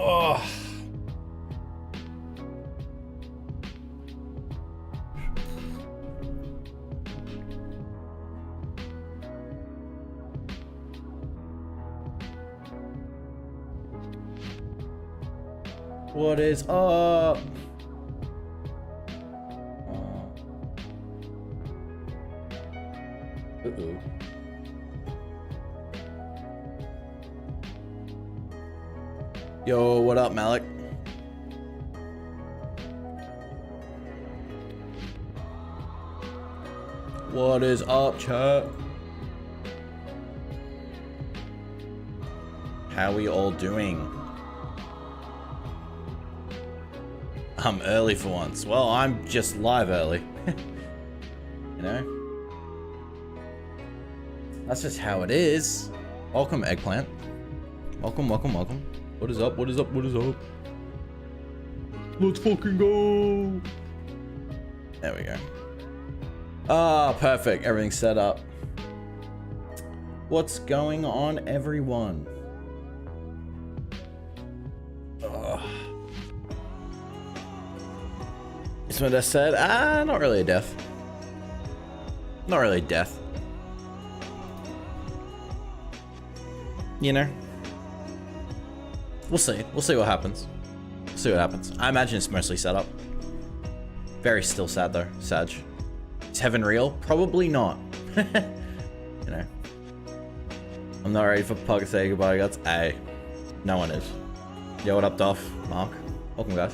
Oh. What is up? Uh-oh. Yo, what up, Malik? What is up, chat? How we all doing? I'm early for once. Well, I'm just live early. You know? That's just how it is. Welcome, Eggplant. Welcome, welcome, welcome. What is up? What is up? What is up? Let's fucking go. There we go. Ah, perfect. Everything's set up. What's going on, everyone? Is what I said? Not really a death. Not really a death. You know? We'll see. We'll see what happens. We'll see what happens. I imagine it's mostly set up. Very still sad though. Sag. Is heaven real? Probably not. You know. I'm not ready for Pug to say goodbye, guys. Hey. No one is. Yo, what up, Duff? Mark? Welcome, guys.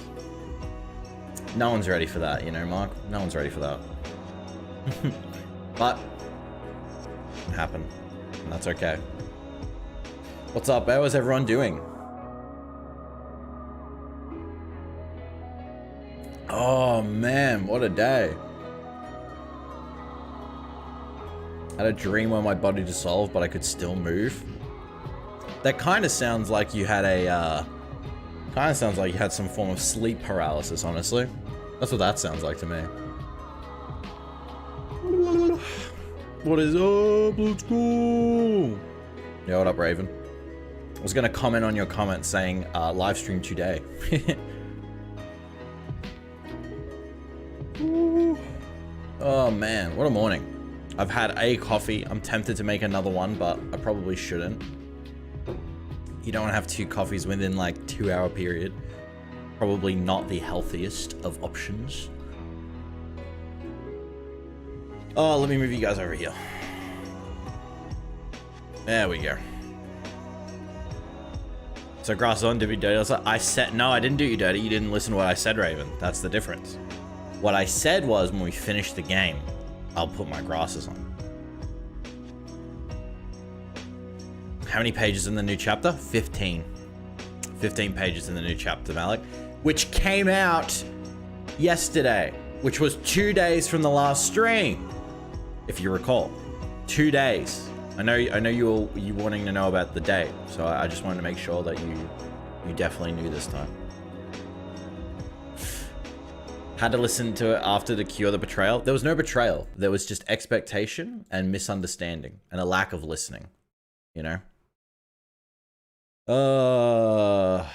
No one's ready for that, you know, Mark? No one's ready for that. But it can happen. And that's okay. What's up? How is everyone doing? Oh man, what a day. I had a dream where my body dissolved, but I could still move. That kind of sounds like you had a, some form of sleep paralysis, honestly. That's what that sounds like to me. What is up? Let's go. Yo, what up, Raven? I was gonna comment on your comment saying, live stream today. Oh man, what a morning. I've had a coffee. I'm tempted to make another one, but I probably shouldn't. You don't want to have 2 coffees within like 2-hour period. Probably not the healthiest of options. Oh, let me move you guys over here. There we go. So grass on, did we dirty? I said, no, I didn't do you dirty. You didn't listen to what I said, Raven. That's the difference. What I said was when we finish the game, I'll put my grasses on. How many pages in the new chapter? 15. 15 pages in the new chapter, Malik. Which came out yesterday. Which was 2 days from the last stream. If you recall. 2 days. I know you wanting to know about the date. So I just wanted to make sure that you definitely knew this time. Had to listen to it after to cure the betrayal. There was no betrayal. There was just expectation and misunderstanding and a lack of listening. You know? I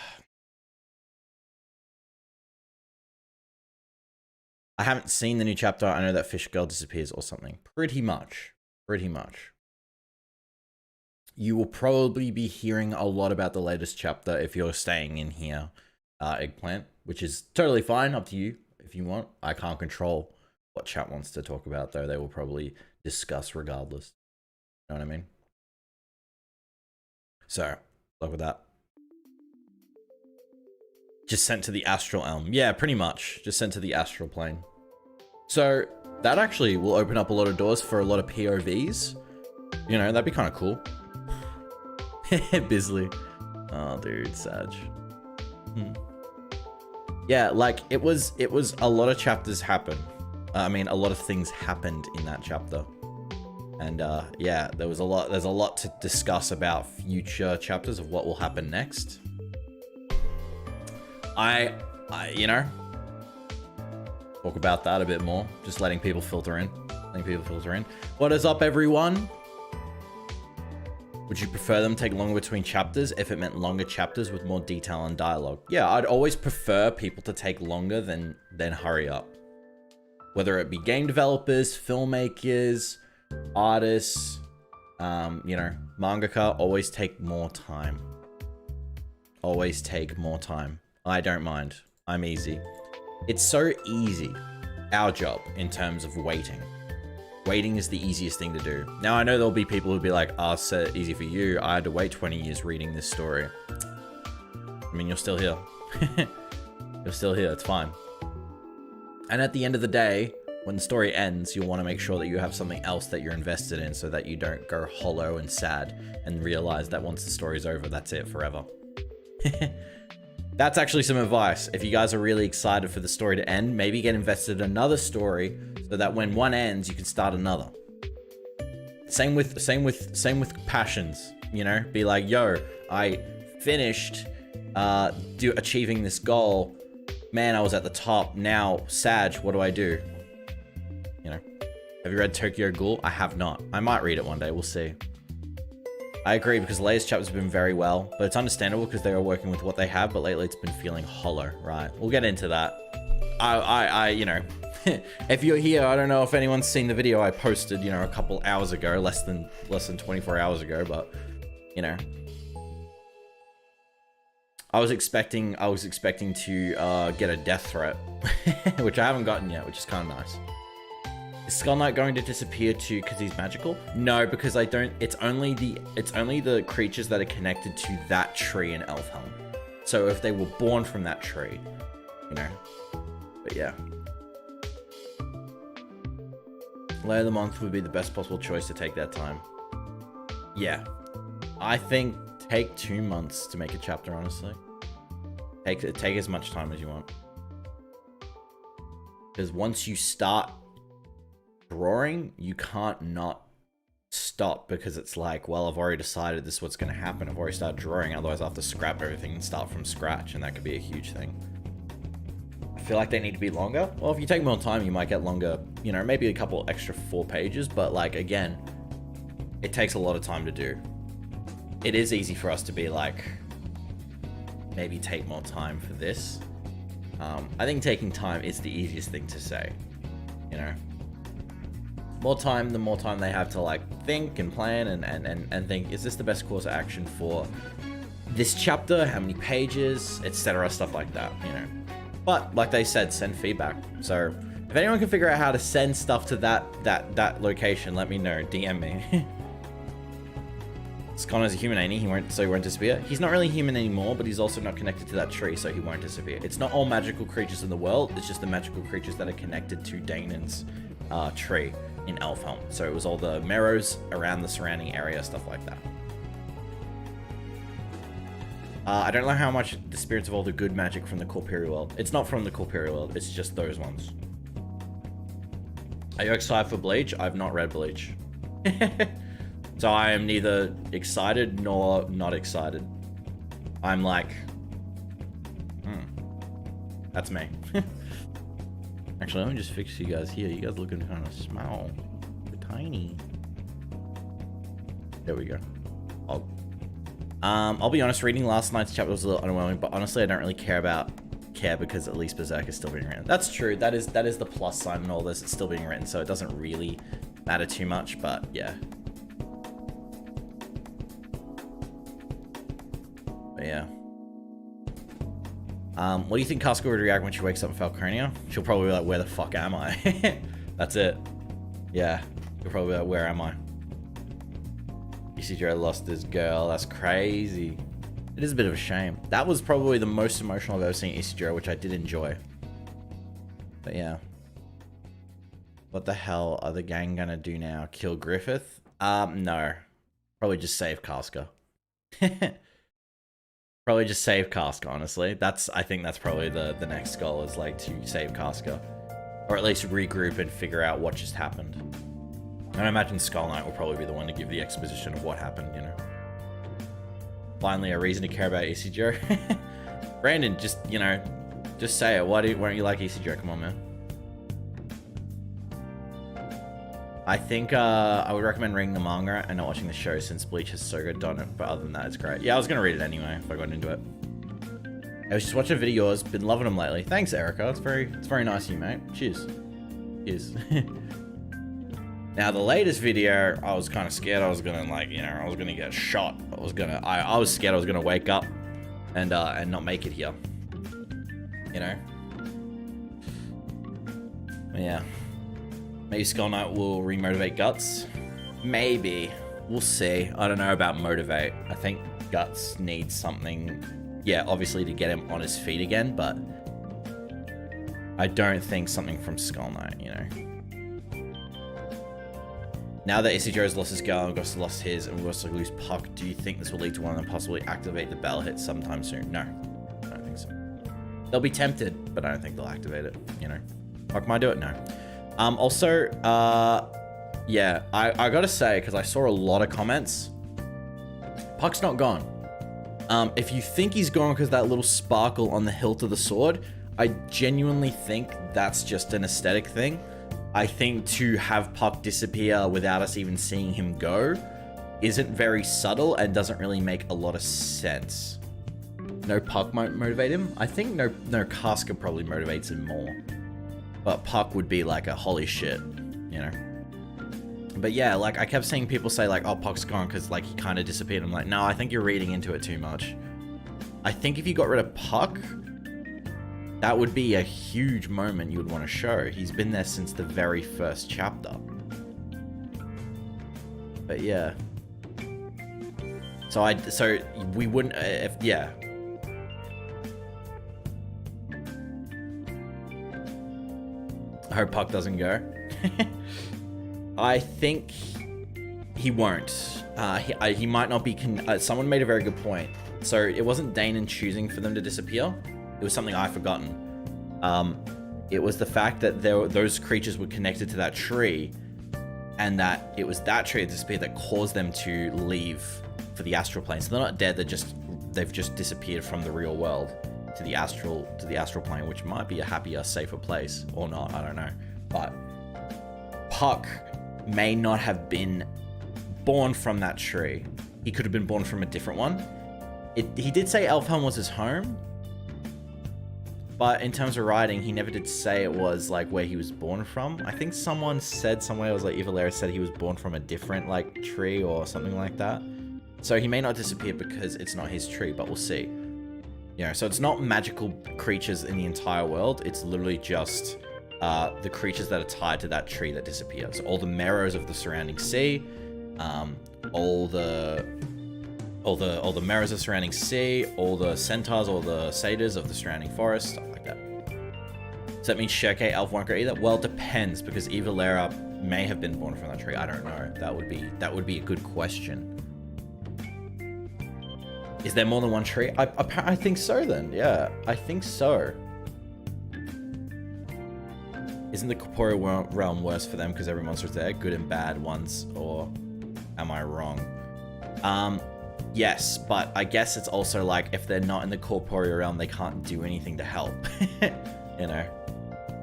haven't seen the new chapter. I know that fish girl disappears or something. Pretty much. Pretty much. You will probably be hearing a lot about the latest chapter if you're staying in here, Eggplant, which is totally fine. Up to you if you want. I can't control what chat wants to talk about, though. They will probably discuss regardless. You know what I mean? So, luck with that. Just sent to the astral elm. Yeah, pretty much. Just sent to the astral plane. So, that actually will open up a lot of doors for a lot of POVs. You know, that'd be kind of cool. Bisley. Oh, dude, Sag. Yeah, like, it was a lot of chapters happen. I mean, a lot of things happened in that chapter. And, yeah, there's a lot to discuss about future chapters of what will happen next. I you know, talk about that a bit more. Just letting people filter in. What is up, everyone? Would you prefer them take longer between chapters if it meant longer chapters with more detail and dialogue? Yeah, I'd always prefer people to take longer than hurry up. Whether it be game developers, filmmakers, artists, you know, mangaka, always take more time. Always take more time. I don't mind. I'm easy. It's so easy, our job, in terms of waiting. Waiting is the easiest thing to do. Now, I know there'll be people who'll be like, oh, it's so easy for you. I had to wait 20 years reading this story. I mean, you're still here. You're still here. It's fine. And at the end of the day, when the story ends, you'll want to make sure that you have something else that you're invested in so that you don't go hollow and sad and realize that once the story's over, that's it forever. That's actually some advice. If you guys are really excited for the story to end, maybe get invested in another story so that when one ends, you can start another. Same with passions, you know? Be like, yo, I finished achieving this goal. Man, I was at the top. Now, Sag, what do I do? You know? Have you read Tokyo Ghoul? I have not. I might read it one day. We'll see. I agree, because latest chapters have been very well, but it's understandable because they are working with what they have, but lately it's been feeling hollow, right? We'll get into that. You know, if you're here, I don't know if anyone's seen the video I posted, you know, a couple hours ago, less than 24 hours ago, but, you know. I was expecting to get a death threat, which I haven't gotten yet, which is kind of nice. Is Skull Knight going to disappear too because he's magical? No, because I don't. It's only the creatures that are connected to that tree in Elfhelm. So if they were born from that tree, you know. But yeah. Layer of the month would be the best possible choice to take that time. Yeah. I think take 2 months to make a chapter, honestly. Take as much time as you want. Because once you start drawing, you can't not stop, because it's like, well, I've already decided this is what's going to happen. I've already started drawing, otherwise I have to scrap everything and start from scratch, and that could be a huge thing. I feel like they need to be longer. Well, if you take more time, you might get longer, you know, maybe a couple extra 4 pages, but like, again, it takes a lot of time to do. It is easy for us to be like, maybe take more time for this. I think taking time is the easiest thing to say, you know. More time, the more time they have to like think and plan and think, is this the best course of action for this chapter? How many pages, etc., stuff like that, you know. But like they said, send feedback. So if anyone can figure out how to send stuff to that location, let me know. DM me. Sconnor's a human, ain't he? So he won't disappear. He's not really human anymore, but he's also not connected to that tree, so he won't disappear. It's not all magical creatures in the world. It's just the magical creatures that are connected to Damon's tree in Elfhelm. So it was all the Merrows around the surrounding area, stuff like that. I don't know how much the spirits of all the good magic from the Corporeal world. It's not from the Corporeal world, it's just those ones. Are you excited for Bleach? I've not read Bleach. So I am neither excited nor not excited. I'm like, that's me. Actually, let me just fix you guys here. You guys looking kind of small. You're tiny. There we go. I'll be honest, reading last night's chapter was a little underwhelming, but honestly, I don't really care because at least Berserk is still being written. That's true. That is the plus sign in all this. It's still being written, so it doesn't really matter too much, but yeah. But yeah. What do you think Casca would react when she wakes up in Falconia? She'll probably be like, where the fuck am I? That's it. Yeah. She'll probably be like, where am I? Isidro lost his girl. That's crazy. It is a bit of a shame. That was probably the most emotional I've ever seen Isidro, which I did enjoy. But yeah. What the hell are the gang gonna do now? Kill Griffith? No. Probably just save Casca. Probably just save Casca, honestly. I think that's probably the next goal, is like to save Casca. Or at least regroup and figure out what just happened. And I imagine Skull Knight will probably be the one to give the exposition of what happened, you know. Finally, a reason to care about Isidro. Brandon, just, you know, just say it. Why don't you like Isidro? Come on, man. I think I would recommend reading the manga and not watching the show since Bleach has so good done it. But other than that, it's great. Yeah, I was gonna read it anyway if I got into it. I was just watching a video of yours. Been loving them lately. Thanks, Erica. It's very nice of you, mate. Cheers. Cheers. Now the latest video, I was kind of scared I was gonna I was gonna get shot. I was scared I was gonna wake up and not make it here. You know. But yeah. Maybe Skull Knight will remotivate Guts. Maybe. We'll see. I don't know about motivate. I think Guts needs something, yeah, obviously to get him on his feet again, but I don't think something from Skull Knight, you know. Now that Ichijo's lost his girl and Ghost lost his, and we also lose Puck, do you think this will lead to one of them possibly activate the bell hit sometime soon? No, I don't think so. They'll be tempted, but I don't think they'll activate it, you know. Puck might do it? No. Also, yeah, I gotta say, because I saw a lot of comments, Puck's not gone. If you think he's gone because that little sparkle on the hilt of the sword, I genuinely think that's just an aesthetic thing. I think to have Puck disappear without us even seeing him go isn't very subtle and doesn't really make a lot of sense. No Puck might motivate him. I think no Casca probably motivates him more. But Puck would be like a holy shit, you know? But yeah, like I kept seeing people say like, oh, Puck's gone because like he kind of disappeared. I'm like, no, I think you're reading into it too much. I think if you got rid of Puck, that would be a huge moment you would want to show. He's been there since the very first chapter. But yeah. So we wouldn't, yeah. I hope Puck doesn't go. I think he won't. He might not be. Someone made a very good point. So it wasn't Danon choosing for them to disappear. It was something I've forgotten. It was the fact that those creatures were connected to that tree, and that it was that tree that disappeared that caused them to leave for the astral plane. So they're not dead. They've just disappeared from the real world to the astral plane, which might be a happier, safer place or not. I don't know. But Puck may not have been born from that tree. He could have been born from a different one. He did say Elfhelm was his home, but in terms of writing, he never did say it was like where he was born from. I think someone said somewhere, it was like Ivalera said he was born from a different like tree or something like that. So he may not disappear because it's not his tree, but we'll see. You know, so it's not magical creatures in the entire world. It's literally just the creatures that are tied to that tree that disappear. So all the Meros of the surrounding sea, all the Meros of the surrounding sea, all the centaurs, all the satyrs of the surrounding forest, stuff like that. Does that mean Shirke Elf won't go either? Well, it depends, because Eva Lera may have been born from that tree. I don't know. That would be a good question. Is there more than one tree? I think so then. Yeah, I think so. Isn't the corporeal realm worse for them because every monster is there? Good and bad ones, or am I wrong? Yes, but I guess it's also like if they're not in the corporeal realm, they can't do anything to help. You know,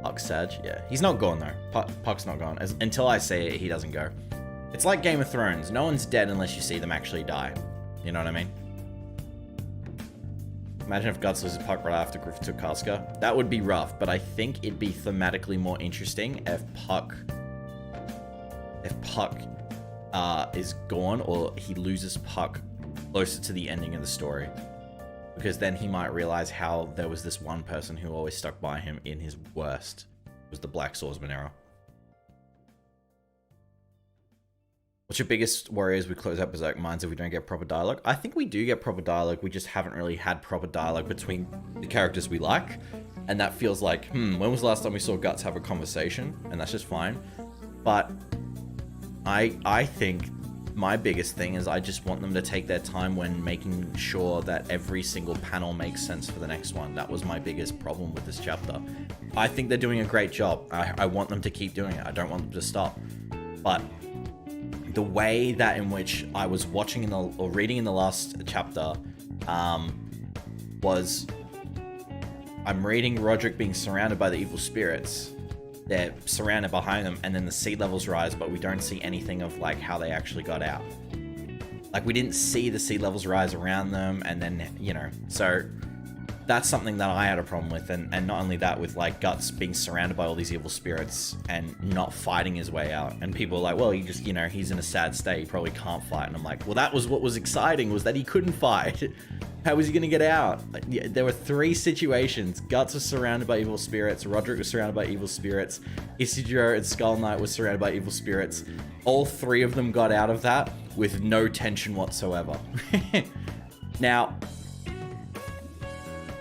Puck Sag, yeah. He's not gone though. Puck's not gone. Until I say it, he doesn't go. It's like Game of Thrones. No one's dead unless you see them actually die. You know what I mean? Imagine if Guts loses Puck right after Griffith took Casca. That would be rough, but I think it'd be thematically more interesting if Puck is gone, or he loses Puck closer to the ending of the story. Because then he might realize how there was this one person who always stuck by him in his worst. It was the Black Swordsman era. What's your biggest worry as we close out Berserk Minds if we don't get proper dialogue? I think we do get proper dialogue. We just haven't really had proper dialogue between the characters we like. And that feels like, when was the last time we saw Guts have a conversation? And that's just fine. But I think my biggest thing is I just want them to take their time when making sure that every single panel makes sense for the next one. That was my biggest problem with this chapter. I think they're doing a great job. I want them to keep doing it. I don't want them to stop. But the way that in which I was watching or reading in the last chapter was I'm reading Roderick being surrounded by the evil spirits, they're surrounded behind them, and then the sea levels rise, but we don't see anything of like how they actually got out. Like, we didn't see the sea levels rise around them, and then, you know, so that's something that I had a problem with. And not only that, with like Guts being surrounded by all these evil spirits and not fighting his way out. And people are like, well, he just, you know, he's in a sad state, he probably can't fight. And I'm like, well, that was what was exciting, was that he couldn't fight. How was he gonna get out? There were 3 situations. Guts was surrounded by evil spirits, Roderick was surrounded by evil spirits, Isidro and Skull Knight was surrounded by evil spirits. All 3 of them got out of that with no tension whatsoever. Now,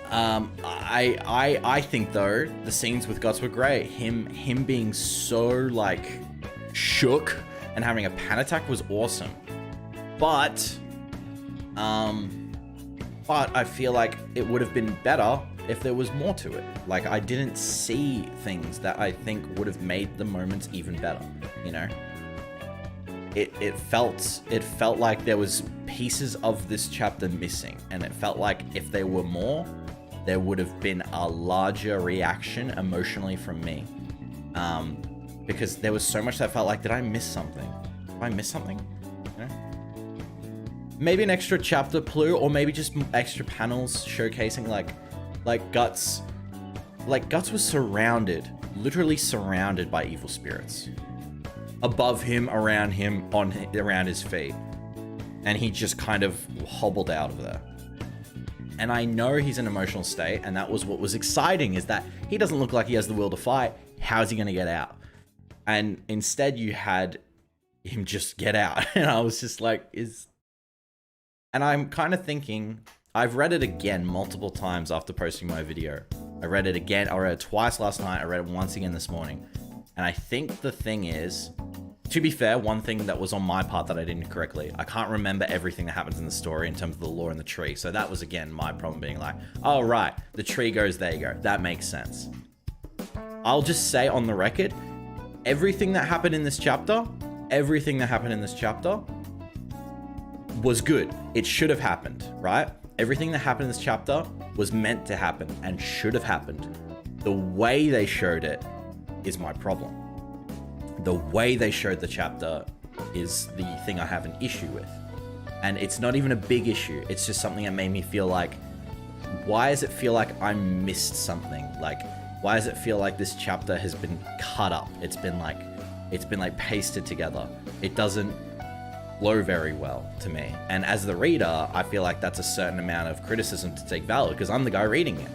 I think though the scenes with Guts were great. Him being so like shook and having a panic attack was awesome. But I feel like it would have been better if there was more to it. Like, I didn't see things that I think would have made the moments even better, you know? It felt like there was pieces of this chapter missing, and it felt like if there were more, there would have been a larger reaction emotionally from me. Because there was so much that felt like, did I miss something? Did I miss something? You know? Maybe an extra chapter, Plu, or maybe just extra panels showcasing like Guts. Like, Guts was surrounded, literally surrounded by evil spirits. Above him, around him, around his feet. And he just kind of hobbled out of there. And I know he's in an emotional state, and that was what was exciting, is that he doesn't look like he has the will to fight. How's he going to get out? And instead you had him just get out. And I was just like, and I'm kind of thinking, I've read it again multiple times after posting my video. I read it again. I read it twice last night. I read it once again this morning. And I think the thing is, to be fair, one thing that was on my part that I didn't correctly, I can't remember everything that happens in the story in terms of the lore in the tree. So that was, again, my problem, being like, oh, right, the tree goes, there you go. That makes sense. I'll just say on the record, everything that happened in this chapter was good. It should have happened, right? Everything that happened in this chapter was meant to happen and should have happened. The way they showed it is my problem. The way they showed the chapter is the thing I have an issue with. And it's not even a big issue. It's just something that made me feel like, why does it feel like I missed something? Like, why does it feel like this chapter has been cut up? It's been like pasted together. It doesn't flow very well to me. And as the reader, I feel like that's a certain amount of criticism to take valid, because I'm the guy reading it.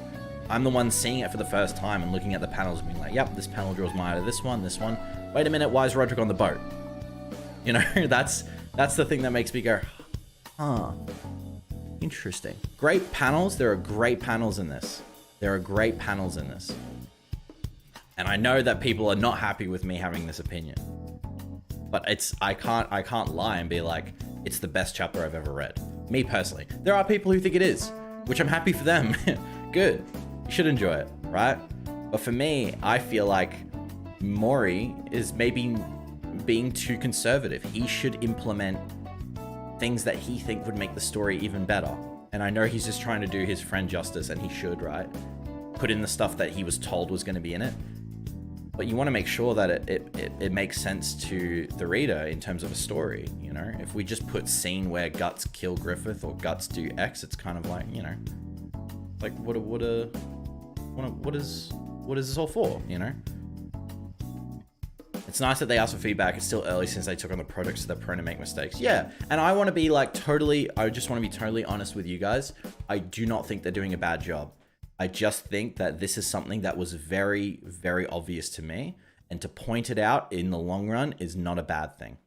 I'm the one seeing it for the first time and looking at the panels and being like, yep, this panel draws me out of this one. Wait a minute, why is Roderick on the boat? You know, that's the thing that makes me go, huh, interesting. Great panels. There are great panels in this. And I know that people are not happy with me having this opinion. But I can't lie and be like, it's the best chapter I've ever read. Me personally. There are people who think it is, which I'm happy for them. Good. You should enjoy it, right? But for me, I feel like Mori is maybe being too conservative. He should implement things that he think would make the story even better. And I know he's just trying to do his friend justice, and he should, right? Put in the stuff that he was told was going to be in it. But you want to make sure that it makes sense to the reader in terms of a story, you know? If we just put scene where Guts kill Griffith or Guts do X, it's kind of like, you know, like what is this all for, you know? It's nice that they ask for feedback. It's still early since they took on the product, so they're prone to make mistakes. Yeah, and I want to be like I just want to be totally honest with you guys. I do not think they're doing a bad job. I just think that this is something that was very, very obvious to me. And to point it out in the long run is not a bad thing.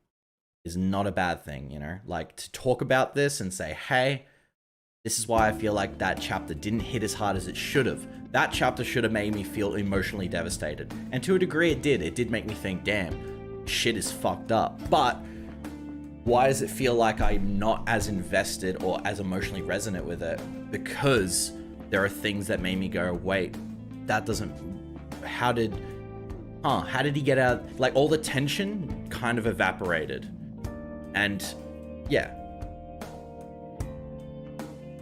Is not a bad thing, you know? Like, to talk about this and say, hey, this is why I feel like that chapter didn't hit as hard as it should have. That chapter should have made me feel emotionally devastated. And to a degree it did. It did make me think, damn, shit is fucked up. But why does it feel like I'm not as invested or as emotionally resonant with it? Because there are things that made me go, wait, that doesn't, how did he get out? Like, all the tension kind of evaporated. And yeah,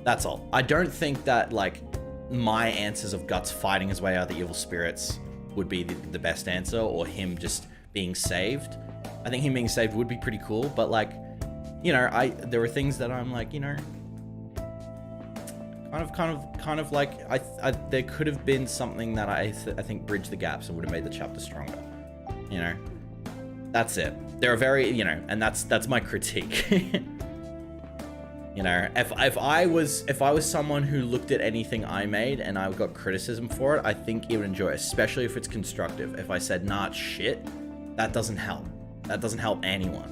that's all. I don't think that, like, my answers of Guts fighting his way out of the evil spirits would be the best answer, or him just being saved. I think him being saved would be pretty cool, but like, you know, there are things that I'm like, you know, kind of like, there could have been something that I think bridged the gaps and would have made the chapter stronger. You know, that's it. There are very, you know, and that's my critique. You know, if I was someone who looked at anything I made and I got criticism for it, I think you would enjoy it, especially if it's constructive. If I said, nah, it's shit, that doesn't help. That doesn't help anyone.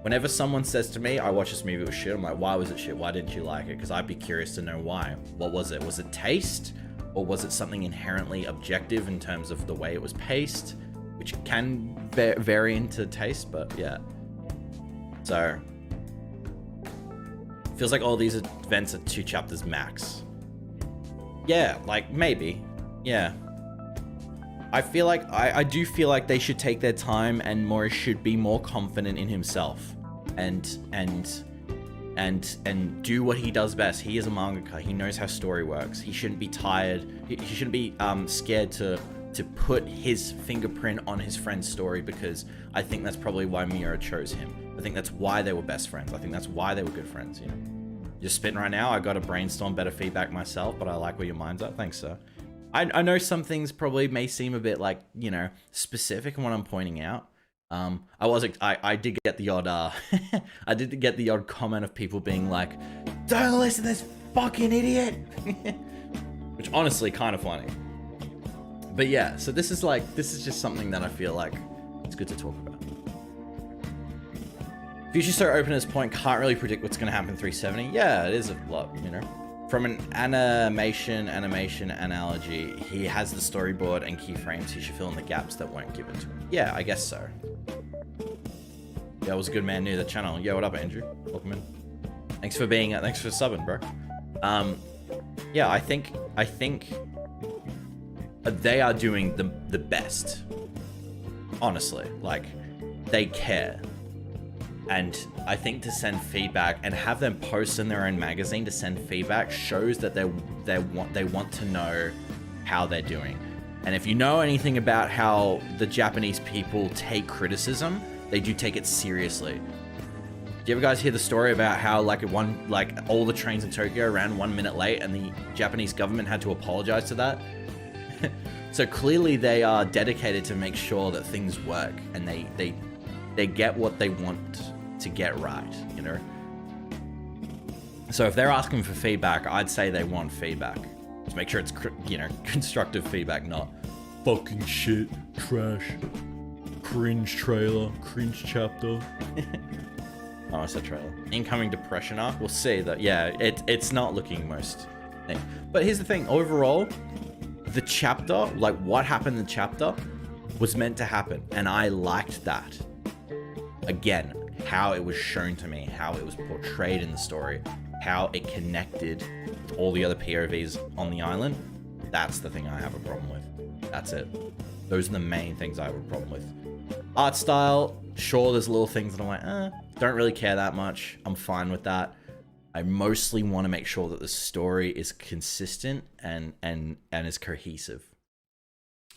Whenever someone says to me, I watched this movie, it was shit, I'm like, why was it shit? Why didn't you like it? Because I'd be curious to know why. What was it? Was it taste? Or was it something inherently objective in terms of the way it was paced? Which can vary into taste, but yeah. So, feels like all these events are 2 chapters max. Yeah, like, maybe. Yeah. I feel like, I do feel like they should take their time, and Mori should be more confident in himself. And do what he does best. He is a mangaka. He knows how story works. He shouldn't be tired. He shouldn't be scared to put his fingerprint on his friend's story, because I think that's probably why Miura chose him. I think that's why they were best friends. I think that's why they were good friends, you know. Just spitting right now, I got to brainstorm better feedback myself, but I like where your mind's at. Thanks, sir. I know some things probably may seem a bit like, you know, specific in what I'm pointing out. I did get the odd, I did get the odd comment of people being like, don't listen to this fucking idiot. Which honestly, kind of funny. But yeah, so this is just something that I feel like it's good to talk about. Future so open at this point, can't really predict what's going to happen in 370. Yeah, it is a lot, you know. From an animation analogy, he has the storyboard and keyframes. He should fill in the gaps that weren't given to him. Yeah, I guess so. Yeah, it was a good man new to the channel. Yo, what up, Andrew? Welcome in. Thanks for subbing, bro. Yeah, I think they are doing the best. Honestly, like, they care. And I think to send feedback and have them post in their own magazine to send feedback shows that they want to know how they're doing. And if you know anything about how the Japanese people take criticism, they do take it seriously. Do you ever guys hear the story about how like all the trains in Tokyo ran 1 minute late and the Japanese government had to apologize to that? So clearly they are dedicated to make sure that things work, and they get what they want to get right, you know? So if they're asking for feedback, I'd say they want feedback. Just make sure it's, you know, constructive feedback, not fucking shit, trash, cringe trailer, cringe chapter. Oh, it's a trailer. Incoming depression arc. We'll see that. Yeah, it's not looking most thing. But here's the thing. Overall, the chapter, like what happened in the chapter, was meant to happen, and I liked that. Again, how it was shown to me, how it was portrayed in the story, how it connected with all the other POVs on the island. That's the thing I have a problem with. That's it. Those are the main things I have a problem with. Art style, sure, there's little things that I'm like, don't really care that much. I'm fine with that. I mostly want to make sure that the story is consistent and is cohesive.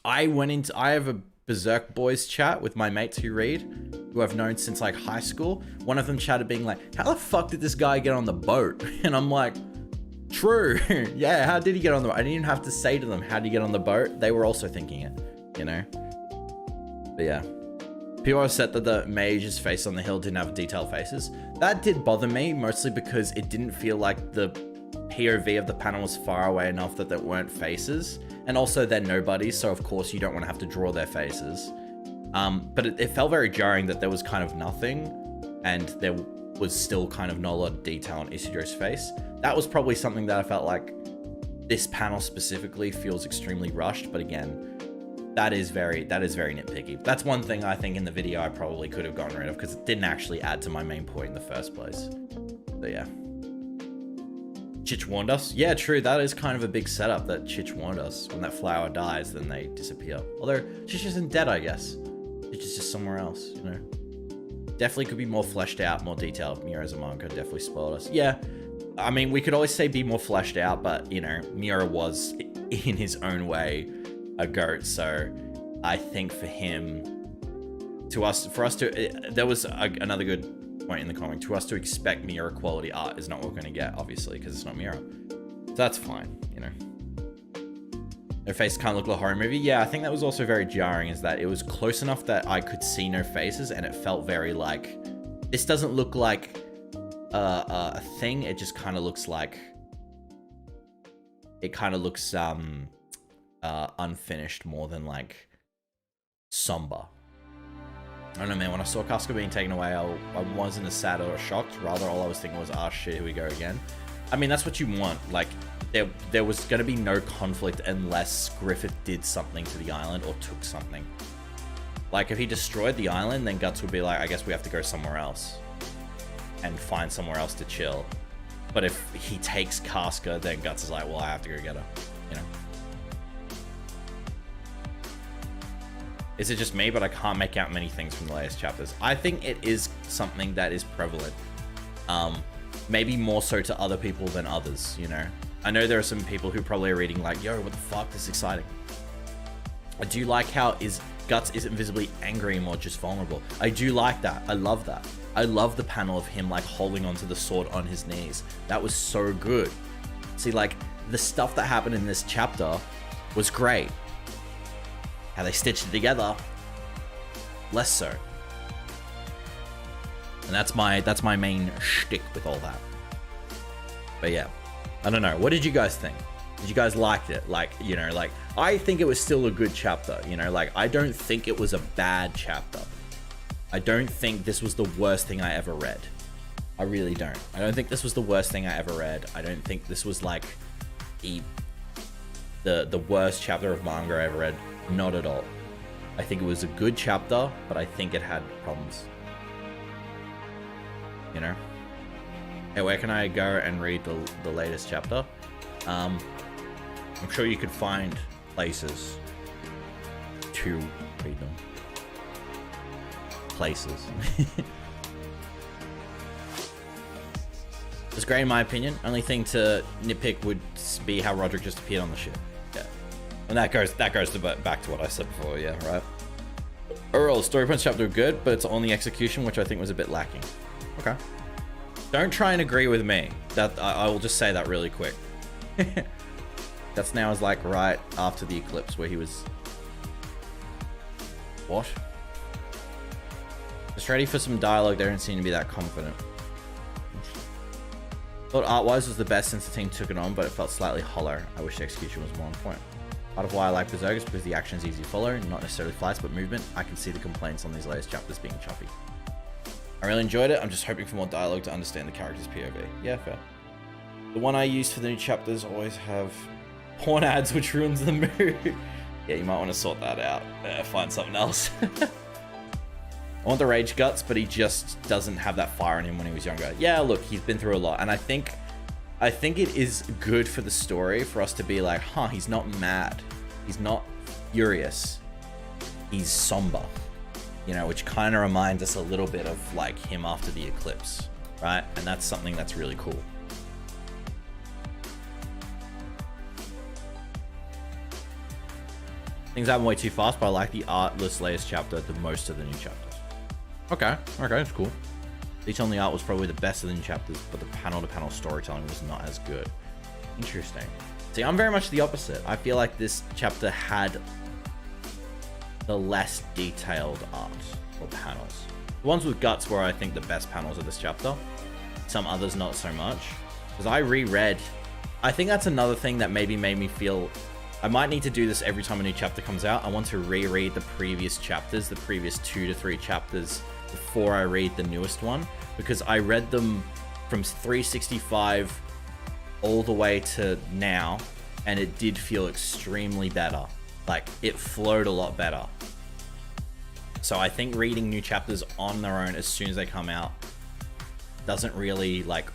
I have a Berserk boys chat with my mates who read, who I've known since like high school. One of them chatted being like, how the fuck did this guy get on the boat? And I'm like, true. Yeah, how did he get on the boat? I didn't even have to say to them, how did you get on the boat? They were also thinking it, you know? But yeah. People are upset that the mage's face on the hill didn't have detailed faces. That did bother me, mostly because it didn't feel like the POV of the panel was far away enough that there weren't faces. And also they're nobodies, so of course you don't want to have to draw their faces. But it felt very jarring that there was kind of nothing, and there was still kind of not a lot of detail on Isido's face. That was probably something that I felt like this panel specifically feels extremely rushed, but again, that is very nitpicky. That's one thing I think in the video I probably could have gotten rid of, because it didn't actually add to my main point in the first place. So yeah. Chich warned us. Yeah, true. That is kind of a big setup that Chich warned us. When that flower dies, then they disappear. Although Chich isn't dead, I guess. Chich is just somewhere else, you know. Definitely could be more fleshed out, more detailed. Miura as a manga definitely spoiled us. Yeah, I mean, we could always say be more fleshed out, but you know, Miura was in his own way a goat. So I think for him, there was another good point in the comic. To us to expect Miura quality art is not what we're going to get, obviously, because it's not Miura. So that's fine, you know. No face can't look like a horror movie. Yeah, I think that was also very jarring, is that it was close enough that I could see no faces, and it felt very like, this doesn't look like a thing. It just kind of looks like, it kind of looks unfinished more than like somber. I don't know, man. When I saw Casca being taken away, I wasn't as sad or shocked. Rather, all I was thinking was, ah, shit, here we go again. I mean, that's what you want. Like, there was going to be no conflict unless Griffith did something to the island or took something. Like, if he destroyed the island, then Guts would be like, I guess we have to go somewhere else and find somewhere else to chill. But if he takes Casca, then Guts is like, well, I have to go get her, you know? Is it just me, but I can't make out many things from the latest chapters? I think it is something that is prevalent. Maybe more so to other people than others, you know? I know there are some people who probably are reading like, yo, what the fuck, this is exciting. I do like how Guts isn't visibly angry and more just vulnerable. I do like that. I love that. I love the panel of him like holding onto the sword on his knees. That was so good. See, like, the stuff that happened in this chapter was great. How they stitched it together, less so. And that's my main shtick with all that. But yeah, I don't know. What did you guys think? Did you guys like it? Like, you know, like, I think it was still a good chapter, you know, like, I don't think it was a bad chapter. I don't think this was the worst thing I ever read. I really don't. I don't think this was the worst thing I ever read. I don't think this was like the worst chapter of manga I ever read. Not at all. I think it was a good chapter, but I think it had problems. You know? Hey, where can I go and read the latest chapter? I'm sure you could find places to read them. Places. It's great in my opinion. Only thing to nitpick would be how Roderick just appeared on the ship. Yeah. And that goes back to what I said before, yeah, right? Overall, story points chapter were good, but it's only execution, which I think was a bit lacking. Okay. Don't try and agree with me. That I will just say that really quick. That's now is like right after the eclipse where he was... What? Just ready for some dialogue. They don't seem to be that confident. Thought art-wise was the best since the team took it on, but it felt slightly hollow. I wish the execution was more on point. Part of why I like Berserk is because the action is easy to follow, not necessarily fights, but movement. I can see the complaints on these latest chapters being choppy. I really enjoyed it. I'm just hoping for more dialogue to understand the character's POV. Yeah, fair. The one I used for the new chapters always have porn ads, which ruins the mood. Yeah, you might want to sort that out. Find something else. I want the rage Guts, but he just doesn't have that fire in him when he was younger. Yeah, look, he's been through a lot, and I think it is good for the story for us to be like, huh, he's not mad, he's not furious, he's somber, you know, which kind of reminds us a little bit of like him after the eclipse, right? And that's something that's really cool. Things happen way too fast, but I like the artless latest chapter the most of the new chapters. Okay, that's cool. Detail on the art was probably the best of the new chapters, but the panel-to-panel storytelling was not as good. Interesting. See, I'm very much the opposite. I feel like this chapter had the less detailed art or panels. The ones with Guts were, I think, the best panels of this chapter. Some others not so much. Because I reread... I think that's another thing that maybe made me feel... I might need to do this every time a new chapter comes out. I want to reread the previous chapters, the previous 2 to 3 chapters, before I read the newest one, because I read them from 365 all the way to now, and it did feel extremely better. Like, it flowed a lot better. So I think reading new chapters on their own as soon as they come out doesn't really, like,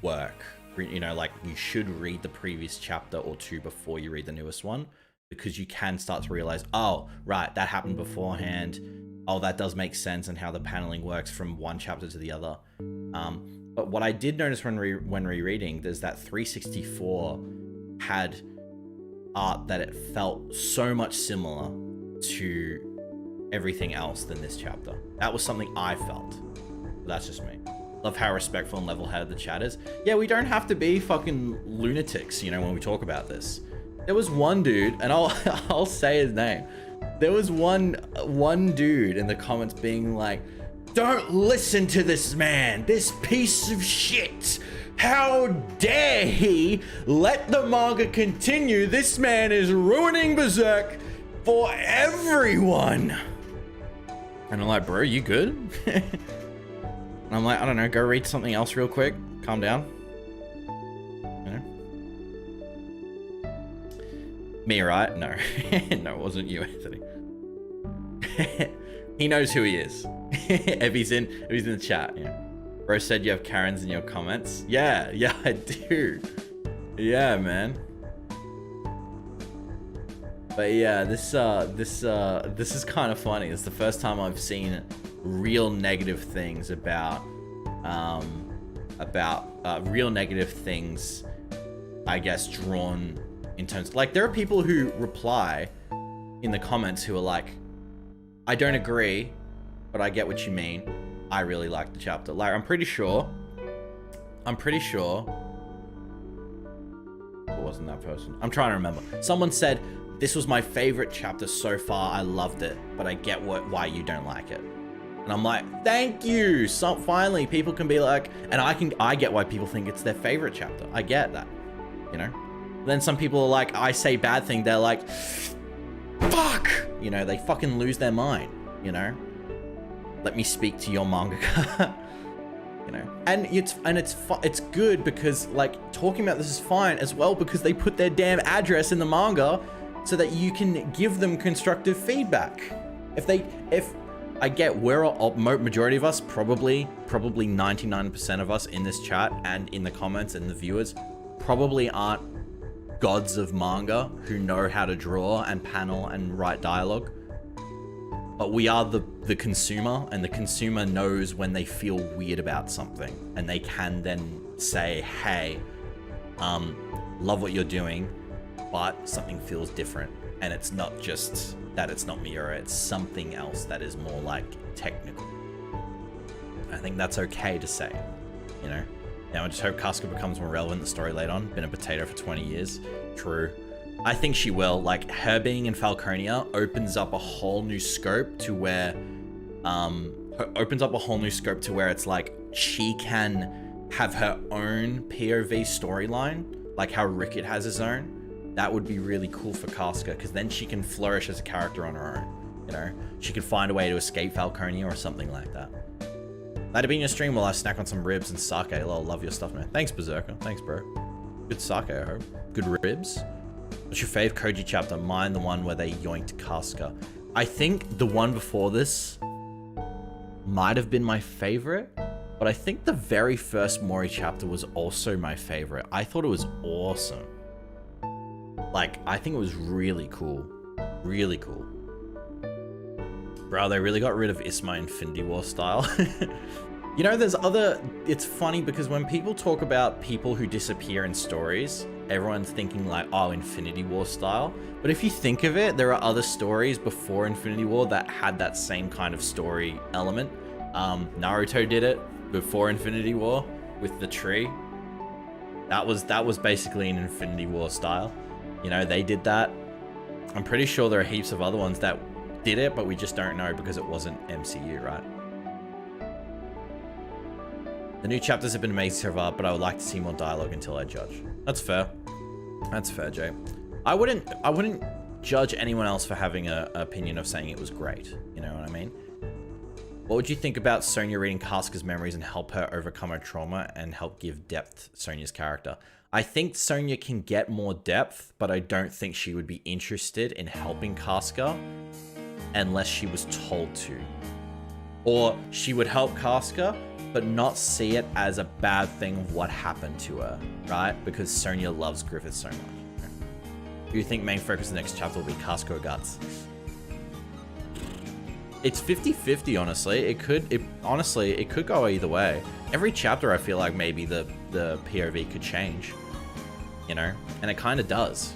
work. You know, like, you should read the previous chapter or 2 before you read the newest one, because you can start to realize, oh, right, that happened beforehand. Oh, that does make sense, and how the paneling works from one chapter to the other. But what I did notice when rereading is that 364 had art that it felt so much similar to everything else than this chapter. That was something I felt. But that's just me. Love how respectful and level-headed the chat is. Yeah, we don't have to be fucking lunatics, you know, when we talk about this. There was one dude, and I'll say his name. There was one dude in the comments being like, "Don't listen to this man, this piece of shit. How dare he let the manga continue? This man is ruining Berserk for everyone." And I'm like, bro, you good? And I'm like, I don't know, go read something else real quick. Calm down. You know? Me, right? No. No, it wasn't you, Anthony. He knows who he is. if he's in the chat, yeah. Bro said you have Karens in your comments. Yeah, I do. Yeah, man. But yeah, this is kind of funny. It's the first time I've seen real negative things about real negative things, I guess, drawn in terms, like, there are people who reply in the comments who are like, I don't agree, but I get what you mean. I really like the chapter. Like, I'm pretty sure it wasn't that person. I'm trying to remember. Someone said, this was my favorite chapter so far. I loved it, but I get why you don't like it. And I'm like, thank you. So finally, people can be like, and I get why people think it's their favorite chapter. I get that, you know? Then some people are like, I say bad thing. They're like, fuck, you know, they fucking lose their mind, you know? Let me speak to your mangaka. You know, and it's good because, like, talking about this is fine as well because they put their damn address in the manga so that you can give them constructive feedback. If I get, majority of us, probably 99% of us in this chat and in the comments and the viewers probably aren't gods of manga who know how to draw and panel and write dialogue. But we are the consumer, and the consumer knows when they feel weird about something, and they can then say, hey, love what you're doing, but something feels different. And it's not just that it's not Miura, it's something else that is more like technical. I think that's okay to say, you know? Now I just hope Casca becomes more relevant in the story later on. Been a potato for 20 years. True. I think she will. Like, her being in Falconia opens up a whole new scope to where, it's like she can have her own POV storyline, like how Rickett has his own. That would be really cool for Casca, because then she can flourish as a character on her own. You know, she could find a way to escape Falconia or something like that. That'd be in your stream while I snack on some ribs and sake. Lol, love your stuff, man. Thanks, Berserker. Thanks, bro. Good sake, I hope. Good ribs. What's your fave Koji chapter? Mine, the one where they yoinked Casca. I think the one before this might have been my favorite, but I think the very first Mori chapter was also my favorite. I thought it was awesome. Like, I think it was really cool. Really cool. Bro, they really got rid of Isma Infinity War style. You know, it's funny because when people talk about people who disappear in stories, everyone's thinking like, oh, Infinity War style. But if you think of it, there are other stories before Infinity War that had that same kind of story element. Naruto did it before Infinity War with the tree. That was basically an Infinity War style. You know, they did that. I'm pretty sure there are heaps of other ones that did it, but we just don't know because it wasn't MCU, right? The new chapters have been amazing so far, but I would like to see more dialogue until I judge. That's fair. That's fair, Jay. I wouldn't judge anyone else for having an opinion of saying it was great. You know what I mean? What would you think about Sonya reading Casca's memories and help her overcome her trauma and help give depth to Sonya's character? I think Sonya can get more depth, but I don't think she would be interested in helping Casca unless she was told to. Or she would help Casca, but not see it as a bad thing of what happened to her, right? Because Sonya loves Griffith so much. Do you think main focus of the next chapter will be Casca or Guts? It's 50-50, honestly. Honestly, it could go either way. Every chapter, I feel like maybe the POV could change, you know? And it kind of does.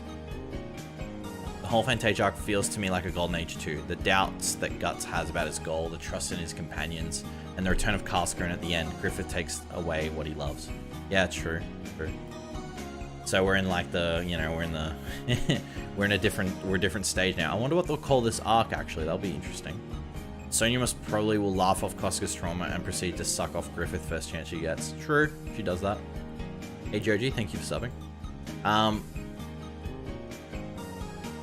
whole Fantasia arc feels to me like a Golden Age 2. The doubts that Guts has about his goal, the trust in his companions, and the return of Casca, and at the end, Griffith takes away what he loves. Yeah, true. So we're in like the, you know, we're in the, we're a different stage now. I wonder what they'll call this arc, actually. That'll be interesting. Sonya most probably will laugh off Casca's trauma and proceed to suck off Griffith first chance she gets. True, she does that. Hey Joji, thank you for subbing.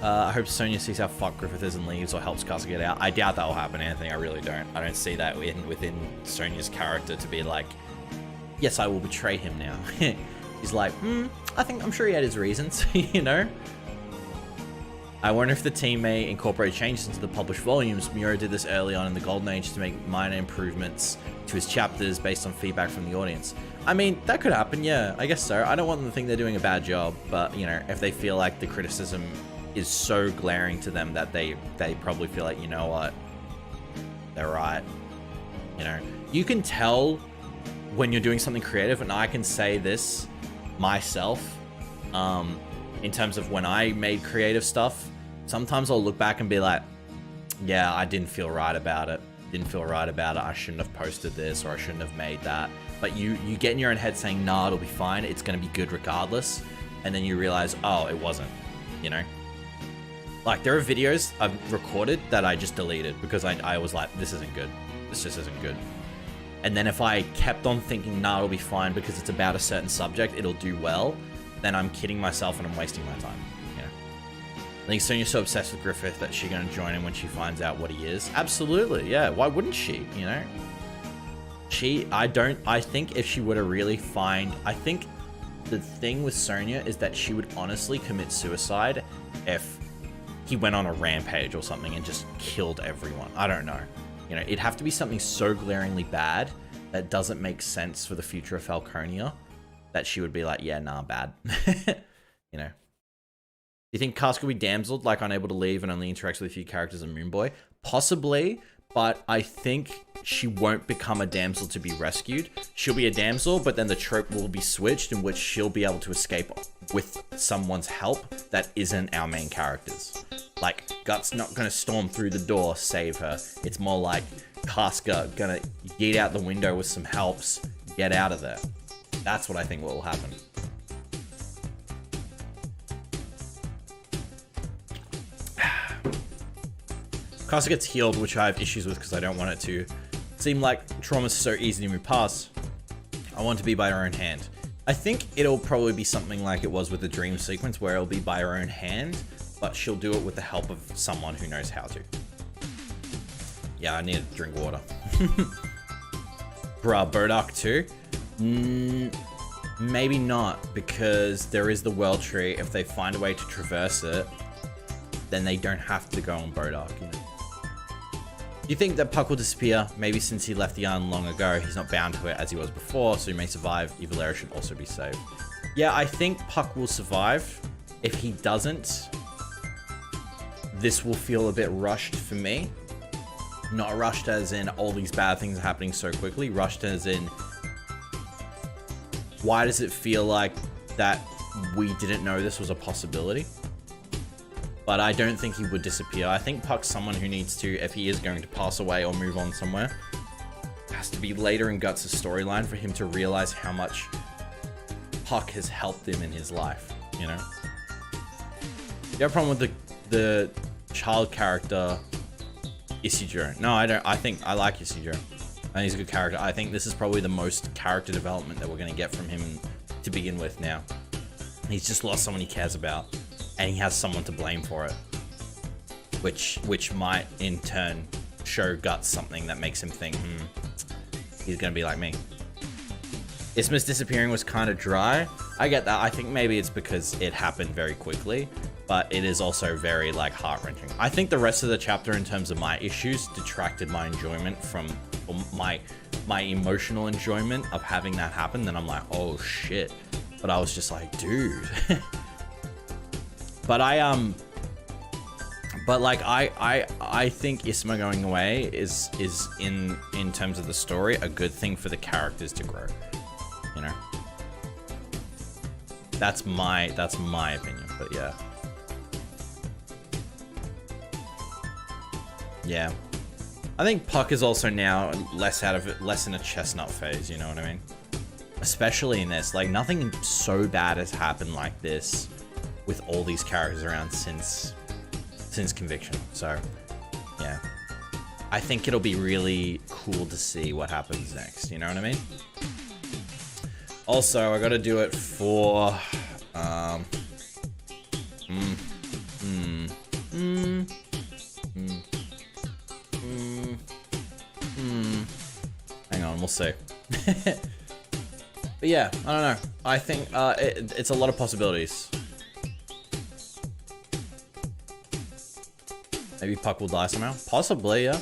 I hope Sonya sees how fucked Griffith is and leaves or helps Casca get out. I doubt that will happen, Anthony. I really don't. I don't see that within Sonya's character to be like, yes, I will betray him now. He's like, I'm sure he had his reasons, you know? I wonder if the team may incorporate changes into the published volumes. Miura did this early on in the Golden Age to make minor improvements to his chapters based on feedback from the audience. I mean, that could happen, yeah, I guess so. I don't want them to think they're doing a bad job, but, you know, if they feel like the criticism is so glaring to them that they probably feel like, you know what, they're right. You know, you can tell when you're doing something creative, and I can say this myself, in terms of when I made creative stuff, sometimes I'll look back and be like, yeah, I didn't feel right about it. I shouldn't have posted this, or I shouldn't have made that. But you get in your own head saying, nah, it'll be fine. It's going to be good regardless. And then you realize, oh, it wasn't, you know? Like, there are videos I've recorded that I just deleted because I was like, this isn't good. This just isn't good. And then if I kept on thinking, nah, it'll be fine because it's about a certain subject, it'll do well, then I'm kidding myself and I'm wasting my time, you know? I think Sonya's so obsessed with Griffith that she's going to join him when she finds out what he is. Absolutely, yeah. Why wouldn't she, you know? I think if she were to really I think the thing with Sonya is that she would honestly commit suicide if he went on a rampage or something and just killed everyone. I don't know. You know, it'd have to be something so glaringly bad that doesn't make sense for the future of Falconia that she would be like, yeah, nah, bad. You know? Do you think Casca will be damseled, like unable to leave and only interacts with a few characters in Moon Boy? Possibly, but I think she won't become a damsel to be rescued. She'll be a damsel, but then the trope will be switched in which she'll be able to escape with someone's help that isn't our main characters. Like, Guts not gonna storm through the door, save her. It's more like Casca gonna yeet out the window with some helps, get out of there. That's what I think will happen. Casca gets healed, which I have issues with because I don't want it to seem like trauma's so easy to move past. I want it to be by her own hand. I think it'll probably be something like it was with the dream sequence, where it'll be by her own hand, but she'll do it with the help of someone who knows how to. Yeah, I need to drink water. Bruh, Berserk 2? Maybe not, because there is the World Tree. If they find a way to traverse it, then they don't have to go on Berserk, you know? Do you think that Puck will disappear? Maybe since he left the island long ago, he's not bound to it as he was before, so he may survive. Evalera should also be saved. Yeah, I think Puck will survive. If he doesn't, this will feel a bit rushed for me. Not rushed as in all these bad things are happening so quickly. Rushed as in, why does it feel like that we didn't know this was a possibility? But I don't think he would disappear. I think Puck's someone who needs to, if he is going to pass away or move on somewhere, has to be later in Guts' storyline for him to realize how much Puck has helped him in his life, you know? You have a problem with the child character, Isidro? No, I don't. I think I like Isidro. I think he's a good character. I think this is probably the most character development that we're going to get from him to begin with now. He's just lost someone he cares about, and he has someone to blame for it, which might in turn show Guts something that makes him think, he's gonna be like me. Isma's disappearing was kind of dry. I get that. I think maybe it's because it happened very quickly, but it is also very like heart-wrenching. I think the rest of the chapter in terms of my issues detracted my enjoyment from my emotional enjoyment of having that happen. Then I'm like, oh shit. But I was just like, dude. But I think Isma going away is in terms of the story a good thing for the characters to grow. You know, that's my opinion. But yeah, Yeah. I think Puck is also now less in a chestnut phase, you know what I mean? Especially in this, like nothing so bad has happened like this with all these characters around since Conviction. So, yeah. I think it'll be really cool to see what happens next, you know what I mean? Also, I gotta do it for, hang on, we'll see. But yeah, I don't know. I think it's a lot of possibilities. Maybe Puck will die somehow? Possibly, yeah.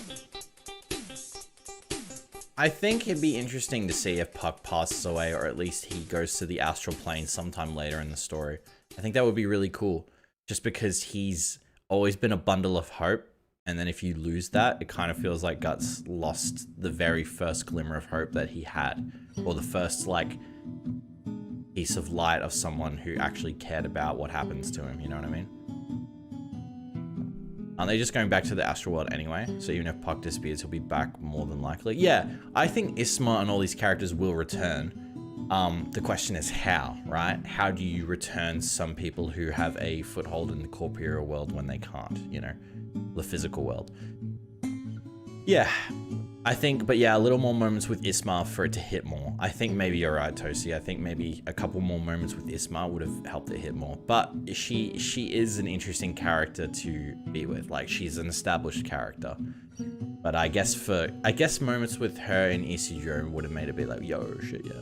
I think it'd be interesting to see if Puck passes away, or at least he goes to the astral plane sometime later in the story. I think that would be really cool. Just because he's always been a bundle of hope, and then if you lose that, it kind of feels like Guts lost the very first glimmer of hope that he had. Or the first, like, piece of light of someone who actually cared about what happens to him, you know what I mean? Aren't they just going back to the astral world anyway? So even if Puck disappears, he'll be back more than likely. Yeah, I think Isma and all these characters will return. The question is how, right? How do you return some people who have a foothold in the corporeal world when they can't, you know, the physical world? Yeah, I think, but yeah, a little more moments with Isma for it to hit more. I think maybe you're right, Tosi. I think maybe a couple more moments with Isma would have helped it hit more. But she is an interesting character to be with. Like, she's an established character. But I guess moments with her and Isidro would have made it be like, yo, shit, yeah.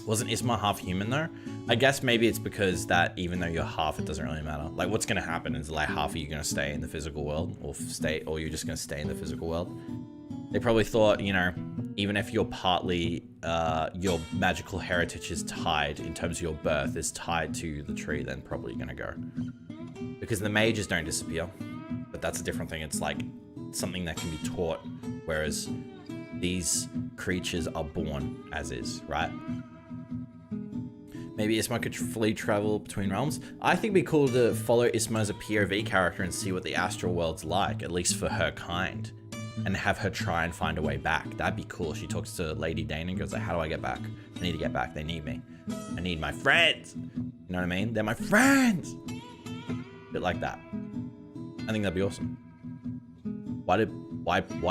Wasn't Isma half human though? I guess maybe it's because that even though you're half, it doesn't really matter. Like, what's gonna happen is like half of you gonna stay in the physical world, or you're just gonna stay in the physical world. They probably thought, you know, even if you're partly, your magical heritage is tied in terms of your birth is tied to the tree, then probably you're gonna go. Because the mages don't disappear, but that's a different thing. It's like something that can be taught, whereas these creatures are born as is, right? Maybe Isma could fully travel between realms. I think it'd be cool to follow Isma as a POV character and see what the astral world's like, at least for her kind. And have her try and find a way back. That'd be cool. She talks to Lady Dane and goes like, how do I get back? I need to get back. They need me. I need my friends. You know what I mean? They're my friends. Bit like that. I think that'd be awesome. Why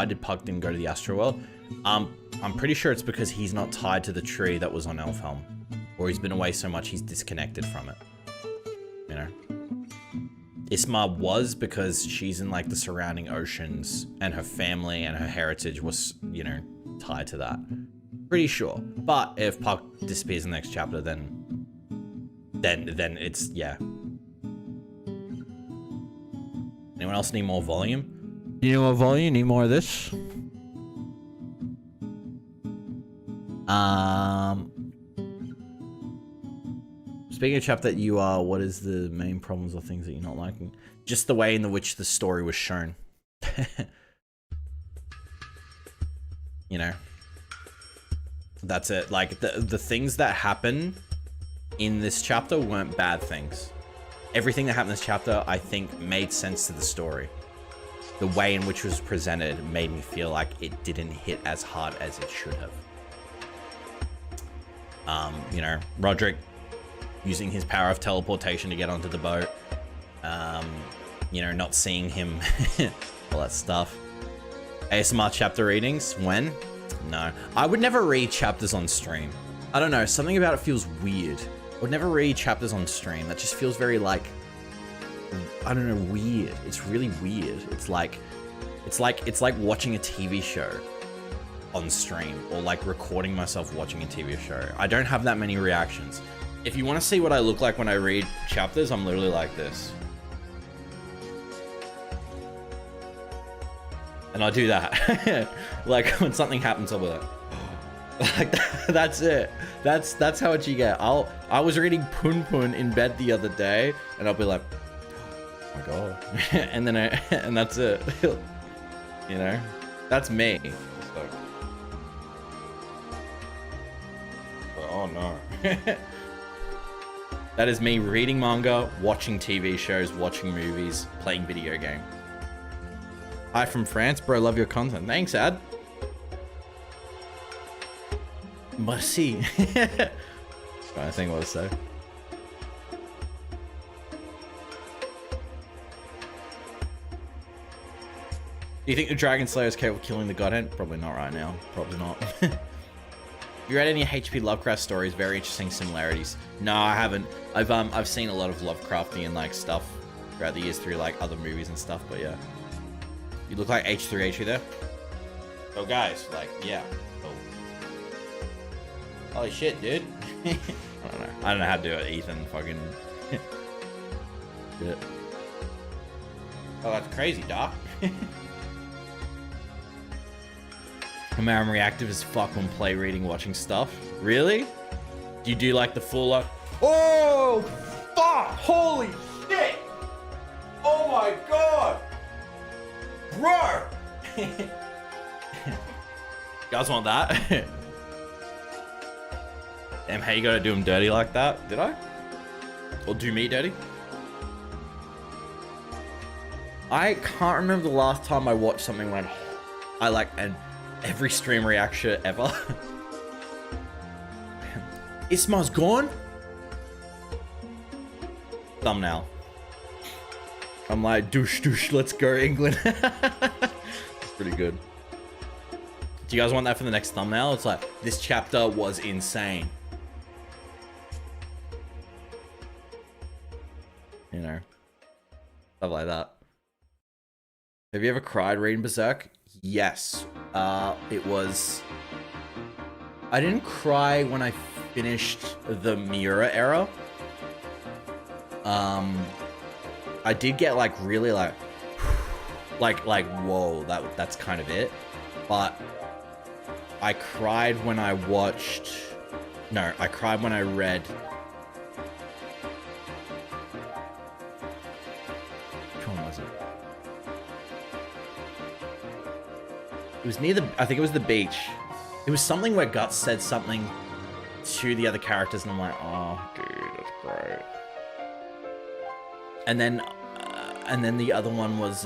did Puck didn't go to the astral world? I'm pretty sure it's because he's not tied to the tree that was on Elfhelm. Or he's been away so much he's disconnected from it. You know? Isma was because she's in like the surrounding oceans and her family and her heritage was, you know, tied to that. Pretty sure. But if Puck disappears in the next chapter, then it's, yeah. Anyone else need more volume? You need more volume? Need more of this? Speaking of chapter that you are, what is the main problems or things that you're not liking? Just the way in which the story was shown. You know? That's it. Like, the things that happen in this chapter weren't bad things. Everything that happened in this chapter, I think, made sense to the story. The way in which it was presented made me feel like it didn't hit as hard as it should have. You know, Roderick using his power of teleportation to get onto the boat. You know, not seeing him, all that stuff. ASMR chapter readings, when? No. I would never read chapters on stream. I don't know, something about it feels weird. I would never read chapters on stream. That just feels very like, I don't know, weird. It's really weird. It's like watching a TV show on stream, or like recording myself watching a TV show. I don't have that many reactions. If you want to see what I look like when I read chapters, I'm literally like this. And I'll do that. Like when something happens, I'll be like that's it. That's how much you get. I was reading Pun Pun in bed the other day, and I'll be like, oh my god. and that's it. You know? That's me. So. Oh no. That is me reading manga, watching TV shows, watching movies, playing video game. Hi from France, bro. Love your content. Thanks, Ad. Merci. I think what to say. Do you think the Dragon Slayer is capable of killing the Godhead? Probably not right now. Probably not. You read any H.P. Lovecraft stories? Very interesting similarities. No, I haven't. I've seen a lot of Lovecraftian like stuff throughout the years through like other movies and stuff. But yeah, you look like H3H there. Oh guys, like yeah. Oh. Holy shit, dude. I don't know how to do it. Ethan, fucking. Shit. Oh, that's crazy, Doc. I'm reactive as fuck when play reading, watching stuff. Really? Do you do like the full like, oh, fuck, holy shit. Oh my god. Bro. You guys want that? Damn, how you gotta do them dirty like that? Did I? Or do me dirty? I can't remember the last time I watched something when I like and every stream reaction ever. Isma's gone? Thumbnail. I'm like, douche, douche, let's go, England. It's pretty good. Do you guys want that for the next thumbnail? It's like, this chapter was insane. You know, stuff like that. Have you ever cried reading Berserk? Yes. It was... I didn't cry when I finished the Miura era. I did get like really like whoa, that's kind of it. But I cried when I watched... No, I cried when I read... Which one was it? It was near the... I think it was the beach. It was something where Guts said something to the other characters, and I'm like, oh, dude, that's great. And then the other one was,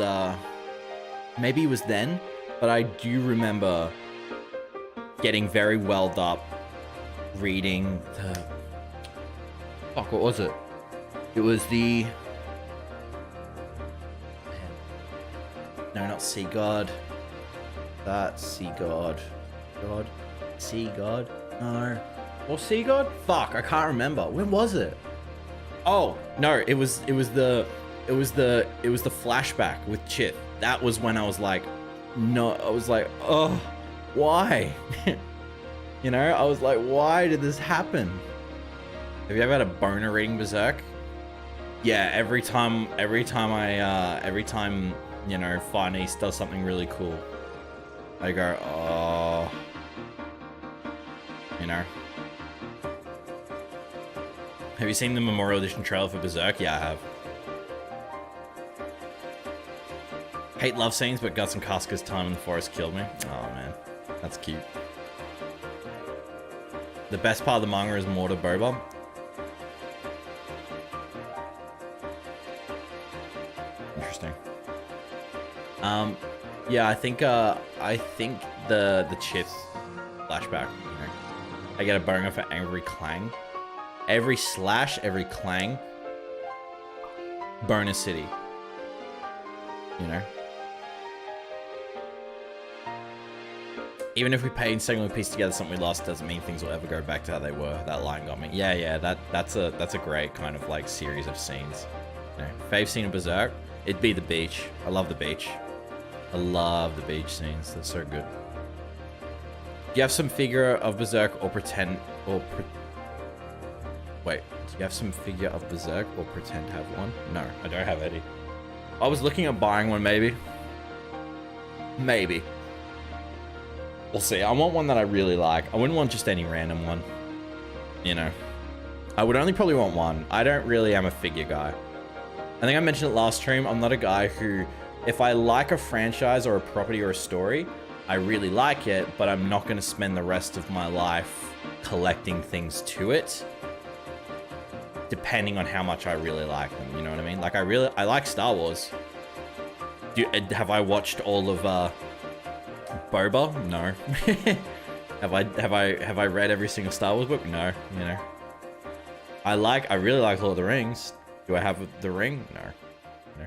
maybe it was then, but I do remember getting very welled up reading the... Fuck, what was it? It was the... No, not Sea God. That Sea God. God. Sea God? No. Or Sea God? Fuck, I can't remember. When was it? Oh, no, it was the flashback with Chit. That was when I was like, no, I was like, oh, why? You know, I was like, why did this happen? Have you ever had a boner reading Berserk? Yeah, every time, you know, Far East does something really cool, I go, oh, you know. Have you seen the Memorial Edition trailer for Berserk? Yeah, I have. Hate love scenes, but Guts and Casca's time in the forest killed me. Oh man, that's cute. The best part of the manga is Mortar Boba. Interesting. Yeah, I think the Chith flashback. You know, I get a boner for Angry Clang. Every slash, every clang. Bonus City. You know? Even if we painstakingly piece together something we lost, doesn't mean things will ever go back to how they were. That line got me. Yeah, that's a great kind of like series of scenes. You know, fave scene of Berserk, it'd be the beach. I love the beach. I love the beach scenes. That's so good. Do you have some figure of Berserk or pretend Wait, do you have some figure of Berserk or pretend to have one? No, I don't have any. I was looking at buying one, maybe. Maybe. We'll see. I want one that I really like. I wouldn't want just any random one. You know. I would only probably want one. I don't really am a figure guy. I think I mentioned it last stream. I'm not a guy who, if I like a franchise or a property or a story, I really like it, but I'm not going to spend the rest of my life collecting things to it. Depending on how much I really like them, you know what I mean? Like I like Star Wars, Have I watched all of Boba? No. Have I read every single Star Wars book? No. You know. I really like Lord of the Rings. Do I have the ring? No. No.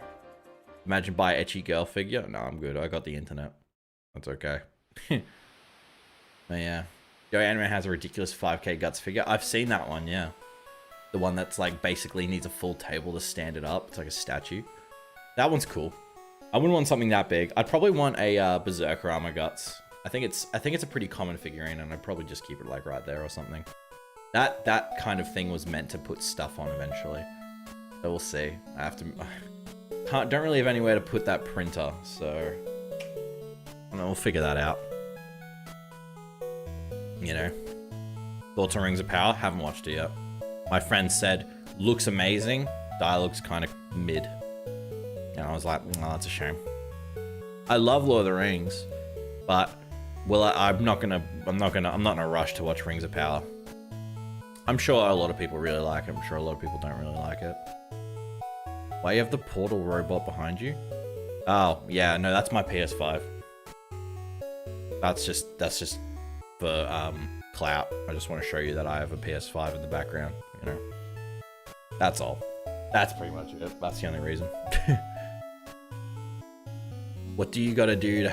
Imagine buy an ecchi girl figure. No, I'm good. I got the internet. That's okay. But yeah. Joey Anime has a ridiculous 5K Guts figure. I've seen that one, yeah. The one that's like basically needs a full table to stand it up. It's like a statue. That one's cool. I wouldn't want something that big. I'd probably want a Berserker Armor Guts. I think it's a pretty common figurine, and I'd probably just keep it like right there or something. That kind of thing was meant to put stuff on eventually. So we'll see. I have to. Don't really have anywhere to put that printer, so I don't know, we'll figure that out. You know, thoughts on Rings of Power? Haven't watched it yet. My friend said looks amazing. Dialogue's kind of mid. And I was like, oh, that's a shame. I love Lord of the Rings, but I'm not in a rush to watch Rings of Power. I'm sure a lot of people really like it. I'm sure a lot of people don't really like it. Why you have the portal robot behind you? Oh, yeah, no, that's my PS5. That's just for clout. I just want to show you that I have a PS5 in the background, you know. That's all. That's pretty much it. That's the only reason. What do you gotta do to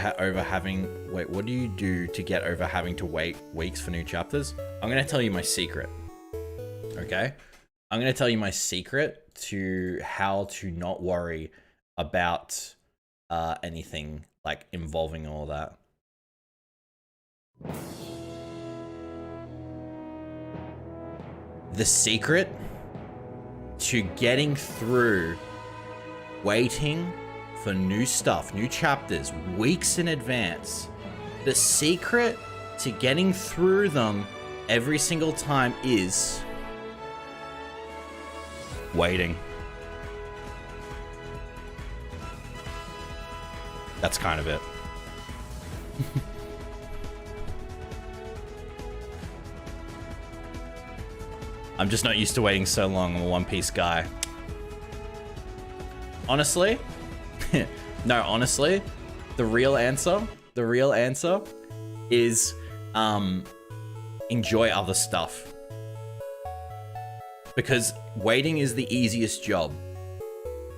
what do you do to get over having to wait weeks for new chapters? I'm gonna tell you my secret. Okay? I'm gonna tell you my secret to how to not worry about anything like involving all that. The secret to getting through waiting for new stuff, new chapters, weeks in advance. The secret to getting through them every single time is waiting. That's kind of it. I'm just not used to waiting so long. I'm a One Piece guy. Honestly, no, honestly, the real answer is enjoy other stuff. Because waiting is the easiest job.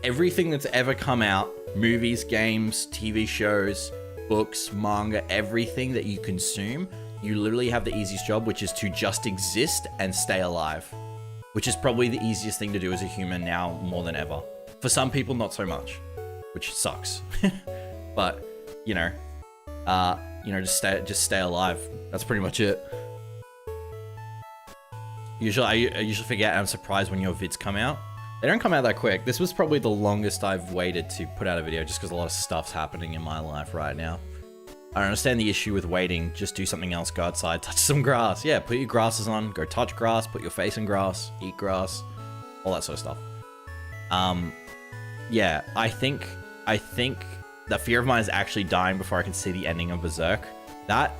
Everything that's ever come out, movies, games, TV shows, books, manga, everything that you consume, you literally have the easiest job, which is to just exist and stay alive. Which is probably the easiest thing to do as a human now more than ever. For some people, not so much, which sucks. But, you know, just stay alive. That's pretty much it. I usually forget, and I'm surprised when your vids come out. They don't come out that quick. This was probably the longest I've waited to put out a video, just because a lot of stuff's happening in my life right now. I understand the issue with waiting. Just do something else. Go outside, touch some grass. Yeah, put your glasses on, go touch grass, put your face in grass, eat grass, all that sort of stuff. Yeah, I think the fear of mine is actually dying before I can see the ending of Berserk. That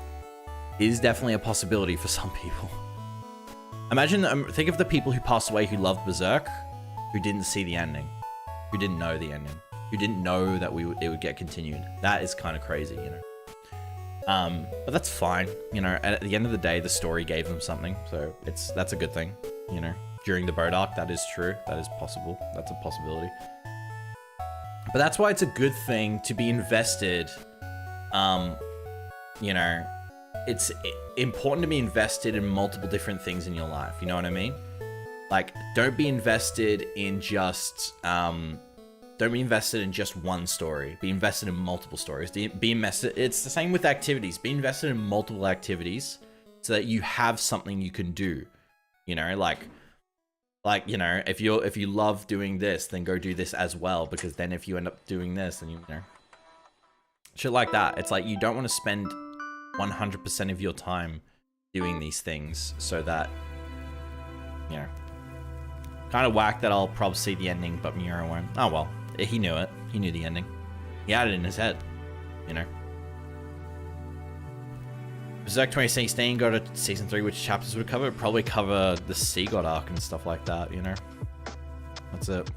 is definitely a possibility for some people. Imagine, think of the people who passed away who loved Berserk, who didn't see the ending, who didn't know the ending, who didn't know that it would get continued. That is kind of crazy, you know. But that's fine, you know. At the end of the day, the story gave them something, so that's a good thing, you know. During the boat arc, that is true. That is possible. That's a possibility. But that's why it's a good thing to be invested. You know, it's important to be invested in multiple different things in your life. You know what I mean? Like, don't be invested in just one story. Be invested in multiple stories. Be invested. It's the same with activities. Be invested in multiple activities so that you have something you can do. You know, like, you know, if you love doing this, then go do this as well, because then if you end up doing this, then you know, shit like that. It's like you don't want to spend 100% of your time doing these things so that, you know, kind of whack that I'll probably see the ending, but Miura won't. Oh well, he knew it. He knew the ending. He had it in his head, you know. Berserk 2016 go to season 3, which chapters would cover? Probably cover the Sea God arc and stuff like that, you know. That's it.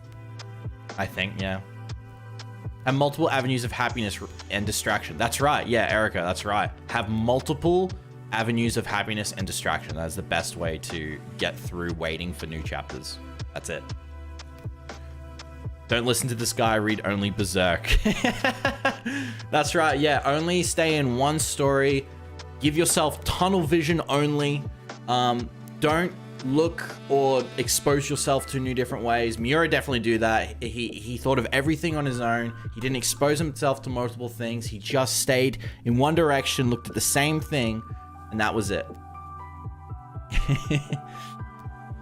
I think, yeah. Have multiple avenues of happiness and distraction. That's right. Yeah, Erica, that's right. Have multiple avenues of happiness and distraction. That is the best way to get through waiting for new chapters. That's it. Don't listen to this guy, read only Berserk. That's right, yeah, only stay in one story. Give yourself tunnel vision only. Don't look or expose yourself to new different ways. Miura definitely do that. He thought of everything on his own. He didn't expose himself to multiple things. He just stayed in one direction, looked at the same thing, and that was it.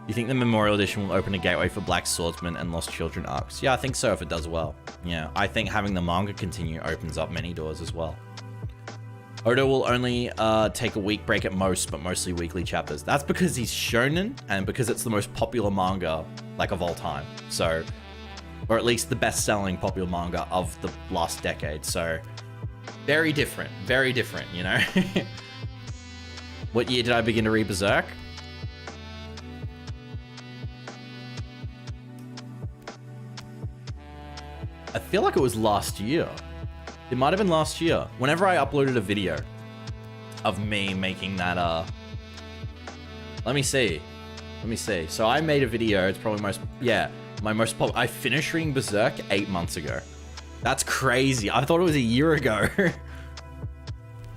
You think the Memorial Edition will open a gateway for Black Swordsman and Lost Children arcs? Yeah, I think so if it does well. Yeah, I think having the manga continue opens up many doors as well. Oda will only take a week break at most, but mostly weekly chapters. That's because he's shonen and because it's the most popular manga, like, of all time. So, or at least the best-selling popular manga of the last decade. So, very different, you know? What year did I begin to read Berserk? I feel like it was last year. It might have been last year. Whenever I uploaded a video of me making that, let me see. So I made a video, it's probably I finished reading Berserk 8 months ago. That's crazy. I thought it was a year ago.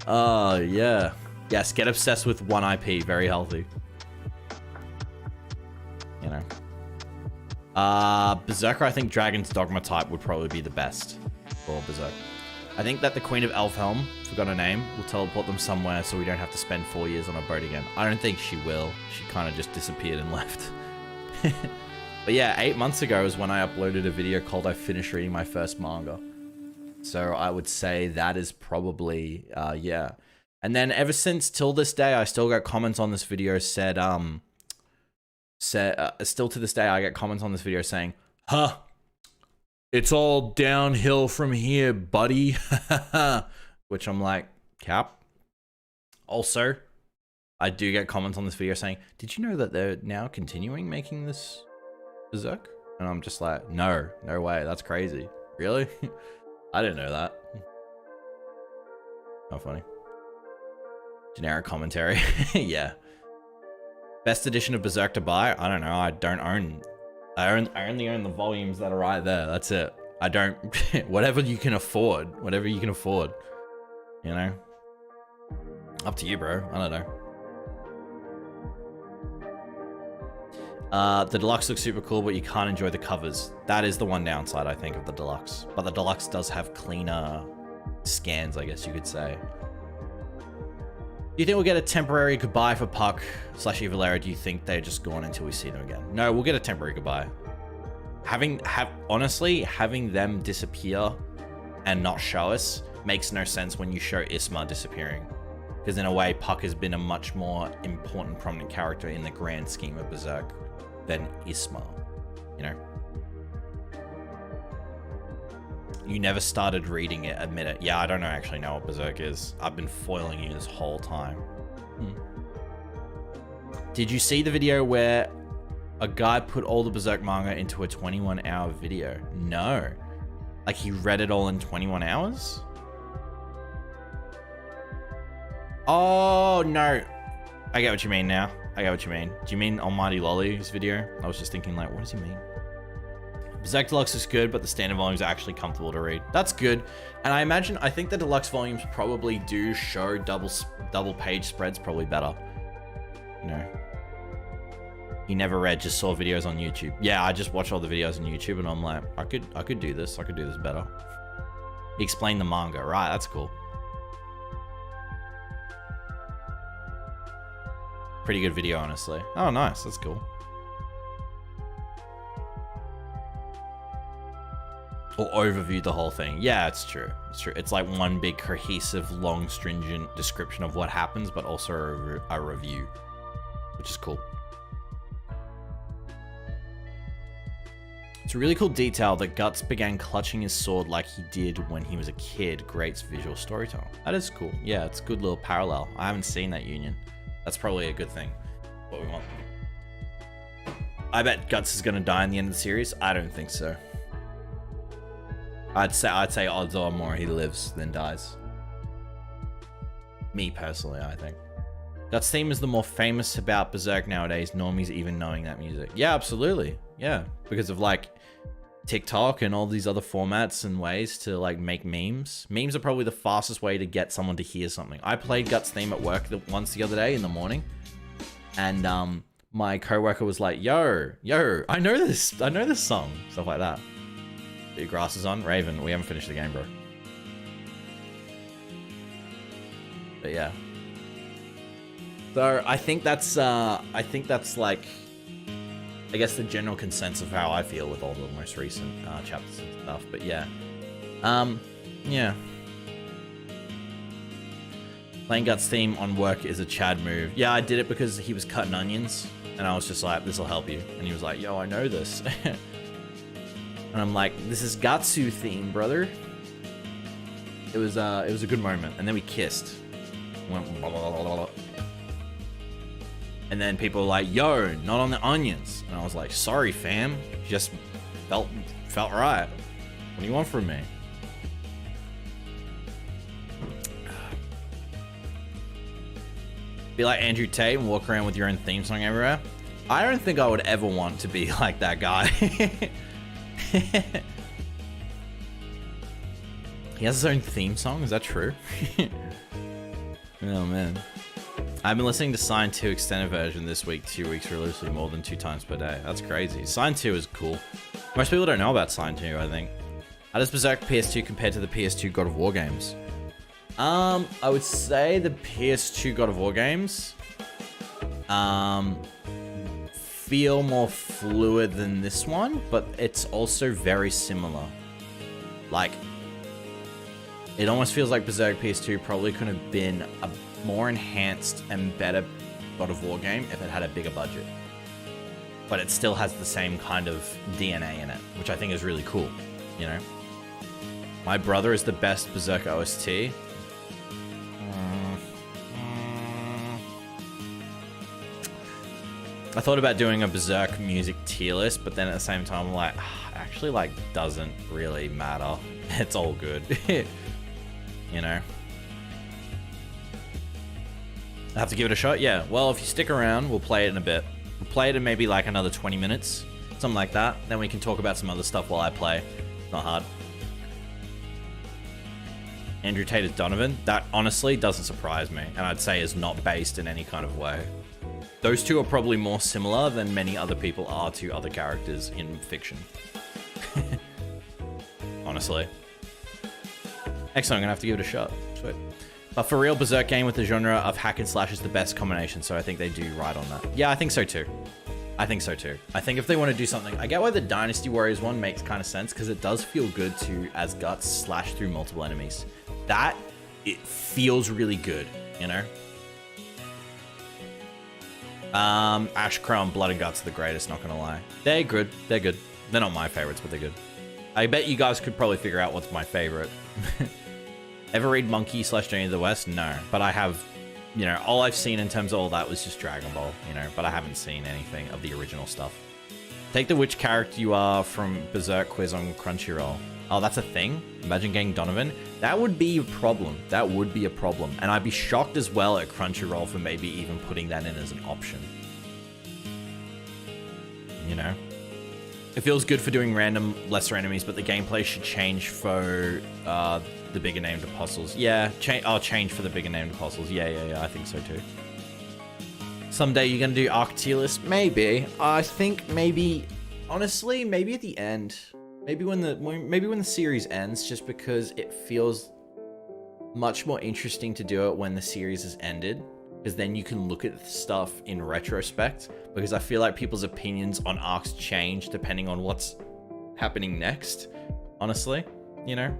Oh, yeah. Yes, get obsessed with one IP, very healthy. You know. Berserker, I think Dragon's Dogma type would probably be the best for Berserk. I think that the Queen of Elfhelm, forgot her name, will teleport them somewhere so we don't have to spend 4 years on a boat again. I don't think she will. She kind of just disappeared and left. But yeah, 8 months ago is when I uploaded a video called I Finished Reading My First Manga. So I would say that is probably, yeah. And then ever since till this day, I still got comments on this video still to this day, I get comments on this video saying, huh, it's all downhill from here, buddy. Which I'm like, cap. Also, I do get comments on this video saying, did you know that they're now continuing making this Berserk? And I'm just like, no way, that's crazy. Really? I didn't know that. How funny. Generic commentary. Yeah. Best edition of Berserk to buy? I don't know. I only own the volumes that are right there. That's it. I don't. Whatever you can afford. You know. Up to you, bro. I don't know. The deluxe looks super cool, but you can't enjoy the covers. That is the one downside, I think, of the deluxe. But the deluxe does have cleaner scans, I guess you could say. Do you think we'll get a temporary goodbye for Puck / Evilera? Do you think they're just gone until we see them again? No, we'll get a temporary goodbye. Honestly, having them disappear and not show us makes no sense when you show Isma disappearing. Because in a way, Puck has been a much more important, prominent character in the grand scheme of Berserk than Isma, you know? You never started reading it, admit it. Yeah, I don't actually know what Berserk is. I've been foiling you this whole time. Did you see the video where a guy put all the Berserk manga into a 21-hour video? No. Like, he read it all in 21 hours? Oh, no. I get what you mean now. I get what you mean. Do you mean Almighty Lolly's video? I was just thinking, like, what does he mean? Berserk Deluxe is good, but the standard volumes are actually comfortable to read. That's good. And I think the deluxe volumes probably do show double page spreads probably better. You know. He never read, just saw videos on YouTube. Yeah, I just watch all the videos on YouTube and I'm like, I could do this. I could do this better. He explained the manga. Right, that's cool. Pretty good video, honestly. Oh, nice. That's cool. Or overview the whole thing. Yeah, it's true. It's true. It's like one big cohesive, long, stringent description of what happens, but also a review, which is cool. It's a really cool detail that Guts began clutching his sword like he did when he was a kid. Great visual storytelling. That is cool. Yeah, it's a good little parallel. I haven't seen that union. That's probably a good thing. What we want. I bet Guts is going to die in the end of the series. I don't think so. I'd say odds are more he lives than dies. Me personally, I think. Guts theme is the more famous about Berserk nowadays, normies even knowing that music. Yeah, absolutely. Yeah, because of like TikTok and all these other formats and ways to like make memes. Memes are probably the fastest way to get someone to hear something. I played Guts theme at work once the other day in the morning, and my coworker was like, yo, I know this song, stuff like that. Your grass is on. Raven, we haven't finished the game, bro. But yeah. So I think that's like, I guess the general consensus of how I feel with all the most recent chapters and stuff. But yeah. Yeah. Playing Guts theme on work is a Chad move. Yeah, I did it because he was cutting onions, and I was just like, this'll help you. And he was like, yo, I know this. And I'm like, this is Gatsu theme, brother. It was a good moment. And then we kissed. Went blah, blah, blah, blah, blah. And then people were like, yo, not on the onions. And I was like, sorry, fam. Just felt right. What do you want from me? Be like Andrew Tate and walk around with your own theme song everywhere. I don't think I would ever want to be like that guy. He has his own theme song, is that true? Oh man. I've been listening to Sign 2 extended version this week, 2 weeks religiously, more than 2 times per day. That's crazy. Sign 2 is cool. Most people don't know about Sign 2, I think. How does Berserk PS2 compare to the PS2 God of War games? I would say the PS2 God of War games feel more fluid than this one, but it's also very similar. Like, it almost feels like Berserk PS2 probably could have been a more enhanced and better God of War game if it had a bigger budget. But it still has the same kind of DNA in it, which I think is really cool, you know? My brother is the best Berserk OST. I thought about doing a Berserk music tier list, but then at the same time, I'm like, actually, like, doesn't really matter. It's all good. You know? I have to give it a shot? Yeah. Well, if you stick around, we'll play it in a bit. We'll play it in maybe like another 20 minutes. Something like that. Then we can talk about some other stuff while I play. Not hard. Andrew Tate is Donovan. That honestly doesn't surprise me. And I'd say is not based in any kind of way. Those two are probably more similar than many other people are to other characters in fiction. Honestly. Excellent, I'm gonna have to give it a shot. Sweet. But for real, Berserk game with the genre of hack and slash is the best combination, so I think they do right on that. Yeah, I think so too. I think so too. I think if they want to do something, I get why the Dynasty Warriors one makes kind of sense, because it does feel good to, as Guts, slash through multiple enemies. That, it feels really good, you know? Ashcrown, Blood and Guts are the greatest, not gonna lie. They're good, they're good. They're not my favorites, but they're good. I bet you guys could probably figure out what's my favorite. Ever read Monkey / Journey to the West? No, but I have, you know, all I've seen in terms of all that was just Dragon Ball, you know, but I haven't seen anything of the original stuff. Take the which character you are from Berserk quiz on Crunchyroll. Oh, that's a thing? Imagine getting Donovan? That would be a problem. That would be a problem. And I'd be shocked as well at Crunchyroll for maybe even putting that in as an option. You know? It feels good for doing random lesser enemies, but the gameplay should change for the bigger named apostles. Yeah, change for the bigger named apostles. Yeah, I think so too. Someday you're gonna do arc tier list? Maybe. I think maybe, honestly, maybe at the end. Maybe when the series ends, just because it feels much more interesting to do it when the series has ended. Because then you can look at stuff in retrospect. Because I feel like people's opinions on arcs change depending on what's happening next. Honestly, you know?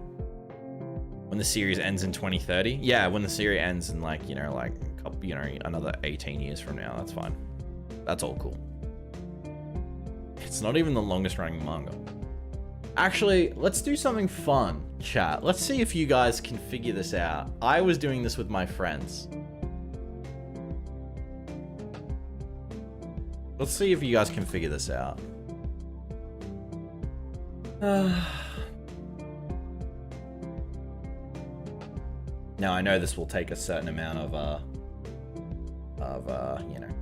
When the series ends in 2030. Yeah, when the series ends in like, you know, like a couple, you know, another 18 years from now. That's fine. That's all cool. It's not even the longest running manga. Actually, let's do something fun, chat. Let's see if you guys can figure this out. I was doing this with my friends. Let's see if you guys can figure this out. Now, I know this will take a certain amount of, you know.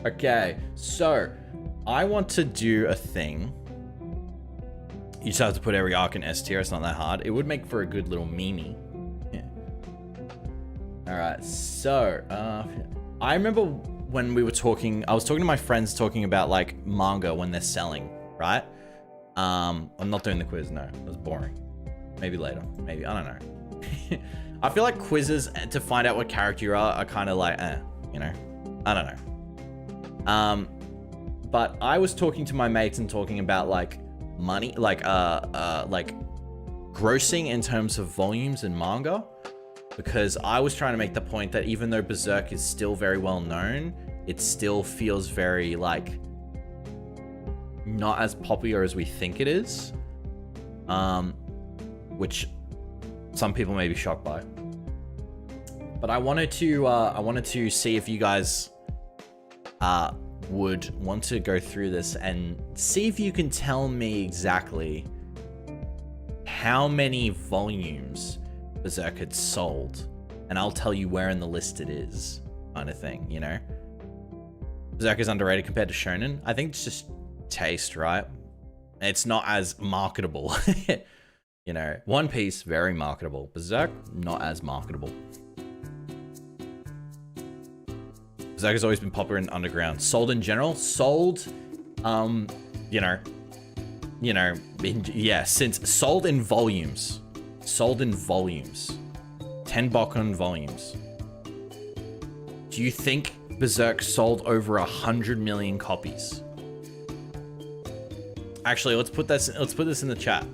Okay, so I want to do a thing. You just have to put every arc in S tier. It's not that hard. It would make for a good little meme. Yeah. All right, so I remember when we were talking, I was talking to my friends talking about like manga when they're selling, right? I'm not doing the quiz, no. It was boring. Maybe later. Maybe, I don't know. I feel like quizzes to find out what character you are kind of like, you know? I don't know. But I was talking to my mates and talking about like money, like grossing in terms of volumes in manga, because I was trying to make the point that even though Berserk is still very well known, it still feels very like not as popular as we think it is, which some people may be shocked by. But I wanted to see if you guys would want to go through this and see if you can tell me exactly how many volumes Berserk had sold, and I'll tell you where in the list it is, kind of thing, you know? Berserk is underrated compared to Shonen. I think it's just taste, right? It's not as marketable. You know, One Piece, very marketable. Berserk, not as marketable. Berserk has always been popular in underground. Sold in general? Sold, yeah, since sold in volumes. Sold in volumes. 10 Bokkun volumes. Do you think Berserk sold over 100 million copies? Actually, let's put this in the chat.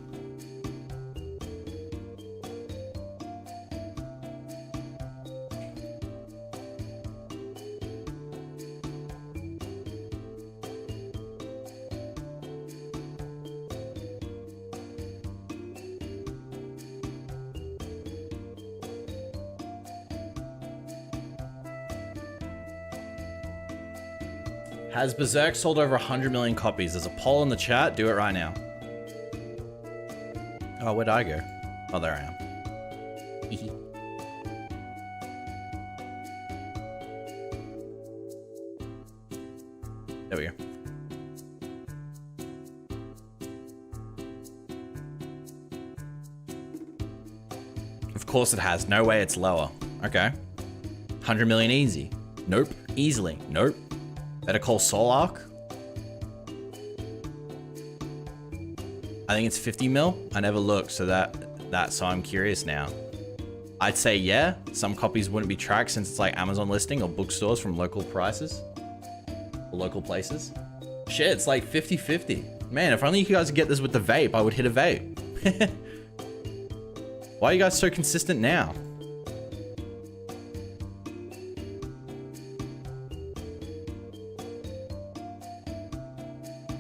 Has Berserk sold over 100 million copies? There's a poll in the chat. Do it right now. Oh, where'd I go? Oh, there I am. There we go. Of course it has. No way it's lower. Okay. 100 million easy. Nope. Easily. Nope. Better Call Saul arc. I think it's 50 mil. I never looked, so so I'm curious now. I'd say yeah. Some copies wouldn't be tracked since it's like Amazon listing or bookstores from local prices. Or local places. Shit, it's like 50-50. Man, if only you guys could get this with the vape, I would hit a vape. Why are you guys so consistent now?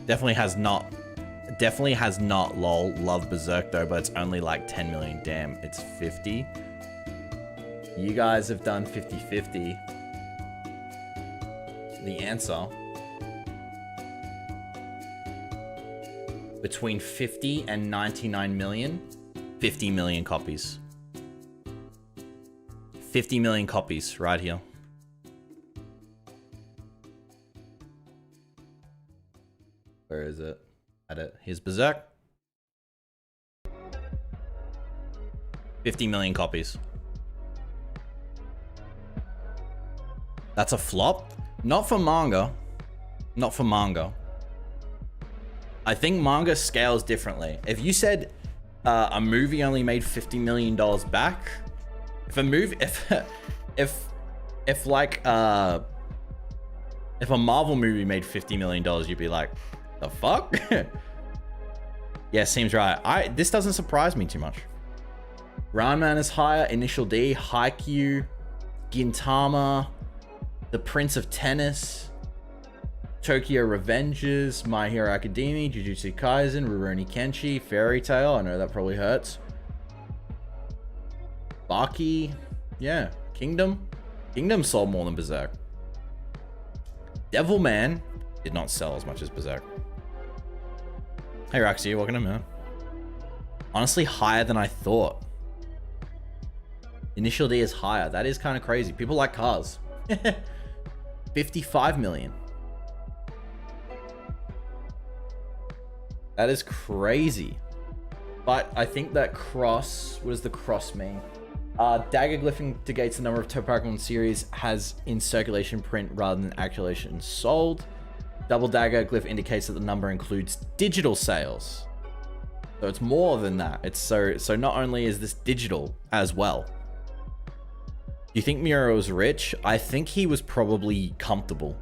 Definitely has not, lol. Love Berserk though, but it's only like 10 million. Damn, it's 50. You guys have done 50-50. The answer, between 50 and 99 million, 50 million copies. 50 million copies right here. Where is it? At it. Here's Berserk. 50 million copies. That's a flop? Not for manga. Not for manga. I think manga scales differently. If you said a movie only made $50 million back, if a movie, if a Marvel movie made $50 million, you'd be like, the fuck? Yeah, seems right. This doesn't surprise me too much. Ranman is higher. Initial D, Haikyuu, Gintama, The Prince of Tennis, Tokyo Revengers, My Hero Academia, Jujutsu Kaisen, Rurouni Kenshi, Fairy Tail. I know that probably hurts. Baki, yeah. Kingdom. Kingdom sold more than Berserk. Devilman did not sell as much as Berserk. Hey Roxy, welcome to man. Honestly, higher than I thought. Initial D is higher. That is kind of crazy. People like cars. 55 million. That is crazy. But I think that cross, what does the cross mean? Dagger glyph indicates the number of Pokemon series has in circulation print rather than actualization sold. Double dagger glyph indicates that the number includes digital sales. So it's more than that. It's so not only is this digital as well. Do you think Miro was rich? I think he was probably comfortable.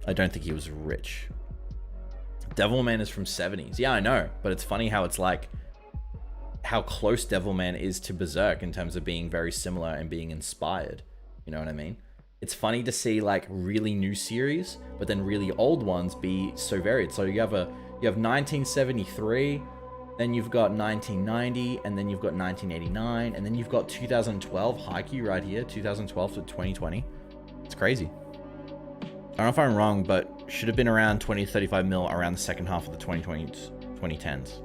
I don't think he was rich. Devilman is from 70s. Yeah, I know, but it's funny how it's like how close Devilman is to Berserk in terms of being very similar and being inspired. You know what I mean? It's funny to see like really new series, but then really old ones be so varied. So you have 1973, then you've got 1990, and then you've got 1989, and then you've got 2012 Haikyuu right here, 2012 to 2020. It's crazy. I don't know if I'm wrong, but should have been around 20 to 35 mil around the second half of the 2020s, 2010s.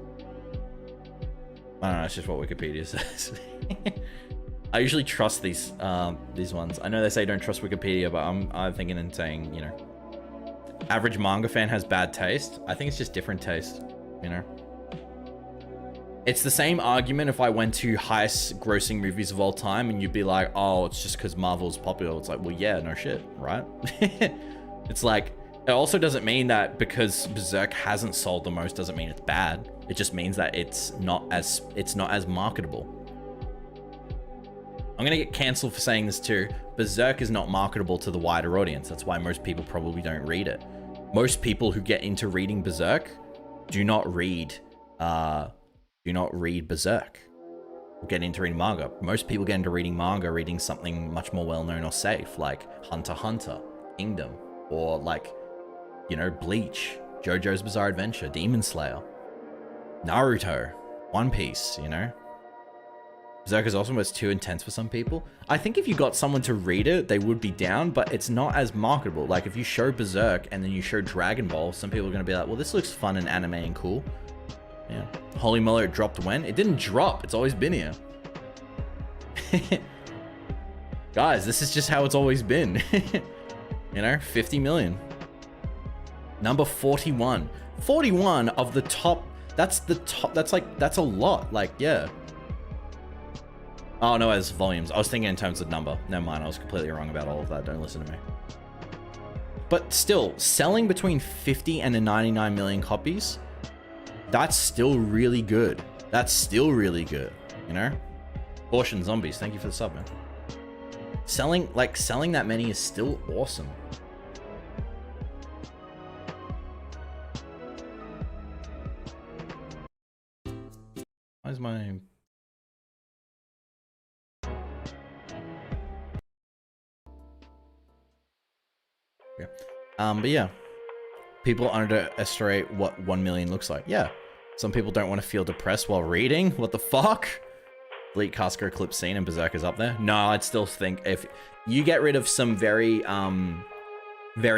I don't know, it's just what Wikipedia says. I usually trust these ones. I know they say don't trust Wikipedia, but I'm thinking and saying, you know, average manga fan has bad taste. I think it's just different taste, you know. It's the same argument if I went to highest grossing movies of all time and you'd be like, oh, it's just because Marvel's popular. It's like, well, yeah, no shit, right? It's like, it also doesn't mean that because Berserk hasn't sold the most doesn't mean it's bad. It just means that it's not as marketable. I'm gonna get cancelled for saying this too. Berserk is not marketable to the wider audience. That's why most people probably don't read it. Most people who get into reading Berserk do not read Berserk or get into reading manga. Most people get into reading manga reading something much more well-known or safe, like Hunter x Hunter, Kingdom, or like, you know, Bleach, JoJo's Bizarre Adventure, Demon Slayer, Naruto, One Piece, you know? Berserk is also almost too intense for some people. I think if you got someone to read it, they would be down, but it's not as marketable. Like if you show Berserk and then you show Dragon Ball, some people are going to be like, well, this looks fun and anime and cool. Yeah. Holy moly, it dropped when? It didn't drop. It's always been here. Guys, this is just how it's always been. You know, 50 million. Number 41. 41 of the top. That's the top. That's like, that's a lot. Like, yeah. Oh, no, as volumes. I was thinking in terms of number. Never mind. I was completely wrong about all of that. Don't listen to me. But still, selling between 50 and 99 million copies, that's still really good. That's still really good, you know? Caution Zombies, thank you for the sub, man. Selling that many is still awesome. Where's my... Yeah. But yeah. People underestimate what 1 million looks like. Yeah. Some people don't want to feel depressed while reading. What the fuck? Bleak Casca Eclipse scene and Berserk is up there. No, I'd still think if you get rid of some very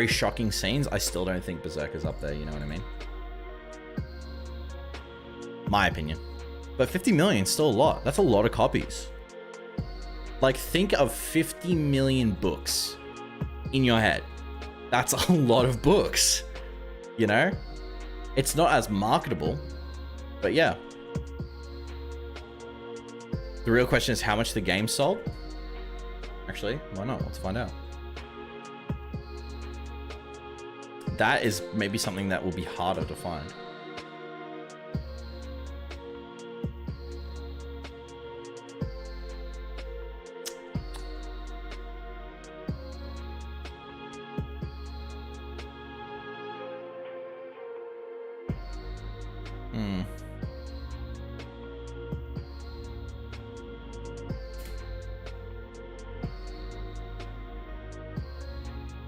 shocking scenes, I still don't think Berserk is up there. You know what I mean? My opinion. But 50 million is still a lot. That's a lot of copies. Like, think of 50 million books in your head. That's a lot of books. You know? It's not as marketable, but yeah. The real question is how much the game sold? Actually, why not? Let's find out. That is maybe something that will be harder to find.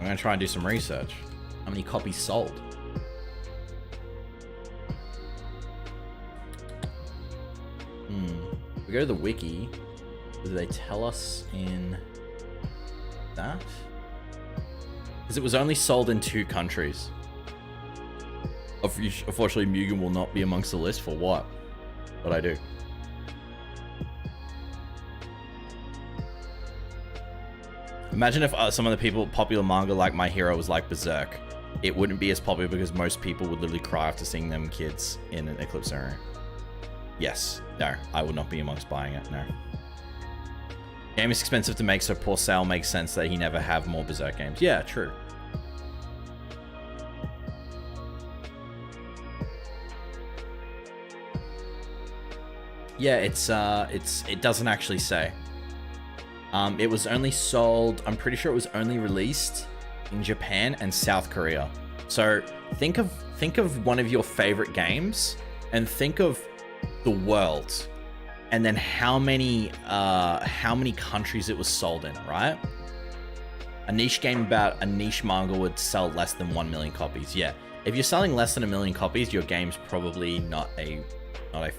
I'm gonna try and do some research. How many copies sold? We go to the wiki. Do they tell us in that? Because it was only sold in 2 countries. Unfortunately, Mugen will not be amongst the list for what? What I do. Imagine if some of the popular manga like My Hero was like Berserk. It wouldn't be as popular because most people would literally cry after seeing them kids in an Eclipse area. Yes. No, I would not be amongst buying it. No. Game is expensive to make, so poor sale makes sense that he never have more Berserk games. Yeah, true. Yeah, it doesn't actually say. It was only sold, I'm pretty sure it was only released in Japan and South Korea. So think of one of your favorite games and think of the world and then how many countries it was sold in, right? A niche game about a niche manga would sell less than 1 million copies. Yeah. If you're selling less than 1 million copies, your game's probably not a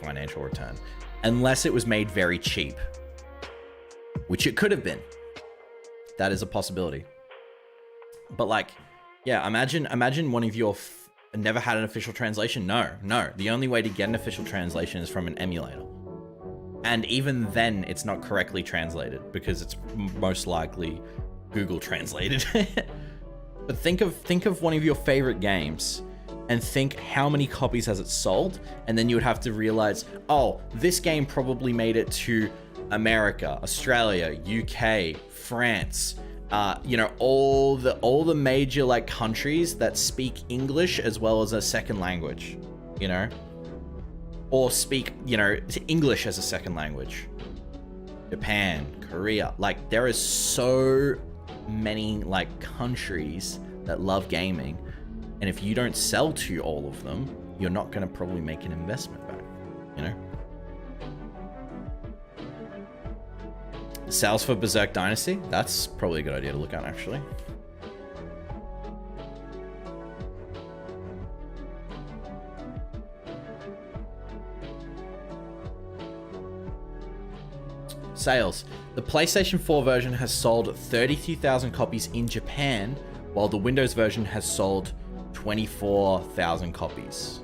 financial return. Unless it was made very cheap. Which it could have been. That is a possibility. But like, yeah, imagine one of your never had an official translation. No. The only way to get an official translation is from an emulator. And even then, it's not correctly translated because it's most likely Google translated. But think of one of your favorite games and think how many copies has it sold, and then you would have to realize, oh, this game probably made it to America, Australia, UK, France, all the major like countries that speak English as well as a second language, or speak, English as a second language. Japan, Korea, like there is so many like countries that love gaming, and if you don't sell to all of them, you're not going to probably make an investment back, Sales for Berserk Dynasty? That's probably a good idea to look at, actually. Sales. The PlayStation 4 version has sold 32,000 copies in Japan, while the Windows version has sold 24,000 copies.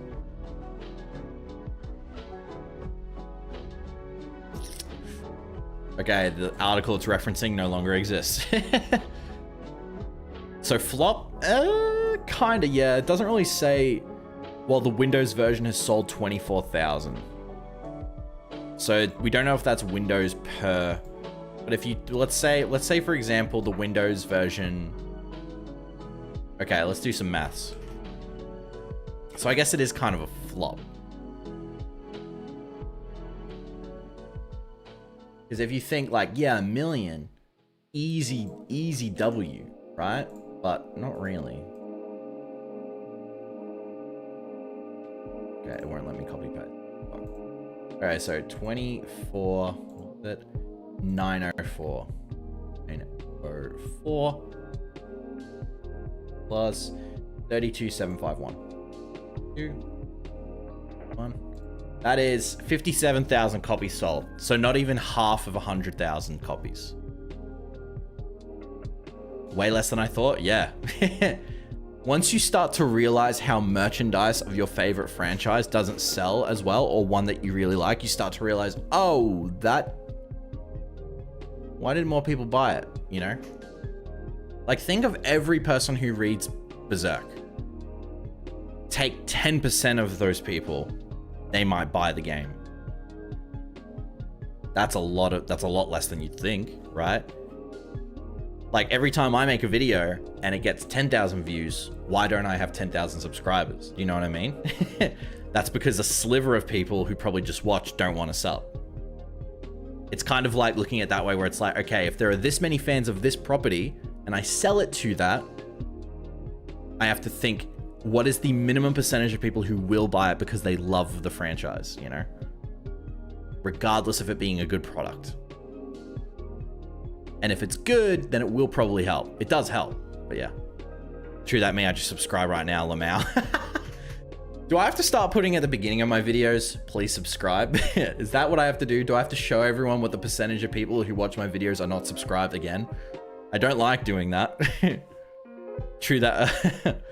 Okay, the article it's referencing no longer exists. So flop? Kinda, yeah. It doesn't really say, well, the Windows version has sold 24,000. So we don't know if that's Windows per, but if you, let's say for example, the Windows version. Okay, let's do some maths. So I guess it is kind of a flop. Because if you think like, yeah, 1 million, easy W, right? But not really. Okay, it won't let me copy paste. All right, so 24, what's that? 904. 904 plus 32,751. 2, 1. That is 57,000 copies sold. So not even half of 100,000 copies. Way less than I thought. Yeah. Once you start to realize how merchandise of your favorite franchise doesn't sell as well, or one that you really like, you start to realize, oh, why did more people buy it? Like think of every person who reads Berserk. Take 10% of those people, they might buy the game. That's a lot less than you'd think, right? Like every time I make a video and it gets 10,000 views, why don't I have 10,000 subscribers? You know what I mean? That's because a sliver of people who probably just watch don't want to sub. It's kind of like looking at it that way where it's like, okay, if there are this many fans of this property and I sell it to that, I have to think, what is the minimum percentage of people who will buy it because they love the franchise, regardless of it being a good product. And if it's good, then it will probably help. It does help, but yeah. True that, me, I just subscribe right now, Lamau. Do I have to start putting at the beginning of my videos, please subscribe? Is that what I have to do? Do I have to show everyone what the percentage of people who watch my videos are not subscribed again? I don't like doing that. True that.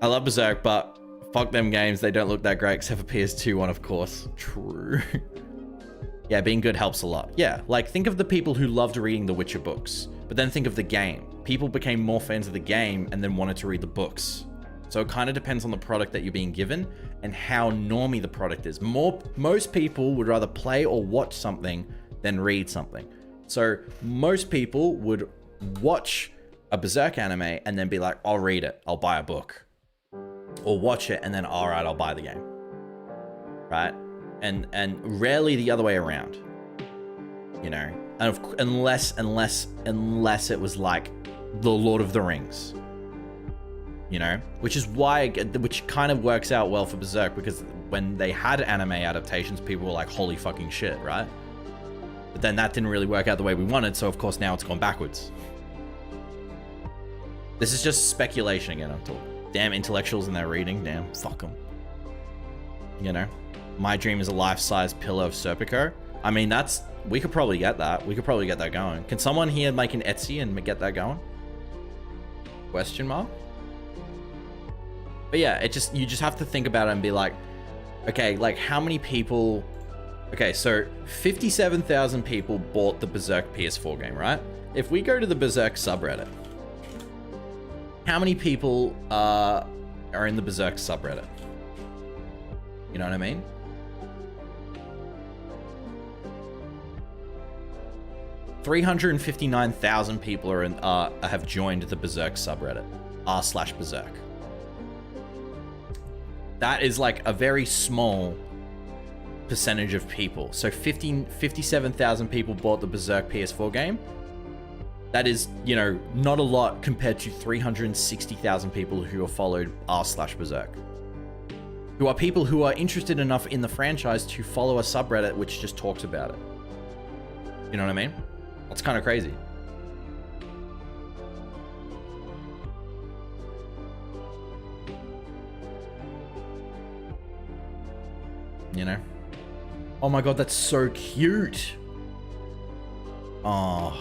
I love Berserk, but fuck them games. They don't look that great except for PS2 one, of course. True. Yeah, being good helps a lot. Yeah, like think of the people who loved reading the Witcher books. But then think of the game. People became more fans of the game and then wanted to read the books. So it kind of depends on the product that you're being given and how normie the product is. Most people would rather play or watch something than read something. So most people would watch a Berserk anime and then be like, I'll read it, I'll buy a book. Or watch it and then, all right, I'll buy the game. Right? And rarely the other way around. You know, unless it was like The Lord of the Rings. You know, which kind of works out well for Berserk, because when they had anime adaptations, people were like, holy fucking shit, right? But then that didn't really work out the way we wanted, so of course now it's gone backwards. This is just speculation again, I'm talking. Damn intellectuals in their reading, damn, fuck them. You know, my dream is a life-size pillow of Serpico. I mean, we could probably get that. We could probably get that going. Can someone here make an Etsy and get that going? Question mark? But yeah, you just have to think about it and be like, okay, like how many people... Okay, so 57,000 people bought the Berserk PS4 game, right? If we go to the Berserk subreddit, how many people are in the Berserk subreddit? You know what I mean? $359,000 people have joined the Berserk subreddit, r/Berserk. That is like a very small percentage of people. So 57,000 people bought the Berserk PS4 game. That is, you know, not a lot compared to 360,000 people who are followed r/Berserk. Who are people who are interested enough in the franchise to follow a subreddit which just talks about it. You know what I mean? That's kind of crazy. You know? Oh my god, that's so cute. Oh.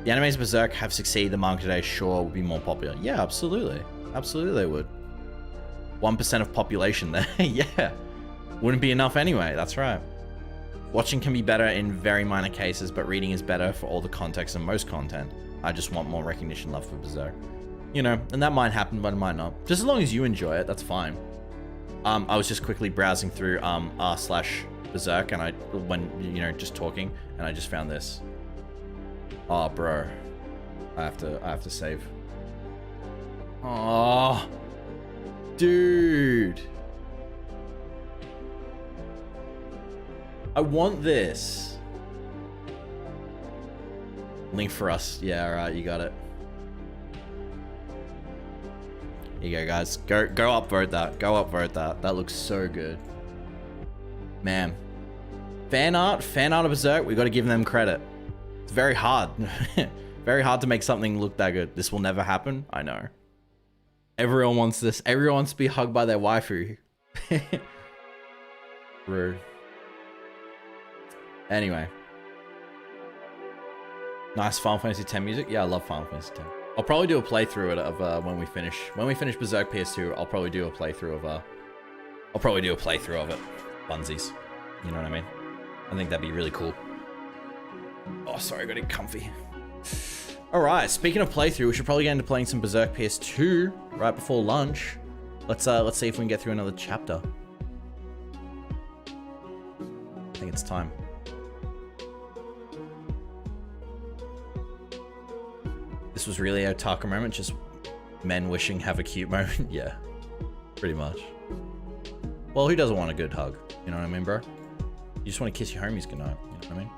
The animes Berserk have succeeded, the manga today sure would be more popular. Yeah, absolutely. Absolutely they would. 1% of population there. Yeah. Wouldn't be enough anyway, that's right. Watching can be better in very minor cases, but reading is better for all the context and most content. I just want more recognition love for Berserk. You know, and that might happen, but it might not. Just as long as you enjoy it, that's fine. I was just quickly browsing through r/Berserk, and you know, just talking, and I just found this. Oh, bro, I have to save. Oh, dude, I want this. Link for us. Yeah, all right, you got it. Here you go, guys. Go upvote that. Go upvote that. That looks so good. Man. Fan art of Berserk, we got to give them credit. It's very hard. Very hard to make something look that good. This will never happen. I know. Everyone wants this. Everyone wants to be hugged by their waifu. Rude. Anyway. Nice Final Fantasy X music. Yeah, I love Final Fantasy X. I'll probably do a playthrough of when we finish Berserk PS2. I'll probably do a playthrough of it. Funsies. You know what I mean? I think that'd be really cool. Oh, sorry, I got it comfy. All right, speaking of playthrough, we should probably get into playing some Berserk PS2 right before lunch. Let's see if we can get through another chapter. I think it's time. This was really a Taka moment, just men wishing have a cute moment. Yeah, pretty much. Well, who doesn't want a good hug? You know what I mean, bro? You just want to kiss your homies goodnight. You know what I mean?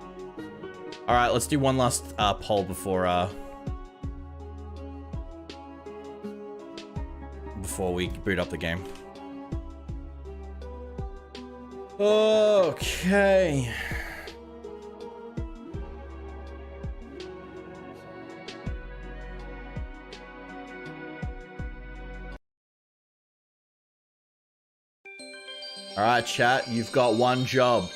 All right, let's do one last poll before we boot up the game. Okay. All right, chat, you've got one job.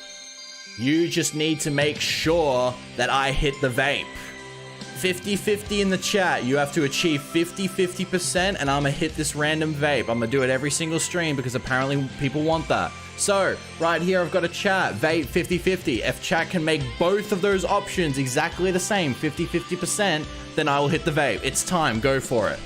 You just need to make sure that I hit the vape. 50-50 in the chat. You have to achieve 50-50%, and I'm gonna hit this random vape. I'm gonna do it every single stream because apparently people want that. So, right here I've got a chat, vape 50-50. If chat can make both of those options exactly the same, 50-50%, then I will hit the vape. It's time, go for it.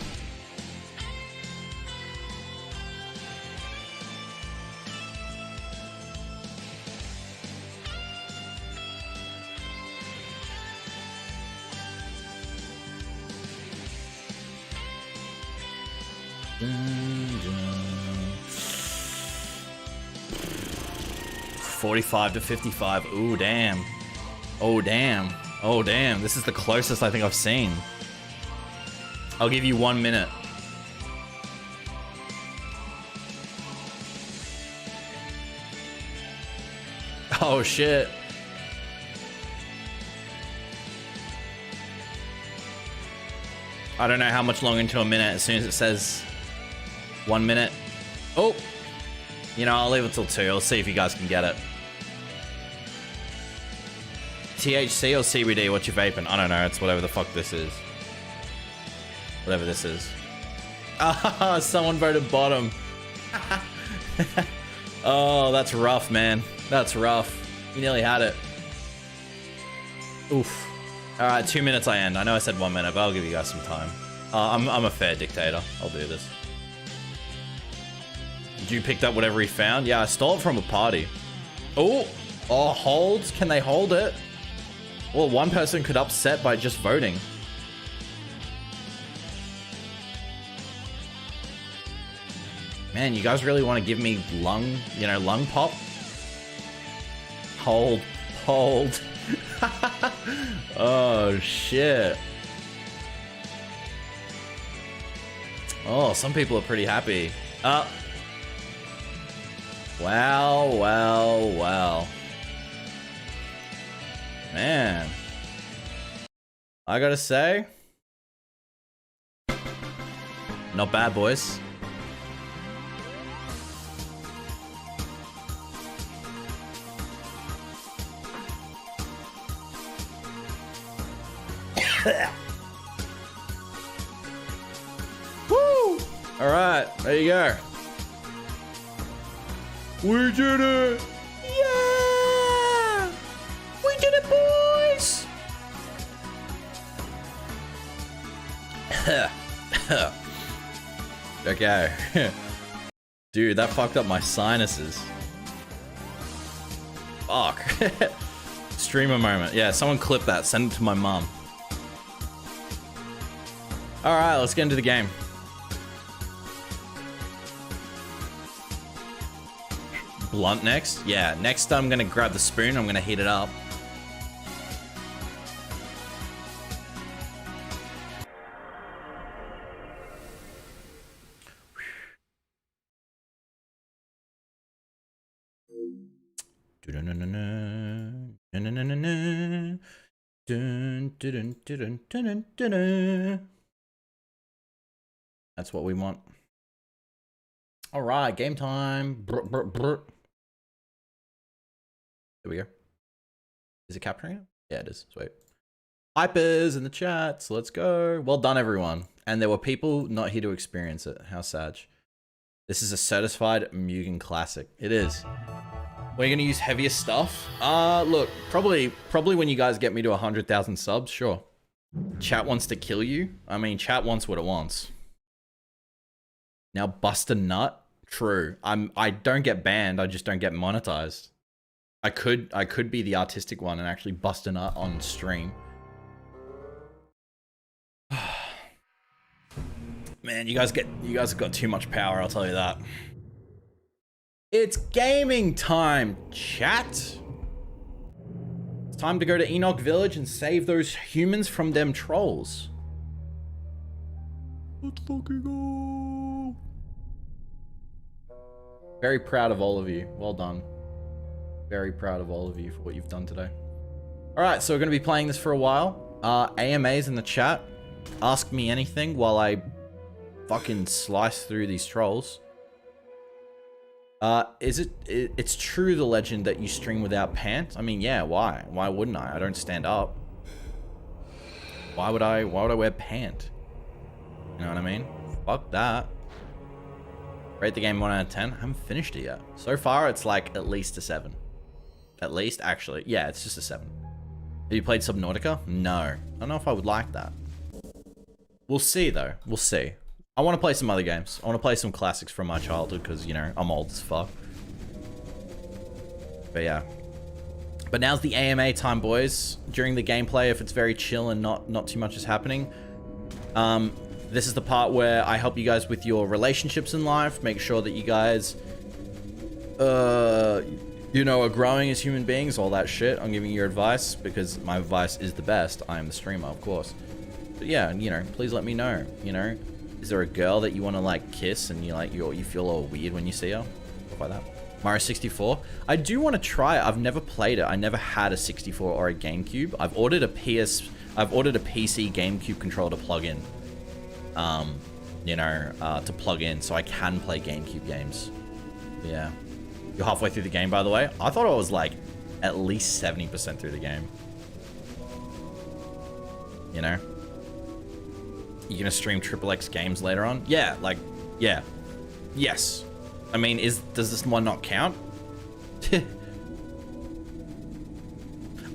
Dun, dun. 45 to 55. Ooh, damn. Oh, damn. Oh, damn. This is the closest I think I've seen. I'll give you 1 minute. Oh, shit. I don't know how much longer into a minute. As soon as it says 1 minute. Oh, you know, I'll leave it till 2. I'll see if you guys can get it. THC or CBD? What you vaping? I don't know. It's whatever the fuck this is. Whatever this is. Ah, someone voted bottom. Oh, that's rough, man. That's rough. You nearly had it. Oof. All right, 2 minutes I end. I know I said 1 minute, but I'll give you guys some time. I'm a fair dictator. I'll do this. You picked up whatever he found? Yeah, I stole it from a party. Oh, holds. Can they hold it? Well, one person could upset by just voting. Man, you guys really want to give me lung pop? Hold. Oh, shit. Oh, some people are pretty happy. Well. Man. I gotta say, not bad, boys. Woo! All right, there you go. We did it! Yeah! We did it, boys! Okay. Dude, that fucked up my sinuses. Fuck. Streamer moment. Yeah, someone clip that. Send it to my mom. Alright, let's get into the game. Blunt next? Yeah, next I'm gonna grab the spoon, I'm gonna heat it up. That's what we want. Alright, game time. There we go. Is it capturing it? Yeah, it is. Sweet. Hypers in the chat. So let's go. Well done, everyone. And there were people not here to experience it. How sad. This is a certified Mugen classic. It is. We're going to use heavier stuff. Look, probably when you guys get me to 100,000 subs, sure. Chat wants to kill you. I mean, chat wants what it wants. Now bust a nut. True. I don't get banned. I just don't get monetized. I could be the artistic one and actually bust a nut on stream. Man, you guys have got too much power, I'll tell you that. It's gaming time, chat. It's time to go to Enoch Village and save those humans from them trolls. Let's fucking go. Very proud of all of you. Well done. Very proud of all of you for what you've done today. All right, so we're going to be playing this for a while. AMAs in the chat. Ask me anything while I fucking slice through these trolls. It's true, the legend, that you stream without pants? I mean, yeah, why? Why wouldn't I? I don't stand up. Why would I wear pant? You know what I mean? Fuck that. Rate the game 1 out of 10. I haven't finished it yet. So far, it's like at least a 7. At least, actually. Yeah, it's just a 7. Have you played Subnautica? No. I don't know if I would like that. We'll see, though. We'll see. I want to play some other games. I want to play some classics from my childhood because, you know, I'm old as fuck. But yeah. But now's the AMA time, boys. During the gameplay, if it's very chill and not too much is happening, this is the part where I help you guys with your relationships in life. Make sure that you guys, you know, are growing as human beings, all that shit. I'm giving you advice because my advice is the best. I am the streamer, of course. But yeah, you know, please let me know, you know. Is there a girl that you want to like kiss and you feel all weird when you see her? Stuff like that. Mario 64. I do want to try it. I've never played it. I never had a 64 or a GameCube. I've ordered a PC GameCube controller to plug in. You know, to plug in so I can play GameCube games. Yeah. You're halfway through the game, by the way. I thought I was like at least 70% through the game. You know? You're gonna stream XXX games later on? Yeah, like, yeah. Yes. I mean, does this one not count?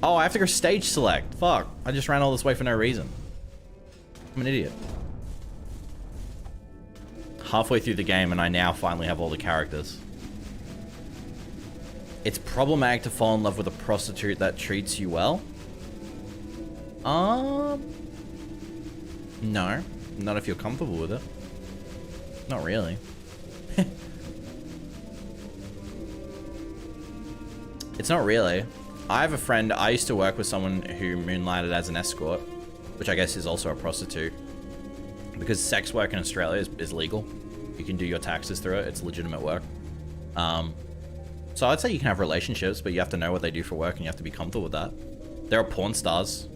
Oh, I have to go stage select. Fuck. I just ran all this way for no reason. I'm an idiot. Halfway through the game and I now finally have all the characters. It's problematic to fall in love with a prostitute that treats you well. No. Not if you're comfortable with it. Not really. It's not really. I have a friend, I used to work with someone who moonlighted as an escort, which I guess is also a prostitute. Because sex work in Australia is legal. You can do your taxes through it. It's legitimate work. So I'd say you can have relationships, but you have to know what they do for work and you have to be comfortable with that. There are porn stars,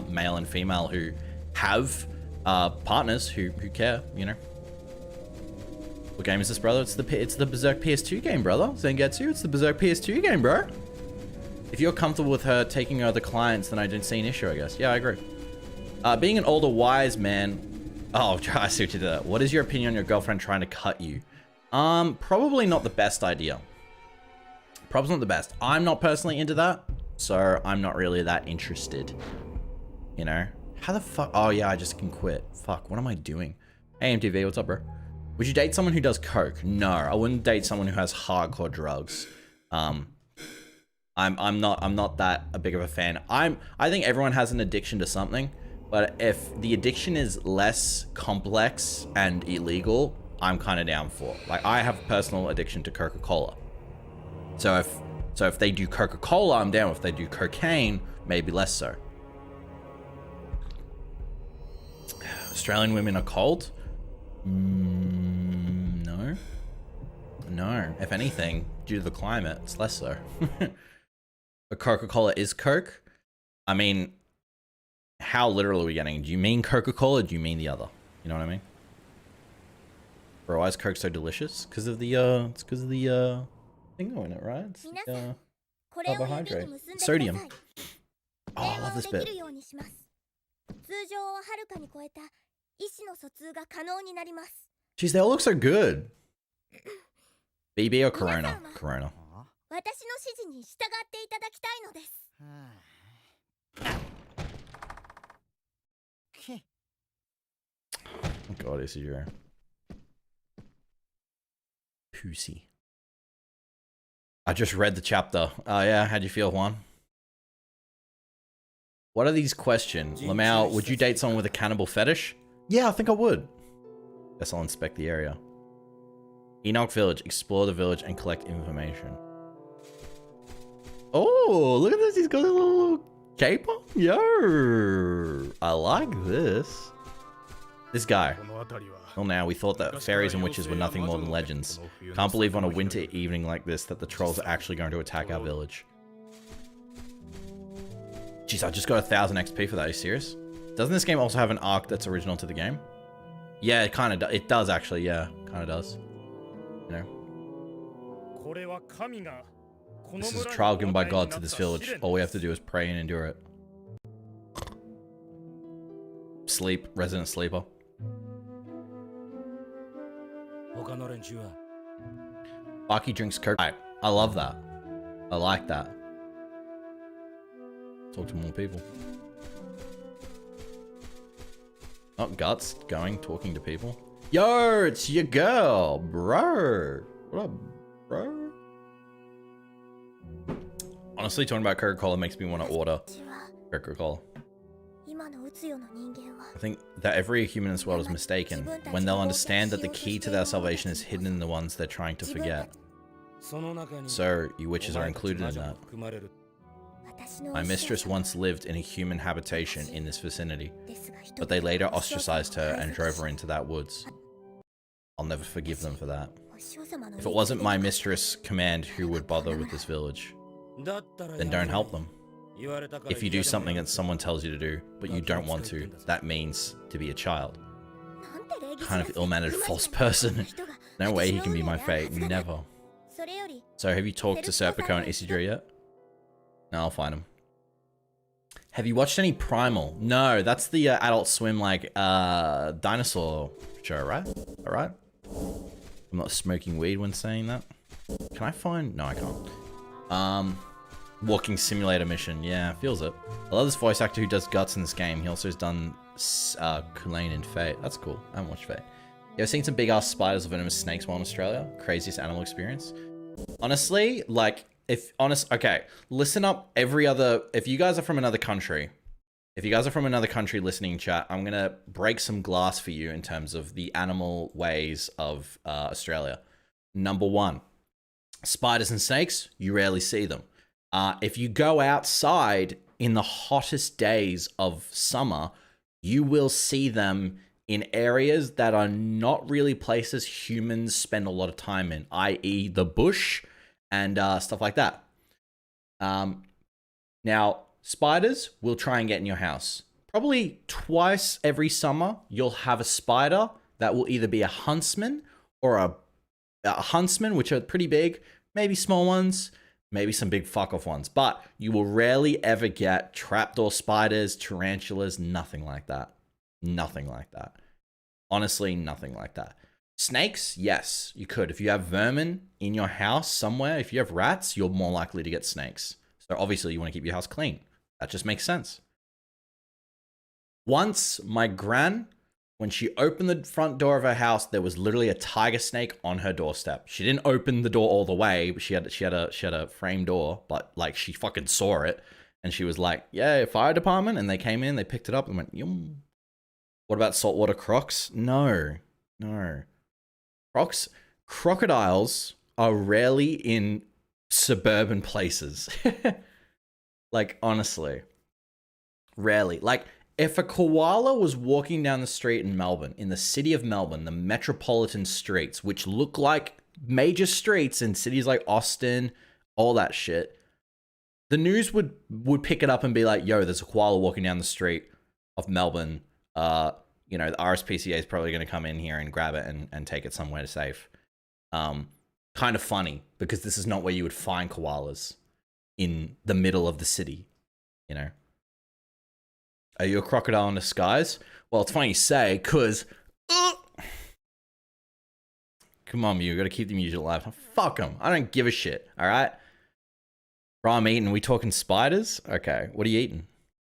male and female, who have partners who care, you know. What game is this, brother? It's the Berserk PS2 game, brother. Zangetsu, it's the Berserk PS2 game, bro. If you're comfortable with her taking other clients, then I didn't see an issue, I guess. Yeah, I agree. Being an older wise man. Oh, I see what you did. What is your opinion on your girlfriend trying to cut you? Probably not the best idea. Probably not the best. I'm not personally into that, so I'm not really that interested. You know? How the fuck? Oh yeah, I just can quit. Fuck, what am I doing? Hey MTV, what's up, bro? Would you date someone who does coke? No, I wouldn't date someone who has hardcore drugs. I'm not that big of a fan. I think everyone has an addiction to something, but if the addiction is less complex and illegal, I'm kind of down for. Like, I have a personal addiction to Coca-Cola. So if they do Coca-Cola, I'm down. If they do cocaine, maybe less so. Australian women are cold? No. No. If anything, due to the climate, it's less so. But Coca-Cola is Coke? I mean, how literal are we getting? Do you mean Coca-Cola or do you mean the other? You know what I mean? Bro, why is Coke so delicious? Because of the, it's because of the, thing in it, right? It's the, carbohydrate. Sodium. Oh, I love this bit. Jeez, they all look so good. BB or Corona? Corona. Oh god, this is your pussy. I just read the chapter. Oh yeah, how'd you feel, Juan? What are these questions? Lamau, would you date someone with a cannibal fetish? Yeah, I think I would. Guess I'll inspect the area. Enoch Village. Explore the village and collect information. Oh, look at this. He's got a little cape on. Yo, I like this. This guy. Well, now we thought that fairies and witches were nothing more than legends. Can't believe on a winter evening like this that the trolls are actually going to attack our village. Jeez, I just got 1000 XP for that. Are you serious? Doesn't this game also have an arc that's original to the game? Yeah, it kind of does. It does actually. Yeah, kind of does. You know. This is a trial given by God to this village. All we have to do is pray and endure it. resident sleeper. Baki drinks Coke. I love that. I like that. Talk to more people. Oh, Guts going, talking to people. Yo, it's your girl, bro. What up, bro? Honestly, talking about Coca-Cola makes me want to order Coca-Cola. I think that every human in this world is mistaken when they'll understand that the key to their salvation is hidden in the ones they're trying to forget. So, you witches are included in that. My mistress once lived in a human habitation in this vicinity, but they later ostracized her and drove her into that woods. I'll never forgive them for that. If it wasn't my mistress' command, who would bother with this village? Then don't help them. If you do something that someone tells you to do, but you don't want to, that means to be a child. Kind of ill-mannered false person. No way he can be my fate, never. So have you talked to Serpico and Isidro yet? No, I'll find him. Have you watched any Primal? No, that's the Adult Swim, like, dinosaur show, right? Alright? I'm not smoking weed when saying that. Can I find... No, I can't. Walking simulator mission. Yeah, feels it. I love this voice actor who does Guts in this game. He also has done Kulain in Fate. That's cool. I haven't watched Fate. You ever seen some big-ass spiders or venomous snakes while in Australia? Craziest animal experience? Honestly, like... Okay, listen up if you guys are from another country, listening in chat, I'm gonna break some glass for you in terms of the animal ways of Australia. Number one, spiders and snakes, you rarely see them. If you go outside in the hottest days of summer, you will see them in areas that are not really places humans spend a lot of time in, i.e. the bush, and stuff like that. Now, spiders will try and get in your house. Probably twice every summer, you'll have a spider that will either be a huntsman or a huntsman, which are pretty big, maybe small ones, maybe some big fuck-off ones. But you will rarely ever get trapdoor spiders, tarantulas, nothing like that. Nothing like that. Honestly, nothing like that. Snakes, yes, you could. If you have vermin in your house somewhere, if you have rats, you're more likely to get snakes. So obviously you want to keep your house clean. That just makes sense. Once, my gran, when she opened the front door of her house, there was literally a tiger snake on her doorstep. She didn't open the door all the way, but she had a frame door, but like she fucking saw it, and she was like, "Yeah, fire department," and they came in, they picked it up, and went, "Yum." What about saltwater crocs? No. Crocodiles are rarely in suburban places. Like, honestly. Rarely. Like, if a koala was walking down the street in Melbourne, in the city of Melbourne, the metropolitan streets, which look like major streets in cities like Austin, all that shit, the news would pick it up and be like, yo, there's a koala walking down the street of Melbourne. You know, the RSPCA is probably going to come in here and grab it and take it somewhere safe. Kind of funny, because this is not where you would find koalas in the middle of the city, you know. Are you a crocodile in disguise? Well, it's funny you say, because... Come on, you got to keep the music alive. Fuck them. I don't give a shit, all right? Bro, I'm eating. We talking spiders? Okay, what are you eating?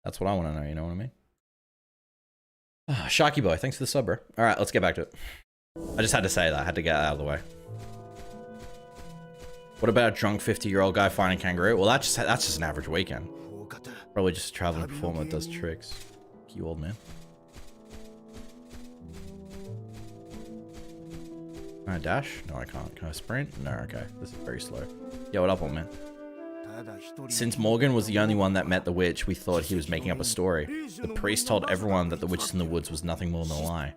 That's what I want to know, you know what I mean? Sharky boy, thanks for the sub, bro. All right, let's get back to it. I just had to say that. I had to get it out of the way. What about a drunk 50-year-old guy finding a kangaroo? Well, that's just an average weekend. Probably just a traveling performer that does tricks. You old man. Can I dash? No, I can't. Can I sprint? No, okay. This is very slow. Yo, what up, old man? Since Mugen was the only one that met the witch, we thought he was making up a story. The priest told everyone that the witches in the woods was nothing more than a lie.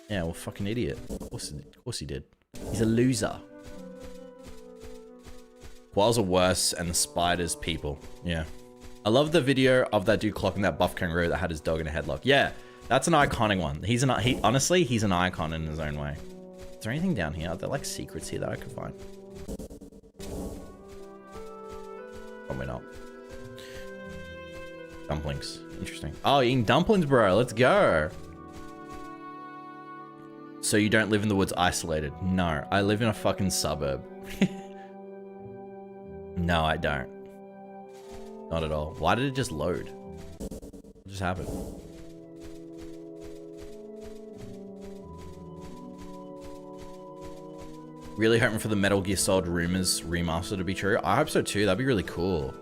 Yeah, well, fucking idiot. Of course he did. He's a loser. Koalas are worse, and the spiders people. Yeah. I love the video of that dude clocking that buff kangaroo that had his dog in a headlock. Yeah, that's an iconic one. Honestly, he's an icon in his own way. Is there anything down here? Are there like secrets here that I could find? Probably not. Dumplings. Interesting. Oh, eating dumplings, bro. Let's go. So you don't live in the woods isolated? No, I live in a fucking suburb. No, I don't. Not at all. Why did it just load? What just happened? Really hoping for the Metal Gear Solid Rumors remaster to be true. I hope so too. That'd be really cool.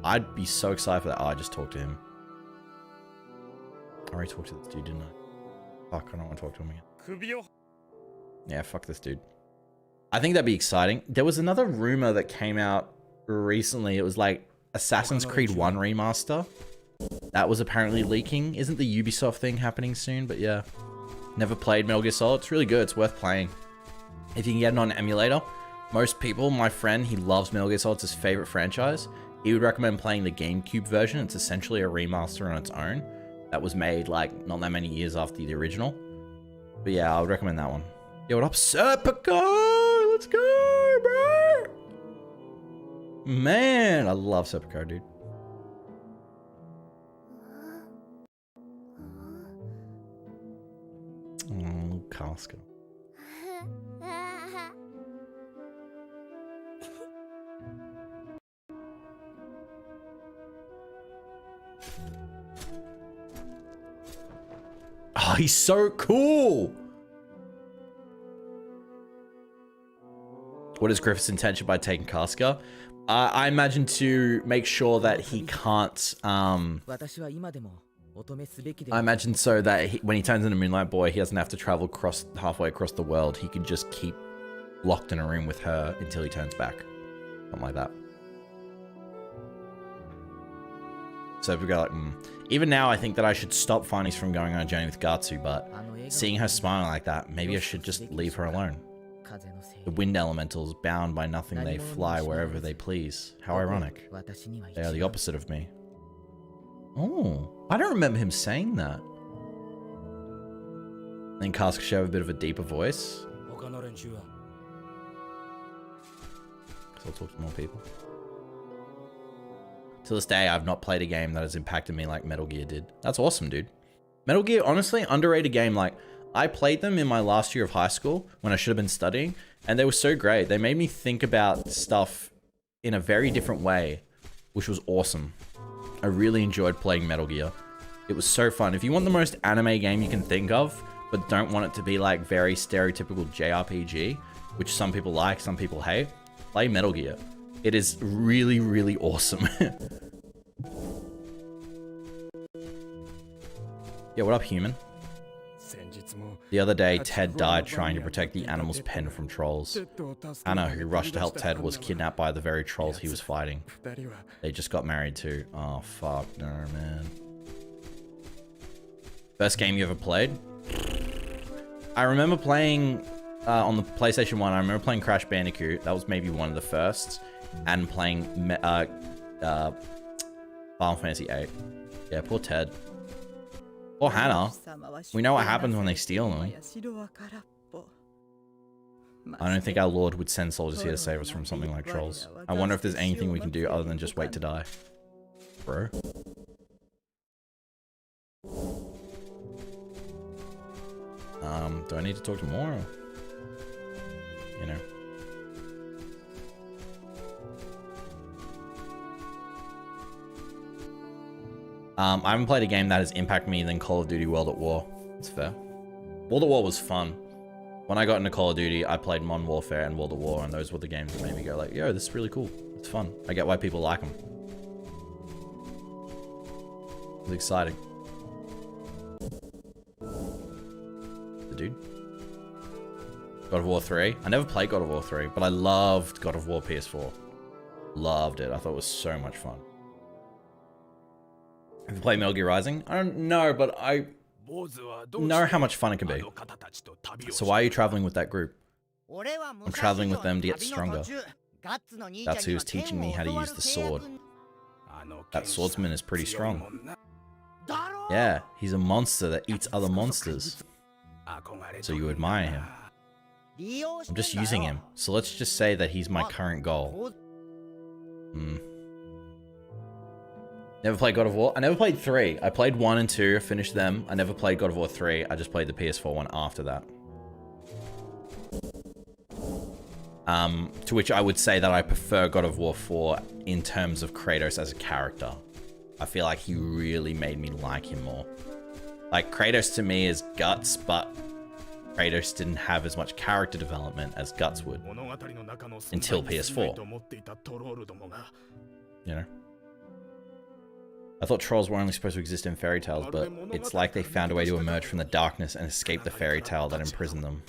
I'd be so excited for that. Oh, I just talked to him. I already talked to this dude, didn't I? Fuck, I don't want to talk to him again. Yeah, fuck this dude. I think that'd be exciting. There was another rumor that came out recently. It was like Assassin's Creed 1 remaster. That was apparently leaking. Isn't the Ubisoft thing happening soon? But yeah. Never played Metal Gear Solid. It's really good. It's worth playing. If you can get it on an emulator. Most people, my friend, he loves Metal Gear Solid. It's his favorite franchise. He would recommend playing the GameCube version. It's essentially a remaster on its own. That was made like not that many years after the original. But yeah, I would recommend that one. Yo, what up, Serpico? Let's go, bro. Man, I love Serpico, dude. Oh, Casca. Oh, he's so cool. What is Griffith's intention by taking Casca? I imagine to make sure that he can't, I imagine so that when he turns into Moonlight Boy, he doesn't have to travel halfway across the world. He can just keep locked in a room with her until he turns back. Something like that. So if we go like, even now I think that I should stop Finance from going on a journey with Gatsu, but seeing her smiling like that, maybe I should just leave her alone. The wind elementals, bound by nothing, they fly wherever they please. How ironic. They are the opposite of me. Oh, I don't remember him saying that. Then Casca should have a bit of a deeper voice. Because I'll talk to more people. To this day, I've not played a game that has impacted me like Metal Gear did. That's awesome, dude. Metal Gear, honestly, underrated game. Like, I played them in my last year of high school when I should have been studying, and they were so great. They made me think about stuff in a very different way, which was awesome. I really enjoyed playing Metal Gear. It was so fun. If you want the most anime game you can think of, but don't want it to be like very stereotypical JRPG, which some people like, some people hate, play Metal Gear. It is really, really awesome. Yeah, what up, human? The other day, Ted died trying to protect the animal's pen from trolls. Anna, who rushed to help Ted, was kidnapped by the very trolls he was fighting. They just got married too. Oh, fuck no, man. First game you ever played? I remember playing on the PlayStation 1, I remember playing Crash Bandicoot. That was maybe one of the first. And playing Final Fantasy VIII. Yeah, poor Ted. Or Hannah. We know what happens when they steal them. I don't think our Lord would send soldiers here to save us from something like trolls. I wonder if there's anything we can do other than just wait to die. Bro. Do I need to talk to more? You know. I haven't played a game that has impacted me than Call of Duty World at War. It's fair. World at War was fun. When I got into Call of Duty, I played Modern Warfare and World at War, and those were the games that made me go like, yo, this is really cool. It's fun. I get why people like them. It's exciting. The dude. God of War 3. I never played God of War 3, but I loved God of War PS4. Loved it. I thought it was so much fun. Have you played Metal Gear Rising? I don't know, but I know how much fun it can be. So why are you traveling with that group? I'm traveling with them to get stronger. That's who's teaching me how to use the sword. That swordsman is pretty strong. Yeah, he's a monster that eats other monsters. So you admire him. I'm just using him, so let's just say that he's my current goal. Never played God of War. I never played 3. I played 1 and 2, finished them. I never played God of War 3. I just played the PS4 one after that. To which I would say that I prefer God of War 4 in terms of Kratos as a character. I feel like he really made me like him more. Like, Kratos to me is Guts, but Kratos didn't have as much character development as Guts would. Until PS4. You know? I thought trolls were only supposed to exist in fairy tales, but it's like they found a way to emerge from the darkness and escape the fairy tale that imprisoned them.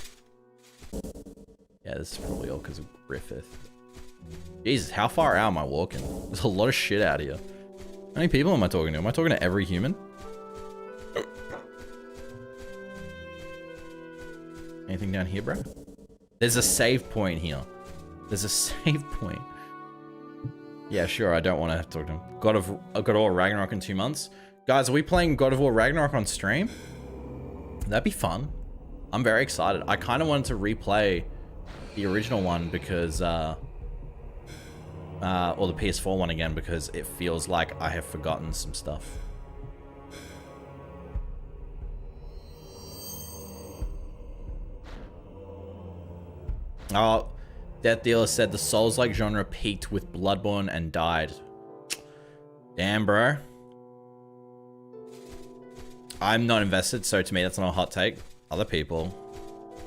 Yeah, this is probably all because of Griffith. Jesus, how far out am I walking? There's a lot of shit out here. How many people am I talking to? Am I talking to every human? Anything down here, bro? There's a save point here. There's a save point. Yeah, sure, I don't want to have to talk to him. God of War Ragnarok in 2 months. Guys, are we playing God of War Ragnarok on stream? That'd be fun. I'm very excited. I kind of wanted to replay the original one because, or the PS4 one again, because it feels like I have forgotten some stuff. Oh, Death Dealer said the Souls-like genre peaked with Bloodborne and died. Damn, bro. I'm not invested, so to me that's not a hot take. Other people,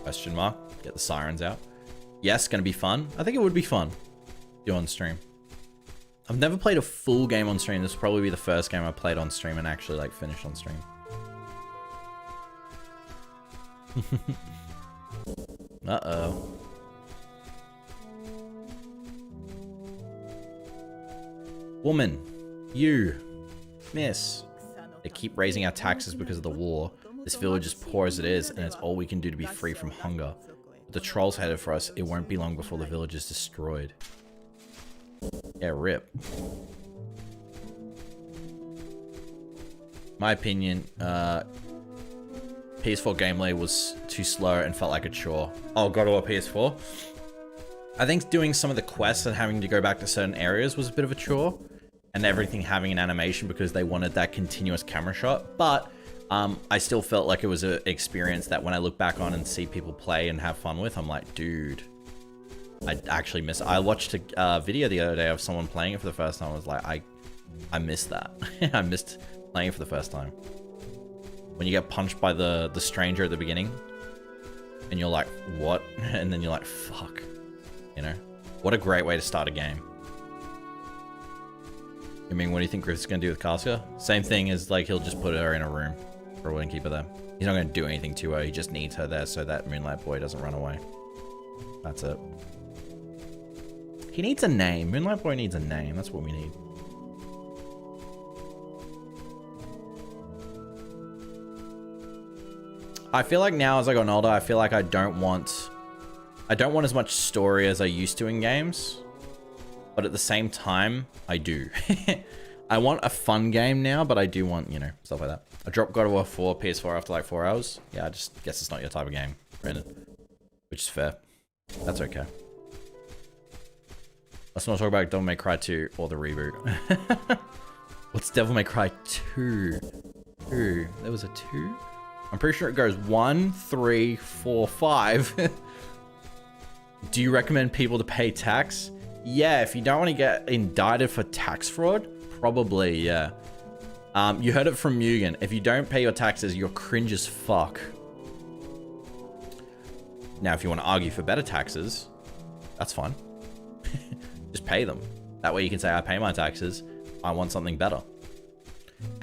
question mark, get the sirens out. Yes, gonna be fun. I think it would be fun to do on stream. I've never played a full game on stream. This will probably be the first game I played on stream and actually like finished on stream. Uh-oh. Woman, you, miss. They keep raising our taxes because of the war. This village is poor as it is, and it's all we can do to be free from hunger. But the trolls headed for us. It won't be long before the village is destroyed. Yeah, rip. My opinion, PS4 gameplay was too slow and felt like a chore. Oh, God of War PS4? I think doing some of the quests and having to go back to certain areas was a bit of a chore. And everything having an animation because they wanted that continuous camera shot. But I still felt like it was an experience that when I look back on and see people play and have fun with, I'm like, dude, I actually miss it. I watched a video the other day of someone playing it for the first time. I was like, I missed that. I missed playing it for the first time. When you get punched by the stranger at the beginning and you're like, what? And then you're like, fuck, you know? What a great way to start a game. I mean, what do you think Griffith's gonna do with Casca? Same thing as like he'll just put her in a room for a wedding keep her there. He's not gonna do anything to her. He just needs her there so that Moonlight Boy doesn't run away. That's it. He needs a name. Moonlight Boy needs a name. That's what we need. I feel like now as I got older, I feel like I don't want as much story as I used to in games. But at the same time, I do. I want a fun game now, but I do want, you know, stuff like that. I dropped God of War 4 PS4 after like 4 hours. Yeah, I just guess it's not your type of game, Brandon. Which is fair. That's okay. Let's not talk about Devil May Cry 2 or the reboot. What's Devil May Cry 2? 2. There was a 2? I'm pretty sure it goes 1, 3, 4, 5. Do you recommend people to pay tax? Yeah, if you don't want to get indicted for tax fraud, probably, yeah. You heard it from Mugen. If you don't pay your taxes, you're cringe as fuck. Now, if you want to argue for better taxes, that's fine. Just pay them. That way you can say, I pay my taxes. I want something better.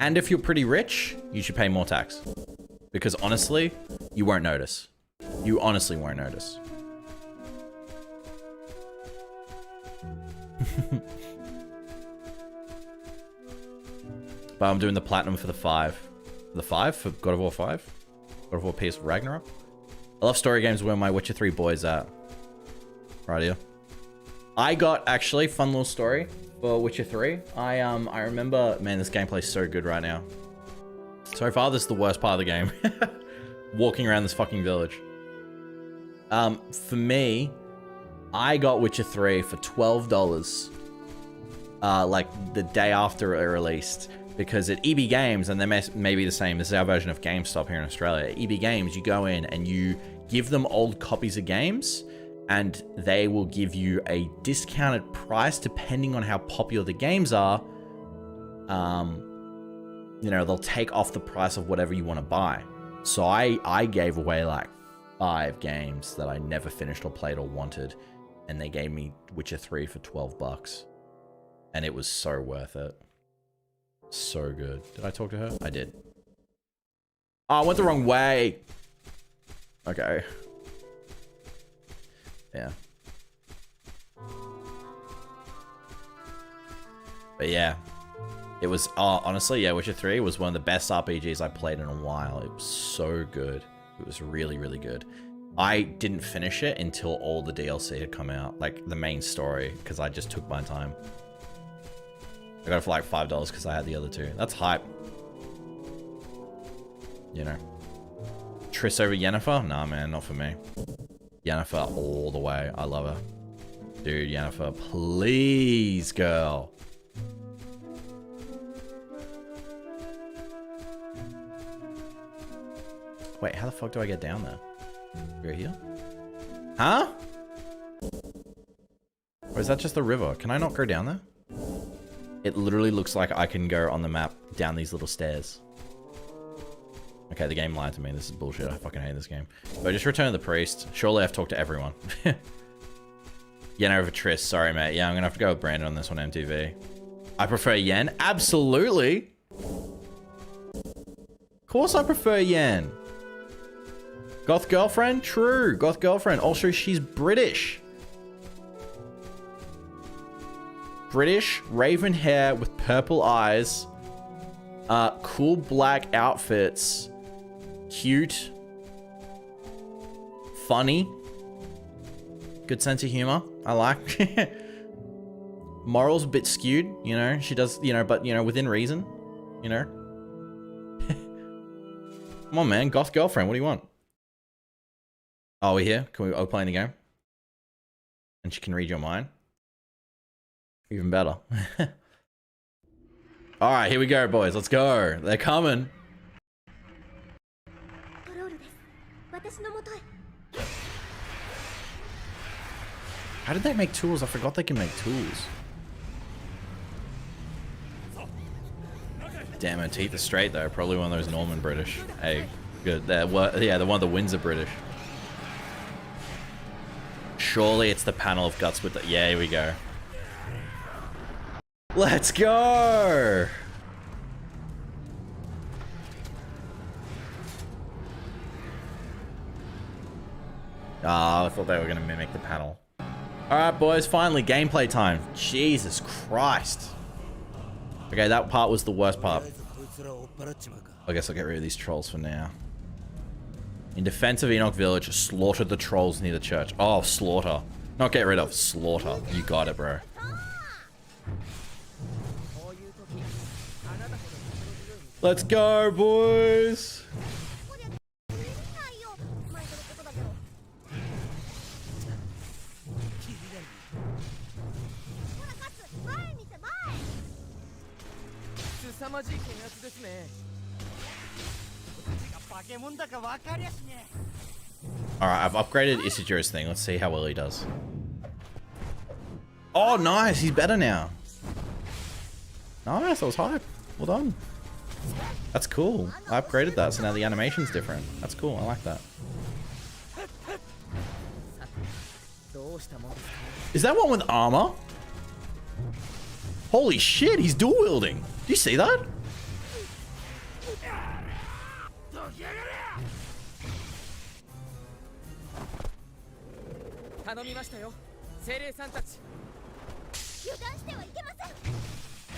And if you're pretty rich, you should pay more tax. Because honestly, you won't notice. You honestly won't notice. But I'm doing the platinum for the 5. The 5 for God of War 5? God of War PS Ragnarok? I love story games where my Witcher 3 boys at. Right here. I got, actually, fun little story for Witcher 3. I remember, man, this gameplay's so good right now. So far, this is the worst part of the game. Walking around this fucking village. For me, I got Witcher 3 for $12. like the day after it released, because at EB Games, and they may be the same, this is our version of GameStop here in Australia. At EB Games, you go in and you give them old copies of games, and they will give you a discounted price depending on how popular the games are. You know, they'll take off the price of whatever you want to buy. So I gave away like 5 games that I never finished or played or wanted, and they gave me Witcher 3 for $12. And it was so worth it. So good. Did I talk to her? I did. Oh, I went the wrong way. Okay. Yeah. But yeah. It was, honestly, yeah, Witcher 3 was one of the best RPGs I played in a while. It was so good. It was really, really good. I didn't finish it until all the DLC had come out, like the main story, because I just took my time. I got it for like $5 because I had the other 2. That's hype. You know. Triss over Yennefer? Nah, man, not for me. Yennefer all the way. I love her. Dude, Yennefer, please, girl. Wait, how the fuck do I get down there? Right here? Huh? Or is that just the river? Can I not go down there? It literally looks like I can go on the map down these little stairs. Okay, the game lied to me. This is bullshit. I fucking hate this game. But just return to the priest. Surely I've talked to everyone. Yen over Triss. Sorry, mate. Yeah, I'm gonna have to go with Brandon on this one, MTV. I prefer Yen. Absolutely. Of course I prefer Yen. Goth girlfriend? True. Goth girlfriend. Also, she's British. British, raven hair with purple eyes, cool black outfits, cute, funny, good sense of humor. I like. Morals a bit skewed, you know. She does, you know, but you know, within reason, you know. Come on, man, goth girlfriend. What do you want? Oh, we're here. Can we playing the game? And she can read your mind. Even better. All right, here we go, boys. Let's go. They're coming. How did they make tools? I forgot they can make tools. Damn, her teeth are straight though. Probably one of those Norman British. Hey, good. Yeah, the one of the Windsor British. Surely it's the panel of guts with the. Yeah, here we go. Let's go! Ah, I thought they were going to mimic the panel. Alright, boys, finally, gameplay time. Jesus Christ. Okay, that part was the worst part. I guess I'll get rid of these trolls for now. In defense of Enoch Village, slaughtered the trolls near the church. Oh, slaughter. Not get rid of, slaughter. You got it, bro. Let's go, boys! Alright, I've upgraded Isijuro's thing. Let's see how well he does. Oh, nice! He's better now. Nice, that was hype. Well done. That's cool. I upgraded that, so now the animation's different. That's cool. I like that. Is that one with armor? Holy shit, he's dual wielding. Do you see that?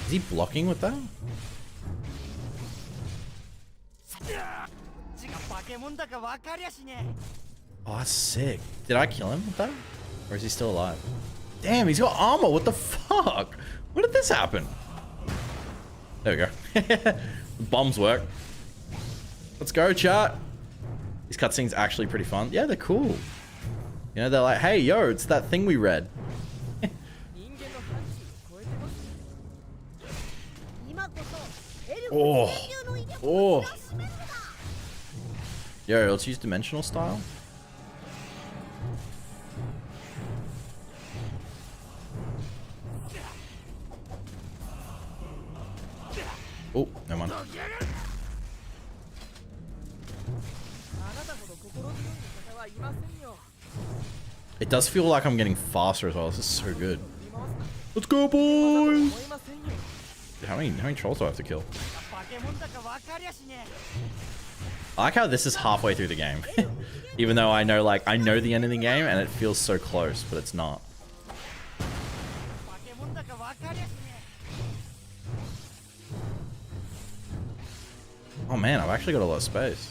Is he blocking with that? Oh, that's sick. Did I kill him with that? Or is he still alive? Damn, he's got armor. What the fuck? When did this happen? There we go. The bombs work. Let's go, chat. These cutscenes actually pretty fun. Yeah, they're cool. You know, they're like, hey, yo, it's that thing we read. Oh. Oh. Yo, let's use dimensional style. Oh, no mind. It does feel like I'm getting faster as well. This is so good. Let's go, boys! How many trolls do I have to kill? I like how this is halfway through the game. Even though I know the end of the game and it feels so close, but it's not. Oh man, I've actually got a lot of space.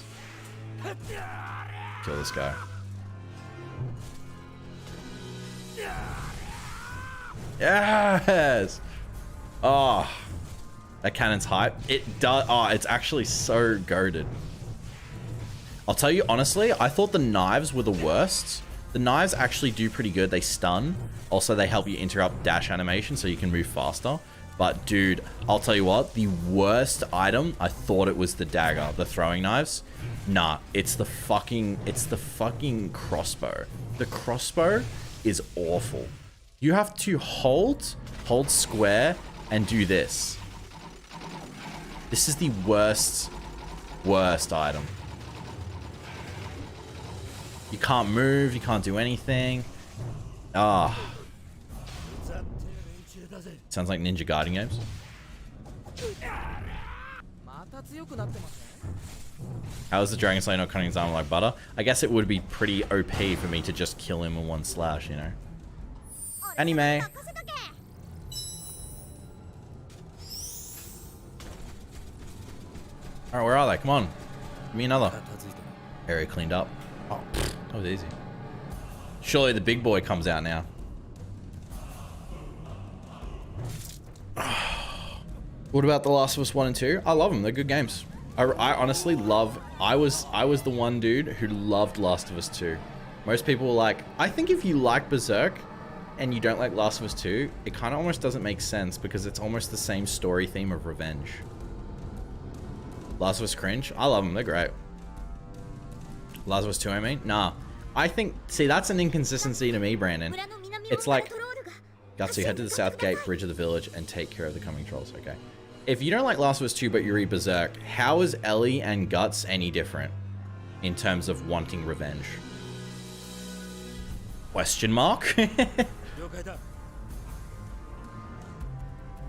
Kill this guy. Yes! Oh, that cannon's hype. It does. Oh, it's actually so goated. I'll tell you honestly, I thought the knives were the worst. The knives actually do pretty good. They stun. Also, they help you interrupt dash animation so you can move faster. But dude, I'll tell you what, the worst item, I thought it was the dagger, the throwing knives. Nah, it's the fucking crossbow. The crossbow is awful. You have to hold square and do this. This is the worst item. You can't move, you can't do anything. Ah. Sounds like Ninja Gaiden games. How is the Dragon Slayer not cutting his armor like butter? I guess it would be pretty OP for me to just kill him in one slash, you know? Anime. Alright, where are they? Come on. Give me another. Area cleaned up. Oh, that was easy. Surely the big boy comes out now. What about The Last of Us 1 and 2? I love them. They're good games. I honestly love... I was the one dude who loved Last of Us 2. Most people were like, I think if you like Berserk and you don't like Last of Us 2, it kind of almost doesn't make sense because it's almost the same story theme of revenge. Last of Us cringe? I love them. They're great. Last of Us 2, I mean? Nah. I think... See, that's an inconsistency to me, Brandon. It's like... Gutsy, head to the south gate, bridge of the village, and take care of the coming trolls. Okay. If you don't like Last of Us 2, but you read Berserk, how is Ellie and Guts any different in terms of wanting revenge? Question mark?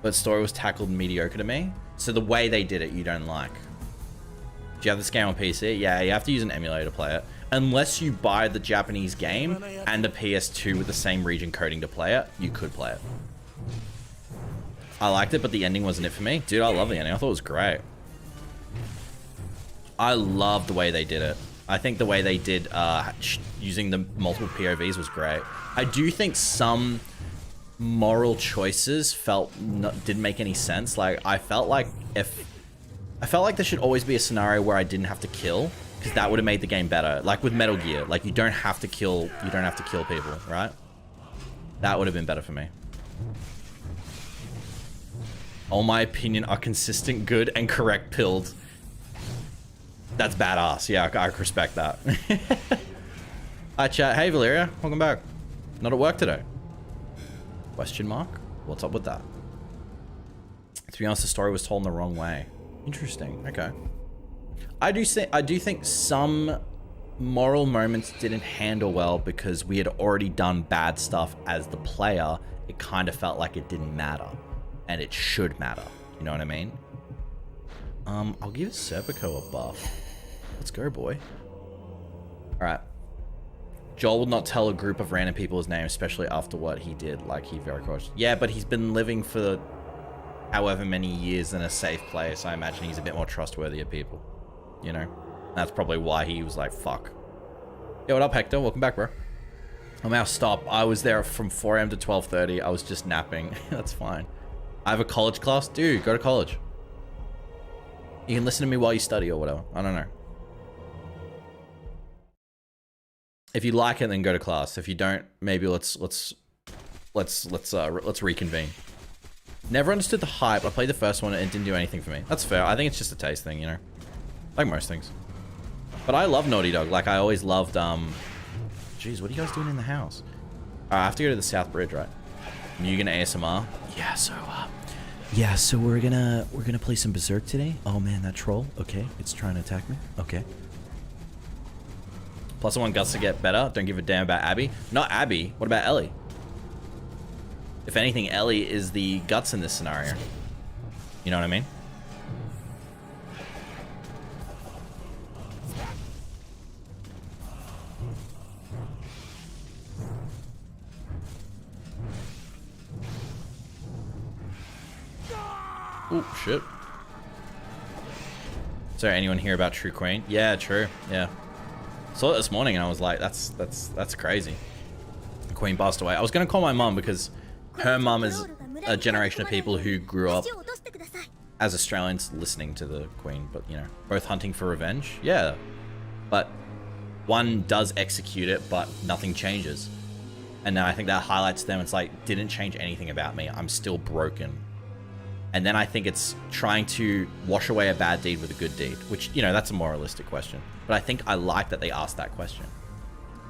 But story was tackled mediocre to me. So the way they did it, you don't like. Do you have this game on PC? Yeah, you have to use an emulator to play it. Unless you buy the Japanese game and the PS2 with the same region coding to play it, you could play it. I liked it, but the ending wasn't it for me. Dude, I love the ending. I thought it was great. I love the way they did it. I think the way they did using the multiple POVs was great. I do think some moral choices didn't make any sense. Like, I felt like there should always be a scenario where I didn't have to kill, because that would have made the game better. Like with Metal Gear, like you don't have to kill people, right? That would have been better for me. All my opinion are consistent, good, and correct pilled. That's badass. Yeah, I respect that. Hi chat. Hey Valeria, welcome back. Not at work today. Question mark? What's up with that? To be honest, the story was told in the wrong way. Interesting. Okay. I do think some moral moments didn't handle well because we had already done bad stuff as the player. It kind of felt like it didn't matter, and it should matter. You know what I mean? I'll give Serpico a buff. Let's go, boy. All right. Joel would not tell a group of random people his name, especially after what he did. Like, he very cautious. Yeah, but he's been living for however many years in a safe place. I imagine he's a bit more trustworthy of people. You know? That's probably why he was like, fuck. Yo, what up, Hector? Welcome back, bro. I'm now stop. I was there from 4 AM to 12:30. I was just napping. That's fine. I have a college class. Dude, go to college. You can listen to me while you study or whatever. I don't know. If you like it, then go to class. If you don't, maybe let's reconvene. Never understood the hype. I played the first one and it didn't do anything for me. That's fair. I think it's just a taste thing, you know? Like most things. But I love Naughty Dog. Like, I always loved, Jeez, what are you guys doing in the house? Alright, I have to go to the South Bridge, right? Mugen ASMR. Yeah, so we're gonna play some Berserk today. Oh man, that troll. Okay, it's trying to attack me. Okay. +1 guts to get better. Don't give a damn about Abby. Not Abby. What about Ellie? If anything, Ellie is the guts in this scenario. You know what I mean? Oh, shit. Is there anyone here about True Queen? Yeah, true. Yeah. Saw it this morning and I was like, that's crazy. The Queen passed away. I was gonna call my mum because her mum is a generation of people who grew up as Australians listening to the Queen, but you know, both hunting for revenge. Yeah. But one does execute it, but nothing changes. And now I think that highlights them. It's like, didn't change anything about me. I'm still broken. And then I think it's trying to wash away a bad deed with a good deed, which, you know, that's a moralistic question. But I think I like that they asked that question.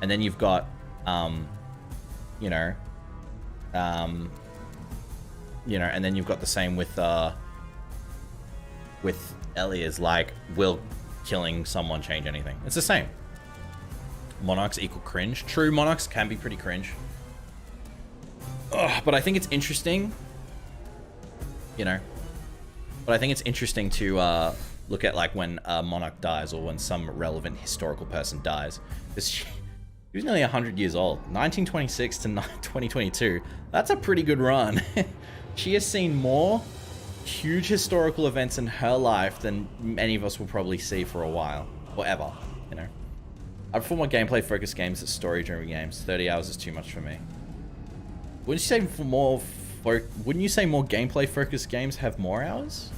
And then you've got, you know, and then you've got the same with Ellie is like, will killing someone change anything? It's the same. Monarchs equal cringe. True, monarchs can be pretty cringe. Ugh, but I think it's interesting. You know, but I think it's interesting to look at like when a monarch dies or when some relevant historical person dies. Because she was nearly 100 years old. 1926 to 2022. That's a pretty good run. She has seen more huge historical events in her life than many of us will probably see for a while. Or ever, you know. I prefer more gameplay-focused games than story-driven games. 30 hours is too much for me. Wouldn't you say for more... Wouldn't you say more gameplay-focused games have more hours?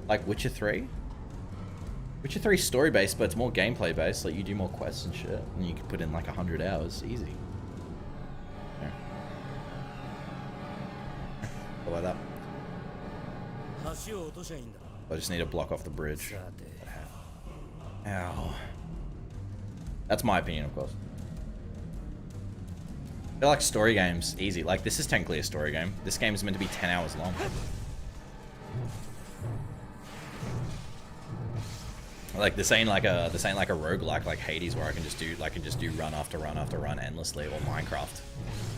Like Witcher 3? Witcher 3 is story-based, but it's more gameplay-based. Like, you do more quests and shit. And you can put in like 100 hours. Easy. Yeah. How about that? I just need to block off the bridge. Ow. That's my opinion, of course. They're like story games, easy. Like, this is technically a story game. This game is meant to be 10 hours long. Like, this ain't like a roguelike like Hades where I can just do run after run after run endlessly, or Minecraft.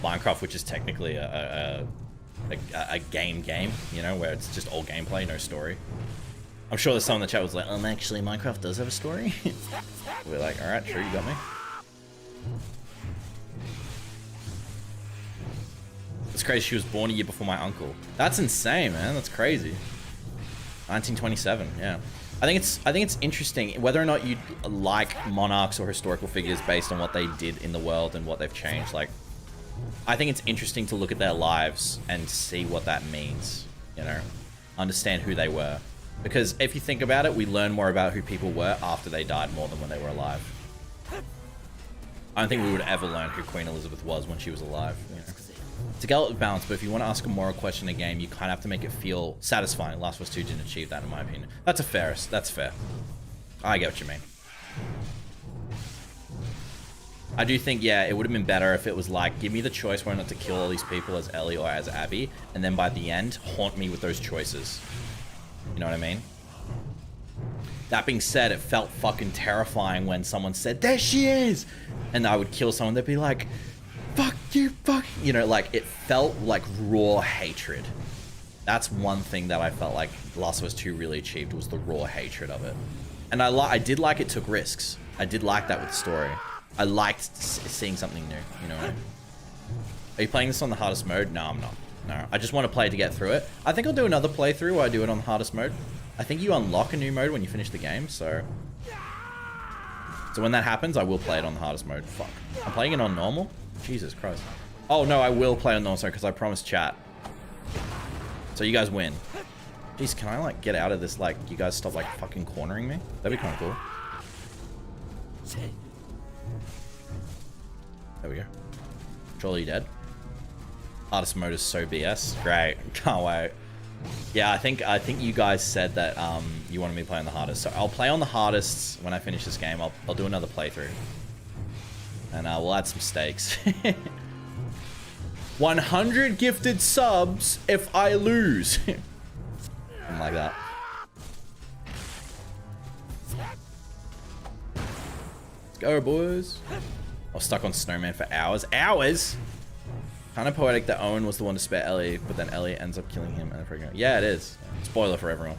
Minecraft, which is technically a game, you know, where it's just all gameplay, no story. I'm sure there's someone in the chat was like, actually Minecraft does have a story. We're like, alright, sure, you got me. It's crazy she was born a year before my uncle. That's insane, man. That's crazy. 1927, yeah. I think it's interesting whether or not you like monarchs or historical figures based on what they did in the world and what they've changed. Like, I think it's interesting to look at their lives and see what that means, you know, understand who they were. Because if you think about it, we learn more about who people were after they died more than when they were alive. I don't think we would ever learn who Queen Elizabeth was when she was alive, you know. It's a delicate balance, but if you want to ask a moral question in a game, you kind of have to make it feel satisfying. Last of Us 2 didn't achieve that, in my opinion. That's fair. I get what you mean. I do think, yeah, it would have been better if it was like, give me the choice whether or not to kill all these people as Ellie or as Abby, and then by the end, haunt me with those choices. You know what I mean? That being said, it felt fucking terrifying when someone said, there she is! And I would kill someone, they'd be like, fuck you, fuck. You know, like, it felt like raw hatred. That's one thing that I felt like Last of Us 2 really achieved, was the raw hatred of it. And I did like it took risks. I did like that with the story. I liked seeing something new, you know what I mean? Are you playing this on the hardest mode? No, I'm not. No, I just want to play to get through it. I think I'll do another playthrough where I do it on the hardest mode. I think you unlock a new mode when you finish the game, so when that happens, I will play it on the hardest mode. Fuck. I'm playing it on normal? Jesus Christ. Oh no, I will play on normal because I promised chat. So you guys win. Jeez, can I like get out of this, like, you guys stop like fucking cornering me? That'd be kind of cool. There we go. Troll, are you dead? Hardest mode is so BS. Great. Can't wait. Yeah, I think you guys said that you wanted me to play on the hardest. So I'll play on the hardest when I finish this game. I'll do another playthrough. And we'll add some stakes. 100 gifted subs if I lose. Something like that. Let's go, boys. I was stuck on Snowman for hours. Hours? Kind of poetic that Owen was the one to spare Ellie, but then Ellie ends up killing him and freaking out. Yeah, it is. Spoiler for everyone.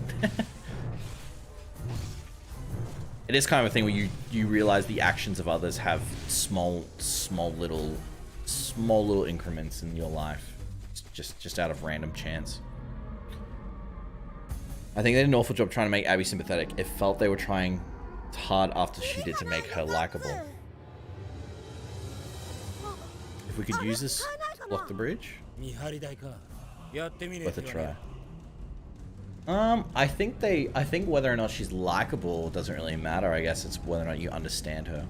It is kind of a thing where you realize the actions of others have small little increments in your life, just out of random chance. I think they did an awful job trying to make Abby sympathetic. It felt they were trying hard after she did to make her likable. If we could use this, block the bridge. Worth a try. I think whether or not she's likable doesn't really matter. I guess it's whether or not you understand her.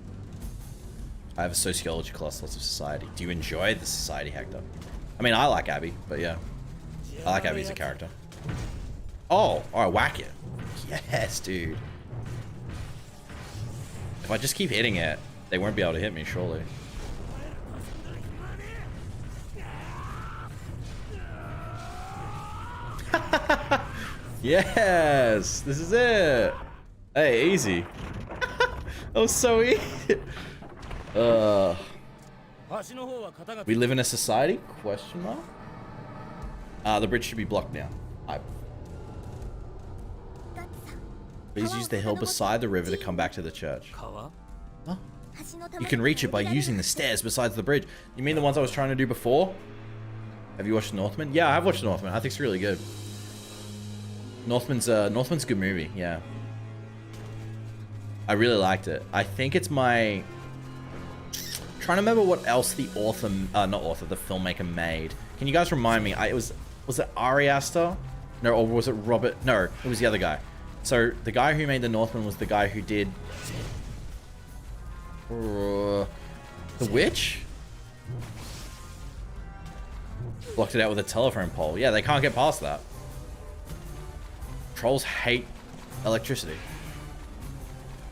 I have a sociology class, lots of society. Do you enjoy the society, Hector? I mean, I like Abby, but yeah. I like Abby as a character. Oh, alright, whack it. Yes, dude. If I just keep hitting it, they won't be able to hit me, surely. Yes, this is it. Hey, easy. That was so easy. We live in a society? Question mark. The bridge should be blocked now. Please use the hill beside the river to come back to the church. Huh? You can reach it by using the stairs besides the bridge. You mean the ones I was trying to do before? Have you watched Northman? Yeah, I've watched Northman. I think it's really good. Northman's a good movie, yeah. I really liked it. I think it's my... trying to remember what else the author, the filmmaker made. Can you guys remind me? Was it Ari Aster? No, or was it Robert? No, it was the other guy. So the guy who made the Northman was the guy who did The Witch? Blocked it out with a telephone pole. Yeah, they can't get past that. Trolls hate electricity.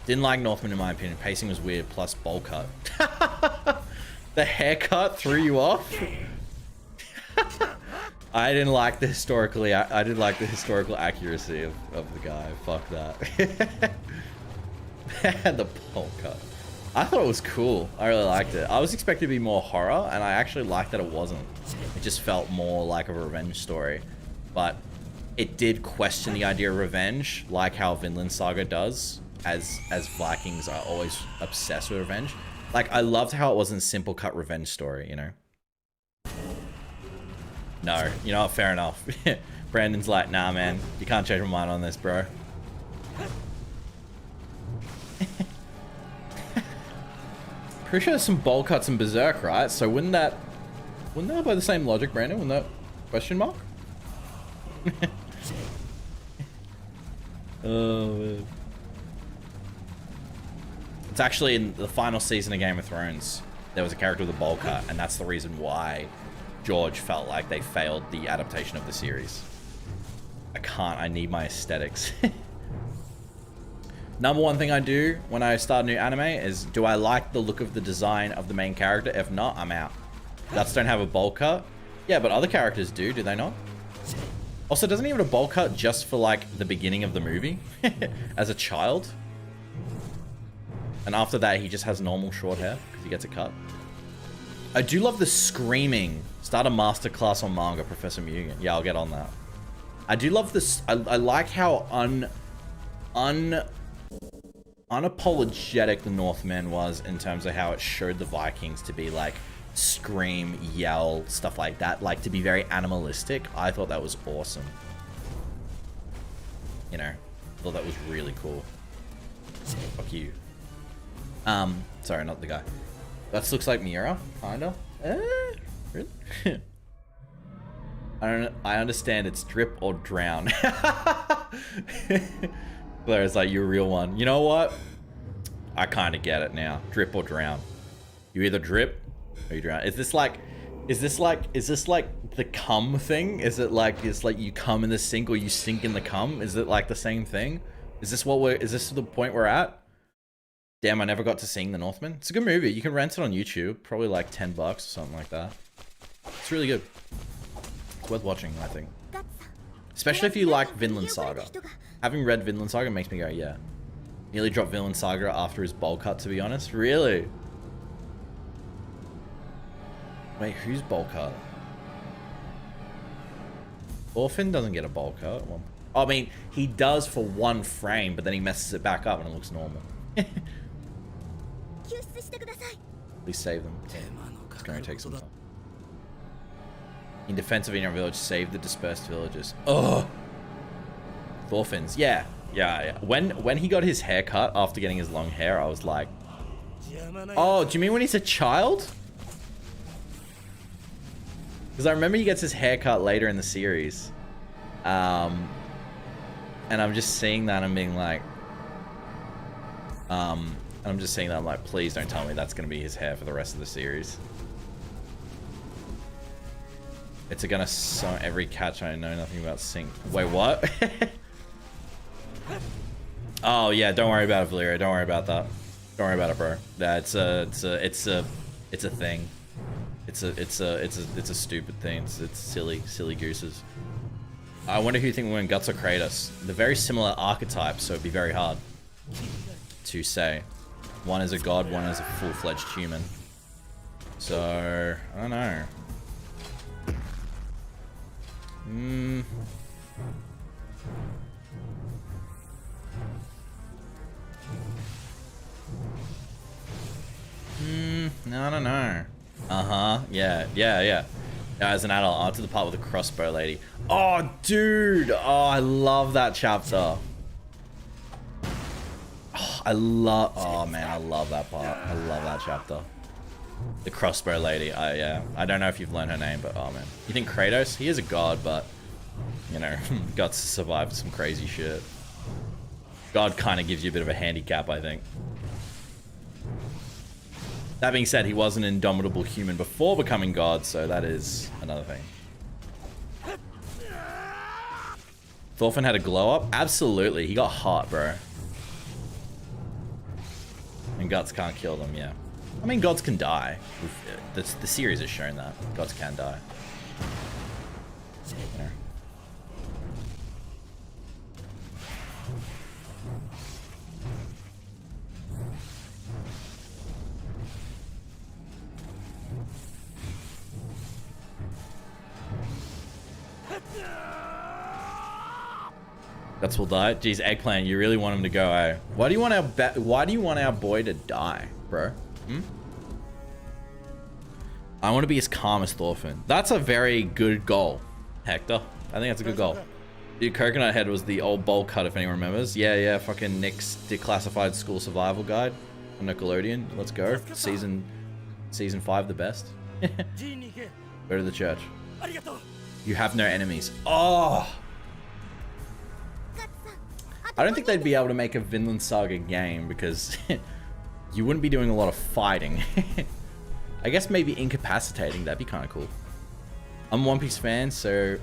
Didn't like Northman in my opinion. Pacing was weird, plus bowl cut. The haircut threw you off? I didn't like the historically. I didn't like the historical accuracy of the guy. Fuck that. The bowl cut. I thought it was cool. I really liked it. I was expecting to be more horror, and I actually liked that it wasn't. It just felt more like a revenge story, but it did question the idea of revenge, like how Vinland Saga does, as Vikings are always obsessed with revenge. Like, I loved how it wasn't a simple cut revenge story, you know? No, you know what? Fair enough. Brandon's like, nah, man, you can't change my mind on this, bro. Pretty sure there's some bowl cuts in Berserk, right? So wouldn't that by the same logic, Brandon? Wouldn't that question mark? Oh, man. It's actually in the final season of Game of Thrones, there was a character with a bowl cut, and that's the reason why George felt like they failed the adaptation of the series. I need my aesthetics. Number one thing I do when I start a new anime is, do I like the look of the design of the main character? If not, I'm out. Guts don't have a bowl cut. Yeah, but other characters do they not? Also, doesn't he have a bowl cut just for like the beginning of the movie? As a child? And after that, he just has normal short hair because he gets a cut. I do love the screaming. Start a masterclass on manga, Professor Mugen. Yeah, I'll get on that. I do love this. I like how unapologetic the Northman was in terms of how it showed the Vikings to be like scream, yell, stuff like that, like to be very animalistic. I thought that was awesome. You know, I thought that was really cool. Fuck you. Sorry, not the guy. That looks like Miura, kinda. Really? I understand it's drip or drown. Claire's like, you're a real one. You know what? I kind of get it now. Drip or drown. You either drip or you drown. Is this like Is this like the cum thing? Is it like it's like you cum in the sink or you sink in the cum? Is it like the same thing? Is this the point we're at? Damn, I never got to seeing The Northman. It's a good movie. You can rent it on YouTube. Probably like $10 or something like that. It's really good. It's worth watching, I think. Especially if you like Vinland Saga. Having read Vinland Saga makes me go, yeah. Nearly dropped Vinland Saga after his bowl cut, to be honest. Really? Wait, who's bowl cut? Orphan doesn't get a bowl cut. Well, I mean, he does for one frame, but then he messes it back up and it looks normal. Please save them. It's going to take some time. In defense of Indian village, save the dispersed villagers. Oh, Thorfinn's. Yeah. When he got his hair cut after getting his long hair, I was like, oh, do you mean when he's a child? Because I remember he gets his hair cut later in the series. And I'm just seeing that and being like, I'm like, please don't tell me that's going to be his hair for the rest of the series. It's gonna song every catch. I know nothing about sync. Wait, what? Oh yeah, don't worry about it, Valeria. Don't worry about that. Don't worry about it, bro. Yeah, it's a thing. It's a stupid thing. It's silly gooses. I wonder who you think will win, Guts or Kratos. They're very similar archetypes, so it'd be very hard to say. One is a god, one is a full-fledged human. So I don't know. No, I don't know. Yeah. As an adult, onto the part with the crossbow lady. Oh, dude. Oh, I love that chapter. Oh man, I love that part. I love that chapter. The crossbow lady. Yeah. I don't know if you've learned her name, but oh man. You think Kratos? He is a god, but you know, got to survive some crazy shit. God kind of gives you a bit of a handicap, I think. That being said, he was an indomitable human before becoming God, so that is another thing. Thorfinn had a glow up? Absolutely. He got hot, bro. And Guts can't kill them, yeah. I mean, gods can die. The series has shown that. Gods can die. Yeah. Guts will die. Jeez, Eggplant, you really want him to go, eh? Why do you want our boy to die, bro? I want to be as calm as Thorfinn. That's a very good goal, Hector. I think that's a good goal. Dude, Coconut Head was the old bowl cut, if anyone remembers. Yeah, fucking Nick's Declassified School Survival Guide on Nickelodeon. Let's go. Season 5, the best. Go to the church. You have no enemies. Oh! I don't think they'd be able to make a Vinland Saga game because you wouldn't be doing a lot of fighting. I guess maybe incapacitating, that'd be kind of cool. I'm a One Piece fan, so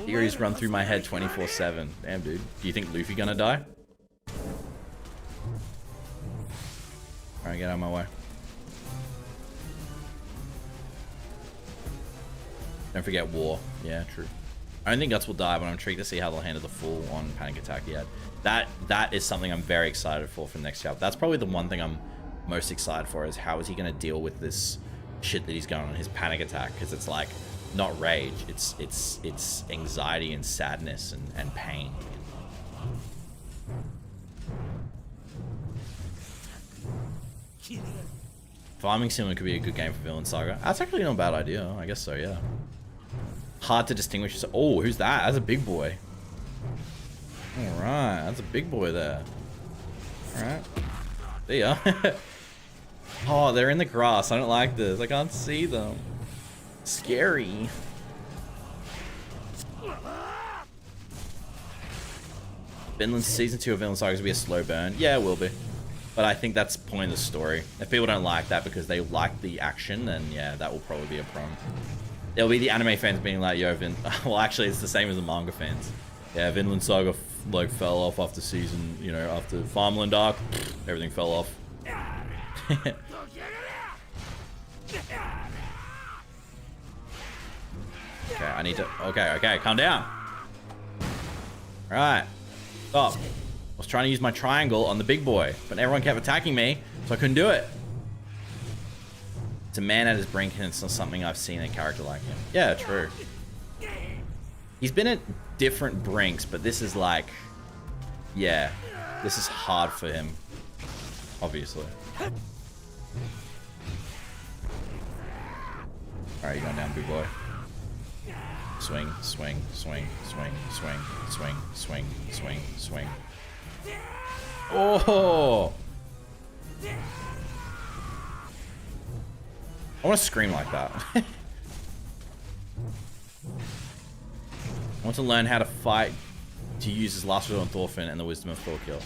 theories run through my head 24/7. Damn, dude. Do you think Luffy gonna die? Alright, get out of my way. Don't forget war. Yeah, true. I don't think Guts will die, but I'm intrigued to see how they'll handle the full-on panic attack he had. That is something I'm very excited for the next chapter. That's probably the one thing I'm most excited for, is how is he going to deal with this shit that he's going on, his panic attack, because it's like not rage, it's anxiety and sadness and pain. Farming Sim could be a good game for Vinland Saga. That's actually not a bad idea. I guess so, yeah. Hard to distinguish. Oh, who's that? That's a big boy. Alright, that's a big boy there. Alright. See ya. Oh, they're in the grass. I don't like this. I can't see them. Scary. Vinland Season 2 of Vinland Saga is going to be a slow burn. Yeah, it will be. But I think that's the point of the story. If people don't like that because they like the action, then yeah, that will probably be a problem. It'll be the anime fans being like, yo, well, actually, it's the same as the manga fans. Yeah, Vinland Saga like fell off after season, you know, after Farmland arc, everything fell off. Okay, I need to. Okay, calm down. All right, stop. I was trying to use my triangle on the big boy, but everyone kept attacking me, so I couldn't do it. It's a man at his brink, and it's not something I've seen in a character like him. Yeah, true. He's been at different brinks, but this is like, yeah, this is hard for him, obviously. All right, you going down, big boy. Swing, swing, swing, swing, swing, swing, swing, swing, swing. Oh! I want to scream like that. I want to learn how to fight to use his last resort on Thorfinn and the wisdom of Thorkel.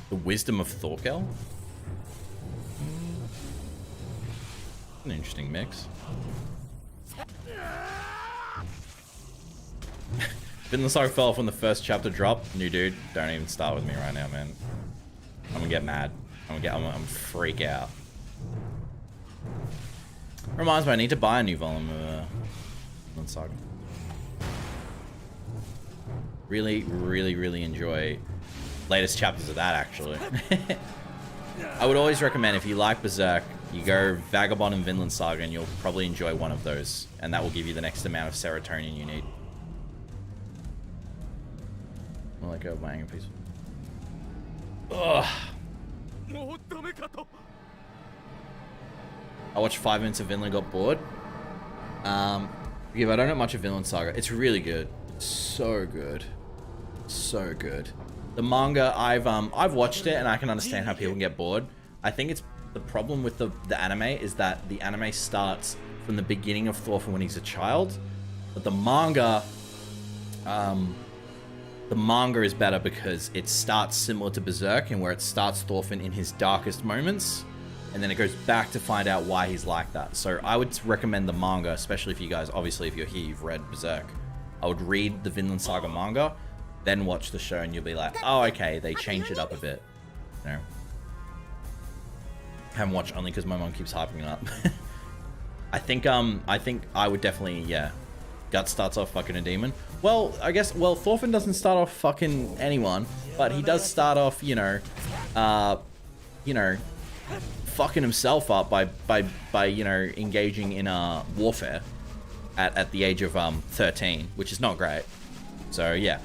The wisdom of Thorkel? An interesting mix. Vinland Saga fell off when the first chapter dropped. New dude, don't even start with me right now, man. I'm gonna get mad. I'm gonna freak out. Reminds me, I need to buy a new volume of Vinland Saga. Really enjoy latest chapters of that, actually. I would always recommend, if you like Berserk, you go Vagabond and Vinland Saga, and you'll probably enjoy one of those, and that will give you the next amount of serotonin you need. I'll let go of my anger, please. Ugh. I watched 5 minutes of Vinland, got bored. Yeah, but I don't know much of Vinland Saga. It's really good. It's so good. So good. The manga, I've watched it, and I can understand how people can get bored. I think it's the problem with the anime is that the anime starts from the beginning of Thorfinn when he's a child, but the manga is better because it starts similar to Berserk, and where it starts Thorfinn in his darkest moments, and then it goes back to find out why he's like that. So I would recommend the manga, especially if you guys, obviously if you're here, you've read Berserk. I would read the Vinland Saga manga, then watch the show, and you'll be like, oh, okay, they changed it up a bit. You know? I haven't watched only because my mom keeps hyping it up. I think I would definitely, yeah. Gut starts off fucking a demon. Well, I guess, well, Thorfinn doesn't start off fucking anyone, but he does start off, you know, fucking himself up by you know, engaging in warfare at the age of 13, which is not great. So yeah,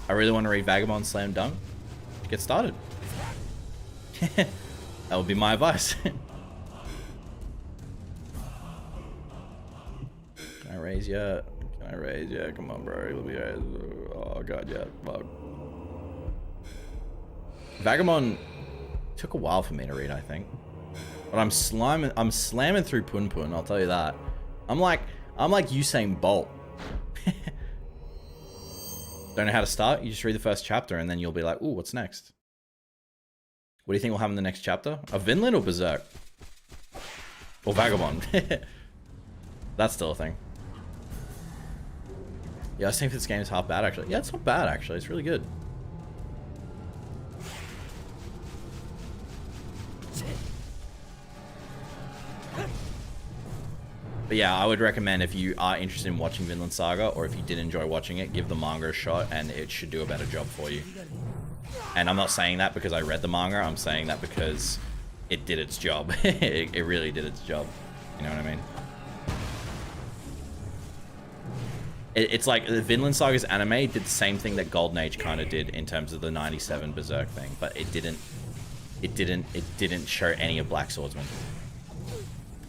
I really want to read Vagabond Slam Dunk to get started. That would be my advice. Can I raise ya? Can I raise ya? Come on, bro. Let me raise. Oh god, yeah. Fuck. Vagabond took a while for me to read, I think. But I'm slamming through Pun Pun, I'll tell you that. I'm like Usain Bolt. Don't know how to start? You just read the first chapter and then you'll be like, ooh, what's next? What do you think will happen in the next chapter? A Vinland or Berserk? Or Vagabond? That's still a thing. Yeah, I think this game is half bad, actually. Yeah, it's not bad, actually. It's really good. But yeah, I would recommend, if you are interested in watching Vinland Saga, or if you did enjoy watching it, give the manga a shot, and it should do a better job for you. And I'm not saying that because I read the manga, I'm saying that because it did its job. it really did its job. You know what I mean? It's like the Vinland Saga's anime did the same thing that Golden Age kind of did in terms of the 97 Berserk thing, but it didn't show any of Black Swordsman.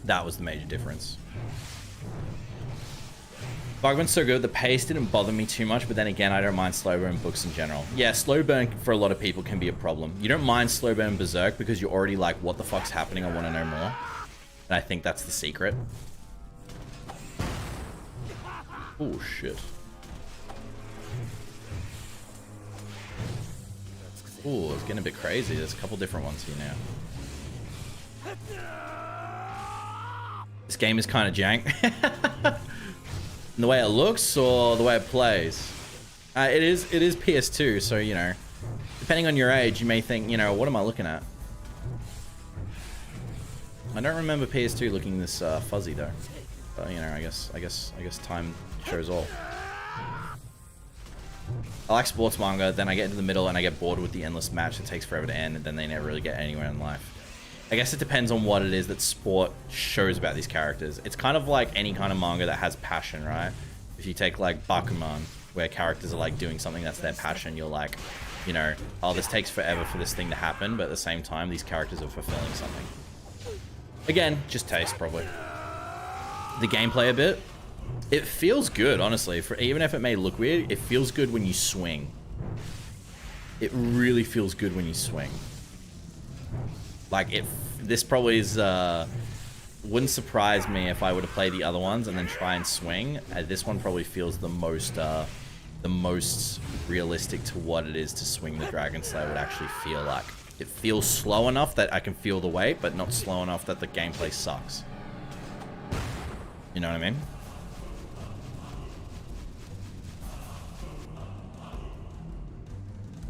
That was the major difference. Bugman's so good, the pace didn't bother me too much, but then again, I don't mind slow burn books in general. Yeah, slow burn for a lot of people can be a problem. You don't mind slow burn Berserk because you're already like, what the fuck's happening? I want to know more. And I think that's the secret. Oh shit. Oh, it's getting a bit crazy. There's a couple different ones here now. This game is kind of jank. The way it looks or the way it plays? It is PS2, so, you know, depending on your age, you may think, you know, what am I looking at? I don't remember PS2 looking this fuzzy though. But, you know, I guess time shows all. I like sports manga, then I get into the middle and I get bored with the endless match that takes forever to end, and then they never really get anywhere in life. I guess it depends on what it is that sport shows about these characters. It's kind of like any kind of manga that has passion, right? If you take like Bakuman, where characters are like doing something that's their passion, you're like, you know, oh, this takes forever for this thing to happen, but at the same time, these characters are fulfilling something. Again, just taste, probably. The gameplay a bit. It feels good, honestly. For even if it may look weird, it feels good when you swing. It really feels good when you swing. Like, this probably is, wouldn't surprise me if I were to play the other ones and then try and swing. This one probably feels the most realistic to what it is to swing the Dragon Slayer would actually feel like. It feels slow enough that I can feel the weight, but not slow enough that the gameplay sucks. You know what I mean?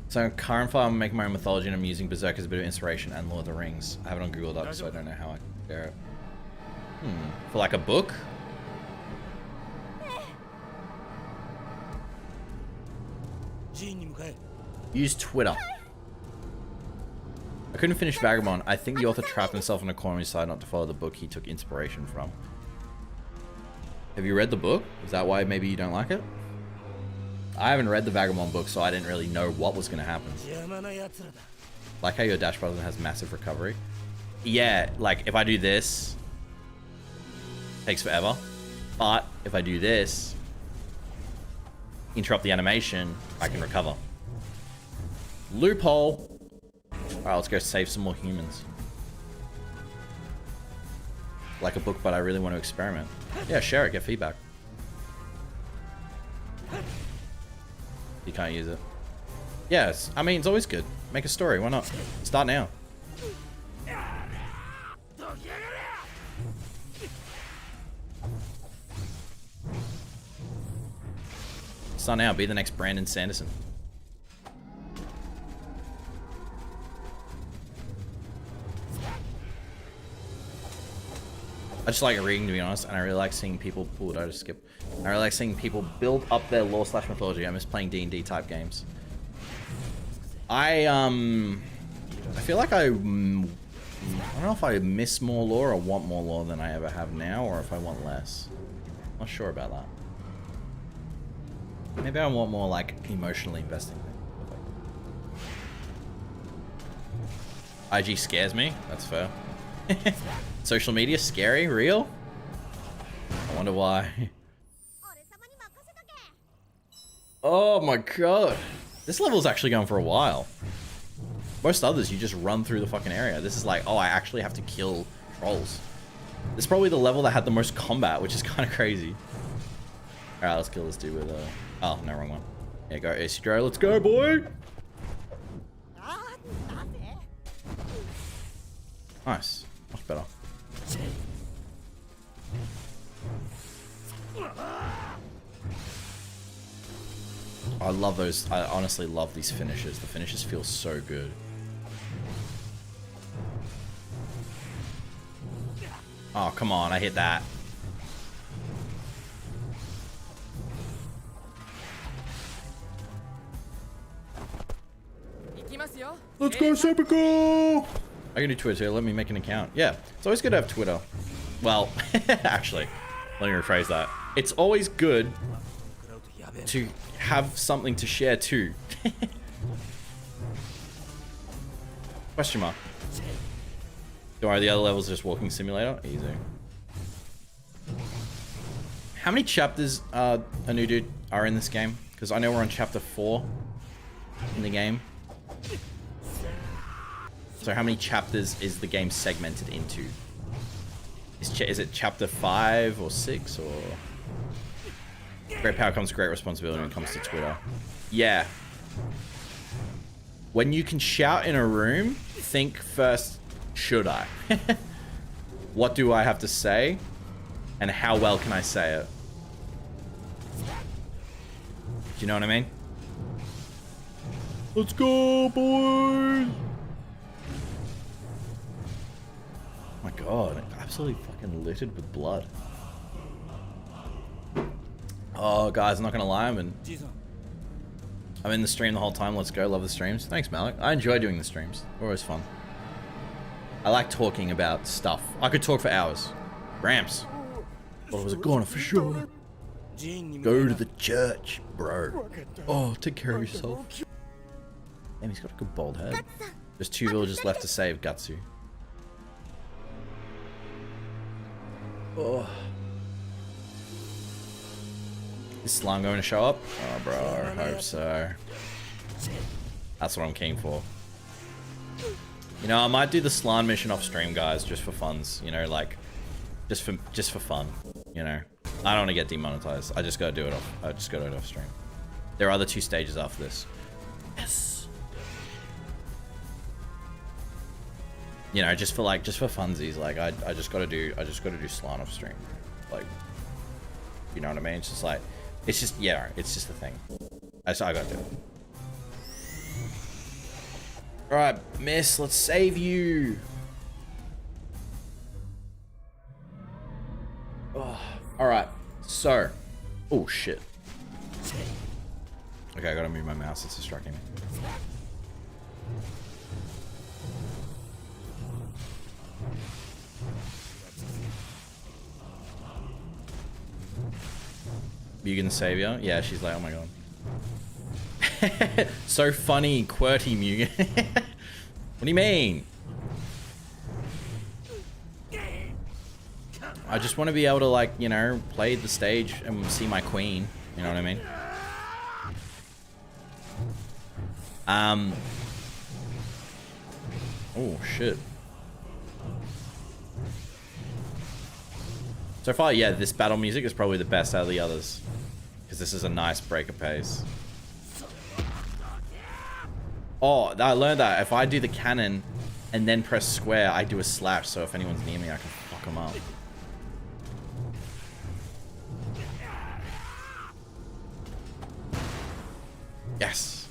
So current file, I'm making my own mythology and I'm using Berserk as a bit of inspiration and Lord of the Rings. I have it on Google Docs, so I don't know how I compare it. For like a book? Use Twitter. I couldn't finish Vagabond. I think the author trapped himself in a corner and decided not to follow the book he took inspiration from. Have you read the book? Is that why maybe you don't like it? I haven't read the Vagabond book, so I didn't really know what was going to happen. Like how your dash button has massive recovery. Yeah, like if I do this, it takes forever. But if I do this, interrupt the animation, I can recover. Loophole. Alright, let's go save some more humans. Like a book, but I really want to experiment. Yeah, share it, get feedback. You can't use it. Yes, I mean, it's always good. Make a story, why not? Start now. Start now, be the next Brandon Sanderson. I just like reading, to be honest, and I really like seeing people. Ooh, did I just skip? I really like seeing people build up their lore / mythology. I miss playing D&D type games. I feel like I don't know if I miss more lore or want more lore than I ever have now, or if I want less. I'm not sure about that. Maybe I want more like emotionally investing. IG scares me. That's fair. Social media scary, real? I wonder why. Oh my god. This level's actually going for a while. Most others, you just run through the fucking area. This is like, oh, I actually have to kill trolls. This is probably the level that had the most combat, which is kind of crazy. Alright, let's kill this dude with a... Oh, no, wrong one. Yeah, go Isidro. Let's go, boy! Nice. Much better. I love those. I honestly love these finishes. The finishes feel so good. Oh, come on. I hit that. Let's go, super cool! I can do Twitter too. Let me make an account. Yeah, it's always good to have Twitter. Well, actually, let me rephrase that. It's always good to have something to share too. Question mark. Don't worry, the other levels are just walking simulator. Easy. How many chapters, a new dude, are in this game? Because I know we're on chapter 4 in the game. So how many chapters is the game segmented into? Is it chapter 5 or 6 or? Great power comes great responsibility when it comes to Twitter. Yeah. When you can shout in a room, think first, should I? What do I have to say? And how well can I say it? Do you know what I mean? Let's go, boys! Oh my god, absolutely fucking littered with blood. Oh, guys, I'm not gonna lie, I'm in the stream the whole time. Let's go. Love the streams. Thanks, Malik. I enjoy doing the streams. They're always fun. I like talking about stuff. I could talk for hours. Ramps. What was it going for sure? Go to the church, bro. Oh, take care of yourself. Damn, he's got a good bald head. There's 2 villagers left to save Gatsu. Oh. Is Slime going to show up? Oh, bro, I hope so. That's what I'm keen for. You know, I might do the Slime mission off stream, guys, just for funs. You know, like, just for fun. You know, I don't want to get demonetized. I just gotta do it off. I just gotta do it off stream. There are other 2 stages after this. Yes. You know, just for funsies. Like, I just gotta do Slime off stream. Like, you know what I mean? It's just like. It's just, yeah, it's just a thing. I gotta do it. Alright, miss, let's save you. Oh, alright, so. Oh, shit. Okay, I gotta move my mouse, it's distracting me. Mugen Savior? Yeah, she's like, oh my god. So funny, QWERTY Mugen. What do you mean? I just want to be able to, like, you know, play the stage and see my queen. You know what I mean? Oh, shit. So far, yeah, this battle music is probably the best out of the others. Because this is a nice break of pace. Oh, I learned that if I do the cannon and then press square, I do a slash. So if anyone's near me, I can fuck them up. Yes.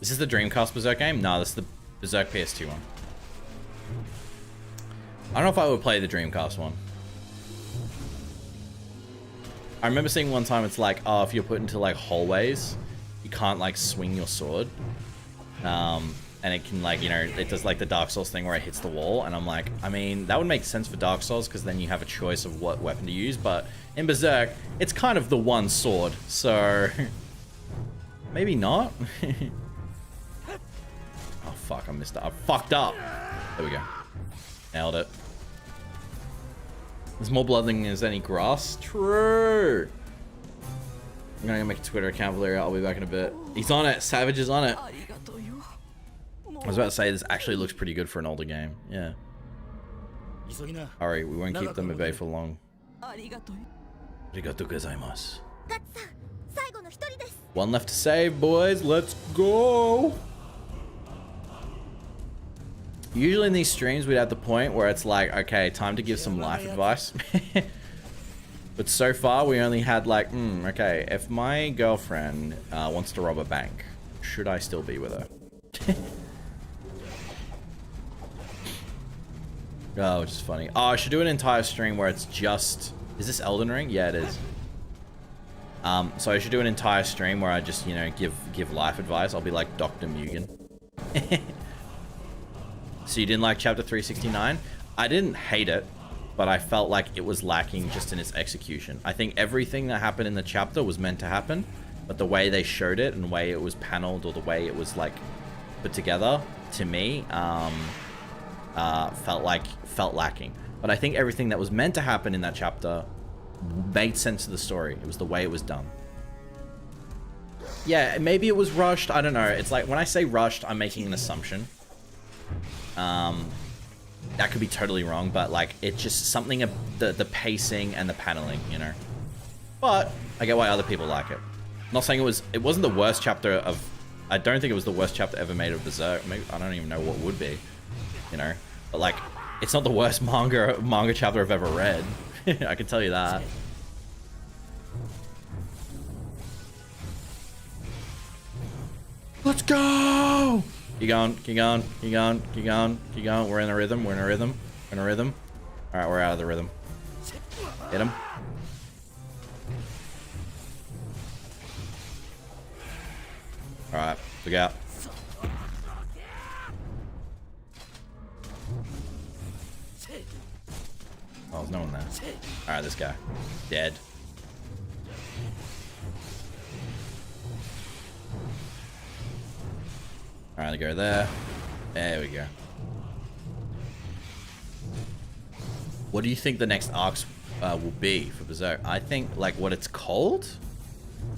Is this the Dreamcast Berserk game? No, this is the Berserk PS2 one. I don't know if I would play the Dreamcast one. I remember seeing one time it's like, oh, if you're put into like hallways, you can't like swing your sword. And it can like, you know, it does like the Dark Souls thing where it hits the wall. And I'm like, I mean, that would make sense for Dark Souls because then you have a choice of what weapon to use. But in Berserk, it's kind of the one sword. So maybe not. Oh, fuck, I missed it. I fucked up. There we go. Nailed it. There's more blood than there's any grass. True. I'm gonna make a Twitter account, Valeria. I'll be back in a bit. He's on it. Savage is on it. I was about to say, this actually looks pretty good for an older game. Yeah. Alright, we won't keep them at bay for long. Arigatou gozaimasu. One left to save, boys. Let's go. Usually in these streams, we'd have the point where it's like, okay, time to give some life advice. But so far, we only had like, okay, if my girlfriend wants to rob a bank, should I still be with her? Oh, which is funny. Oh, I should do an entire stream where it's just... Is this Elden Ring? Yeah, it is. So I should do an entire stream where I just, you know, give life advice. I'll be like Dr. Mugen. So you didn't like chapter 369? I didn't hate it, but I felt like it was lacking just in its execution. I think everything that happened in the chapter was meant to happen, but the way they showed it and the way it was paneled or the way it was like put together, to me, felt lacking. But I think everything that was meant to happen in that chapter made sense to the story. It was the way it was done. Yeah, maybe it was rushed. I don't know. It's like when I say rushed, I'm making an assumption. That could be totally wrong, but like it's just something of the pacing and the paneling, you know. But I get why other people like it. I'm not saying it wasn't the worst chapter of. I don't think it was the worst chapter ever made of Berserk. Maybe, I don't even know what would be, you know. But like, it's not the worst manga chapter I've ever read. I can tell you that. Let's go! Keep going, keep going, keep going, keep going, keep going. We're in a rhythm, we're in a rhythm, we're in a rhythm. Alright, we're out of the rhythm. Hit him. Alright, look out. Oh, there's no one there. Alright, this guy. Dead. Alright, go there. There we go. What do you think the next arcs will be for Berserk? I think, like, what it's called?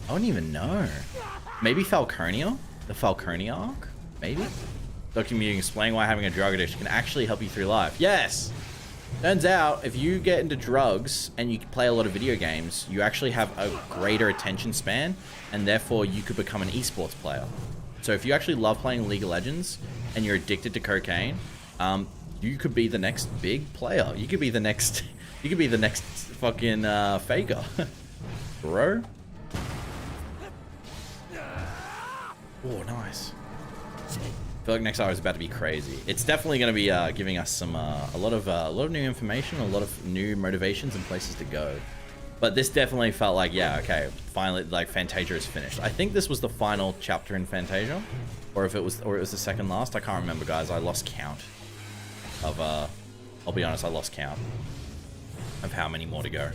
I don't even know. Maybe Falconia? The Falconia arc? Maybe? Dr. Mugen, explain why having a drug addiction can actually help you through life. Yes! Turns out, if you get into drugs and you play a lot of video games, you actually have a greater attention span, and therefore you could become an esports player. So if you actually love playing League of Legends and you're addicted to cocaine, you could be the next big player. You could be the next fucking Faker. Bro. Oh, nice. I feel like next hour is about to be crazy. It's definitely going to be giving us some a lot of new information, a lot of new motivations and places to go. But this definitely felt like, yeah, okay, finally, like, Fantasia is finished. I think this was the final chapter in Fantasia, or it was the second last. I can't remember, guys. I lost count of I'll be honest, I lost count of how many more to go.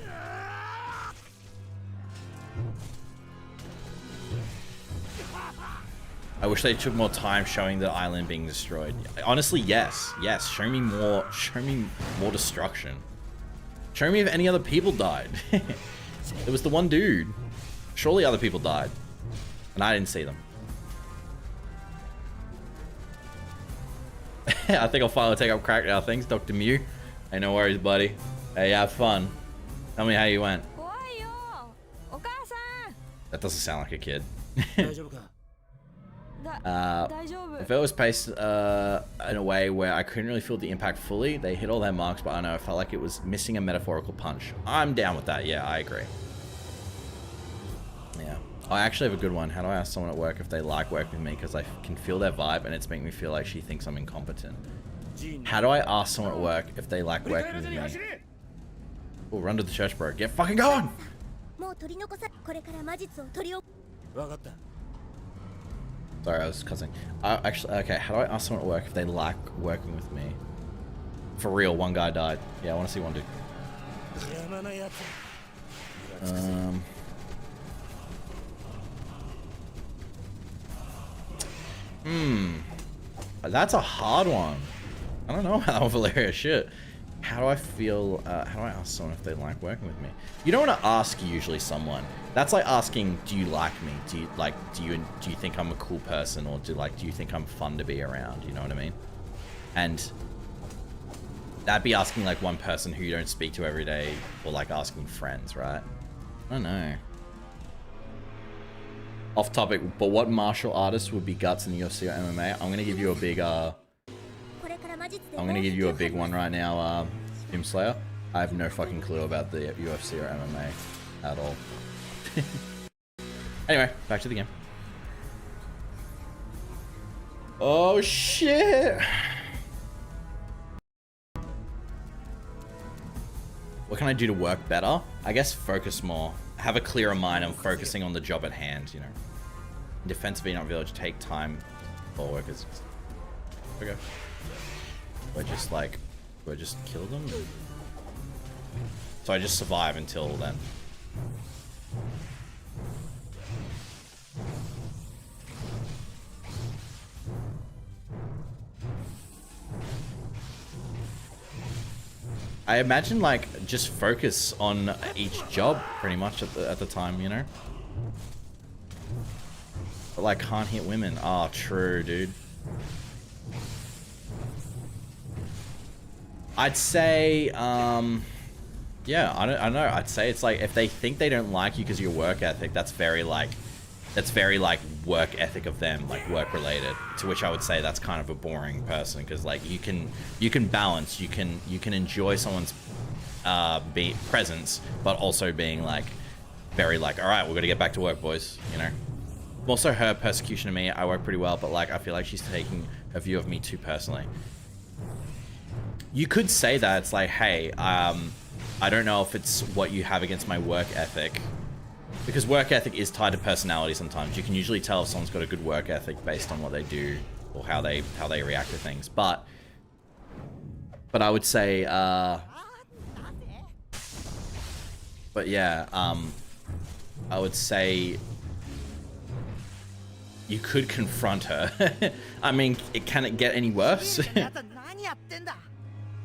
I wish they took more time showing the island being destroyed. Honestly, yes. Yes, show me more destruction. Show me if any other people died. It was the one dude. Surely other people died. And I didn't see them. I think I'll finally take up crack now. Thanks, Dr. Mew. Hey, no worries, buddy. Hey, have fun. Tell me how you went. That doesn't sound like a kid. If it was paced in a way where I couldn't really feel the impact fully, they hit all their marks, but I don't know, I felt like it was missing a metaphorical punch. I'm down with that. Yeah, I agree. Yeah. I actually have a good one. How do I ask someone at work if they like working with me? Because I can feel their vibe and it's making me feel like she thinks I'm incompetent. How do I ask someone at work if they like working with me? Oh, run to the church, bro. Get fucking going! Sorry, I was cussing. Actually, okay, how do I ask someone at work if they like working with me? For real, one guy died. Yeah, I want to see one dude. That's a hard one. I don't know how that was hilarious shit. How do I feel, how do I ask someone if they like working with me? You don't want to ask usually someone. That's like asking, do you like me? Do you think I'm a cool person, or do you think I'm fun to be around? You know what I mean? And that'd be asking like one person who you don't speak to every day, or like asking friends, right? I don't know. Off topic, but what martial artist would be guts in the UFC or MMA? I'm gonna give you a big one right now, Doomslayer. I have no fucking clue about the UFC or MMA at all. Anyway, back to the game. Oh shit! What can I do to work better? I guess focus more. Have a clearer mind and focusing on the job at hand, you know. In defense of Enoch Village, take time for workers. Okay. Do I just kill them? So I just survive until then. I imagine like just focus on each job pretty much at the time, you know? But like can't hit women. Oh, true, dude. I'd say, yeah, I don't know. I'd say it's like if they think they don't like you because of your work ethic, that's very like work ethic of them, like work related. To which I would say that's kind of a boring person, because like you can balance, you can enjoy someone's presence, but also being like very like, all right, we're gonna get back to work, boys. You know. Also, her persecution of me, I work pretty well, but like I feel like she's taking a view of me too personally. You could say that it's like, hey, I don't know if it's what you have against my work ethic, because work ethic is tied to personality. Sometimes you can usually tell if someone's got a good work ethic based on what they do or how they react to things. But I would say, but yeah, I would say you could confront her. I mean, can it get any worse?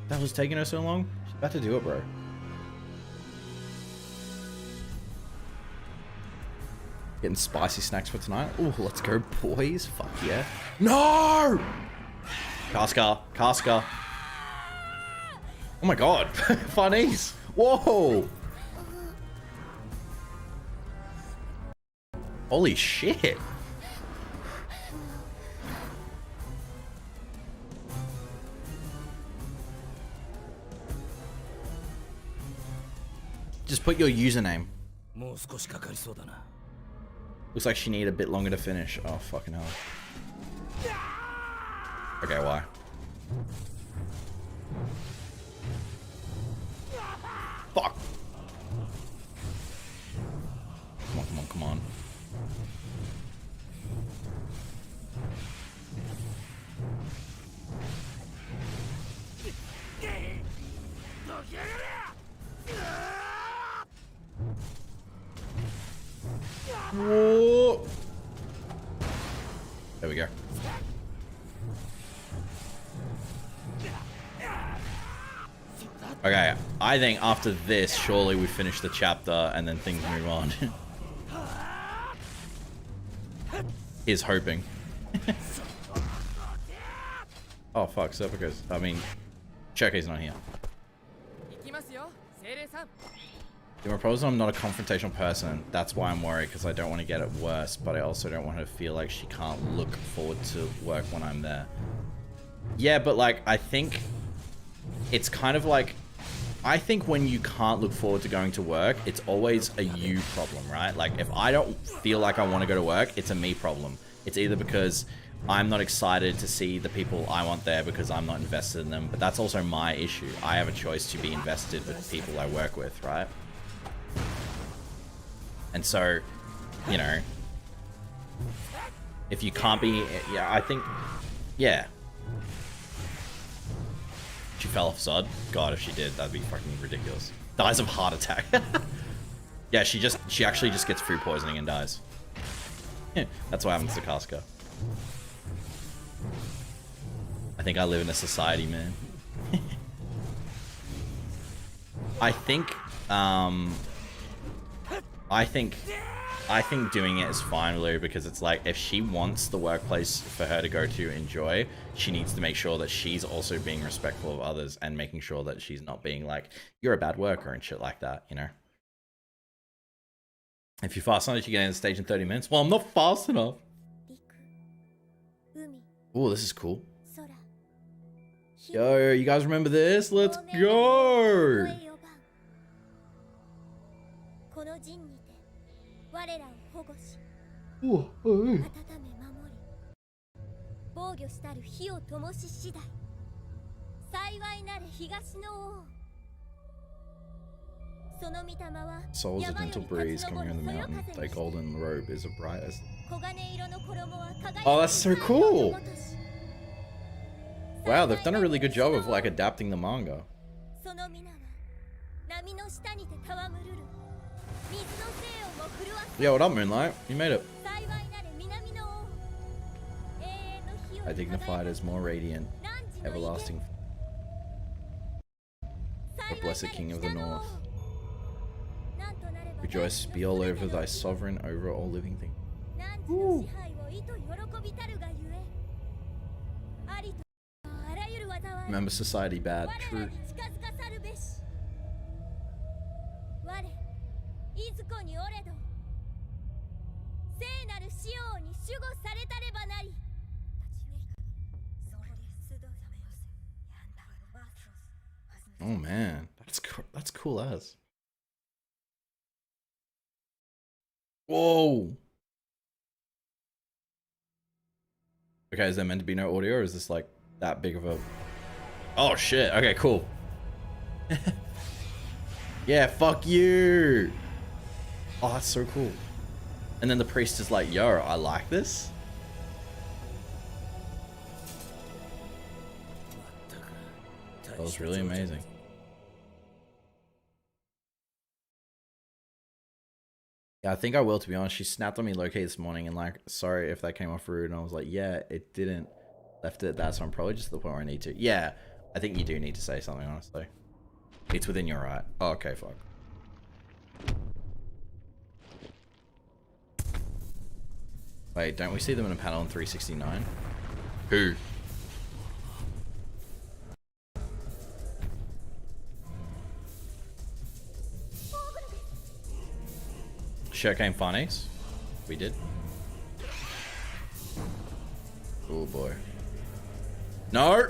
That was taking her so long. She's about to do it, bro. Getting spicy snacks for tonight. Ooh, let's go, boys. Fuck yeah. No! Casca. Casca. Oh my god. Funnies. Whoa. Holy shit. Just put your username. Looks like she needed a bit longer to finish. Oh, fucking hell. Okay, why? Fuck. Come on, come on, come on. Whoa. There we go. Okay, I think after this, surely we finish the chapter and then things move on. Is hoping. Oh fuck, Serpico's. I mean, Choke's not here. The problem is I'm not a confrontational person. That's why I'm worried, because I don't want to get it worse, but I also don't want her to feel like she can't look forward to work when I'm there. Yeah, but like, I think it's kind of like, I think when you can't look forward to going to work, it's always a you problem, right? Like, if I don't feel like I want to go to work, it's a me problem. It's either because I'm not excited to see the people I want there because I'm not invested in them, but that's also my issue. I have a choice to be invested with the people I work with, right? And so, you know, if you can't be, yeah, I think, yeah. She fell off Zod? God, if she did, that'd be fucking ridiculous. Dies of heart attack. Yeah, she actually just gets food poisoning and dies. That's what happens to Casca. I think I live in a society, man. I think doing it is fine, Lou, because it's like, if she wants the workplace for her to go to enjoy, she needs to make sure that she's also being respectful of others and making sure that she's not being like, you're a bad worker and shit like that, you know? If you're fast enough, you get in the stage in 30 minutes. Well, I'm not fast enough. Oh, this is cool. Yo, you guys remember this? Let's go! Ooh, ooh. Soul is a gentle breeze coming on the mountain. Thy golden robe is as bright as... Oh, that's so cool! Wow, they've done a really good job of like adapting the manga. Yeah, what up, Moonlight? You made it. I dignified as more radiant, everlasting, the blessed King of the North. Rejoice, be all over thy sovereign over all living things. Ooh. Remember society bad, true. Oh man, That's cool as. Whoa. Okay, is there meant to be no audio, or is this like that big of a... Oh shit, okay, cool. Yeah, fuck you. Oh, that's so cool. And then the priest is like, yo, I like this. That was really amazing. Yeah, I think I will, to be honest. She snapped on me low-key this morning and like, sorry if that came off rude. And I was like, yeah, it didn't. Left it at that, so I'm probably just at the point where I need to. Yeah, I think you do need to say something, honestly. It's within your right. Oh, okay, fuck. Wait, don't we see them in a panel in 369? Who? Showcame Farnes? We did. Oh boy. No!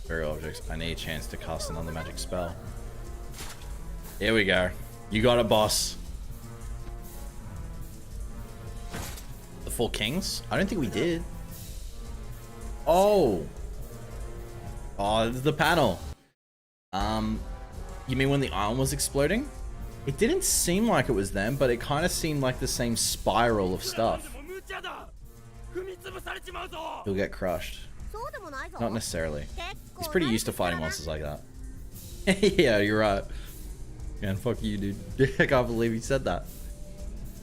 Fairy objects. I need a chance to cast another magic spell. Here we go. You got it, boss. The Four Kings? I don't think we did. Oh. Oh, this is the panel. You mean when the island was exploding? It didn't seem like it was them, but it kind of seemed like the same spiral of stuff. He'll get crushed. Not necessarily. He's pretty used to fighting monsters like that. Yeah, you're right. Man, fuck you, dude. I can't believe you said that.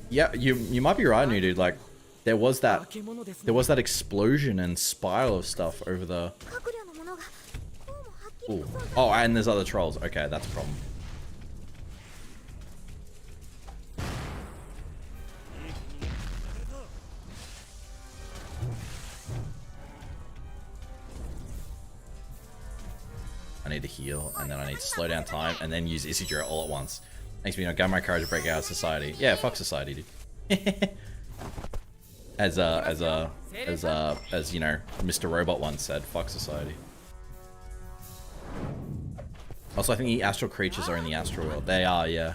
Yeah, you might be right, new dude. Like, there was that explosion and spiral of stuff over the... Ooh. Oh, and there's other trolls. Okay, that's a problem. I need to heal, and then I need to slow down time, and then use Isidra all at once. Makes me, gather my courage to break out of society. Yeah, fuck society, dude. as you know, Mr. Robot once said, fuck society. Also, I think the astral creatures are in the astral world. They are, yeah.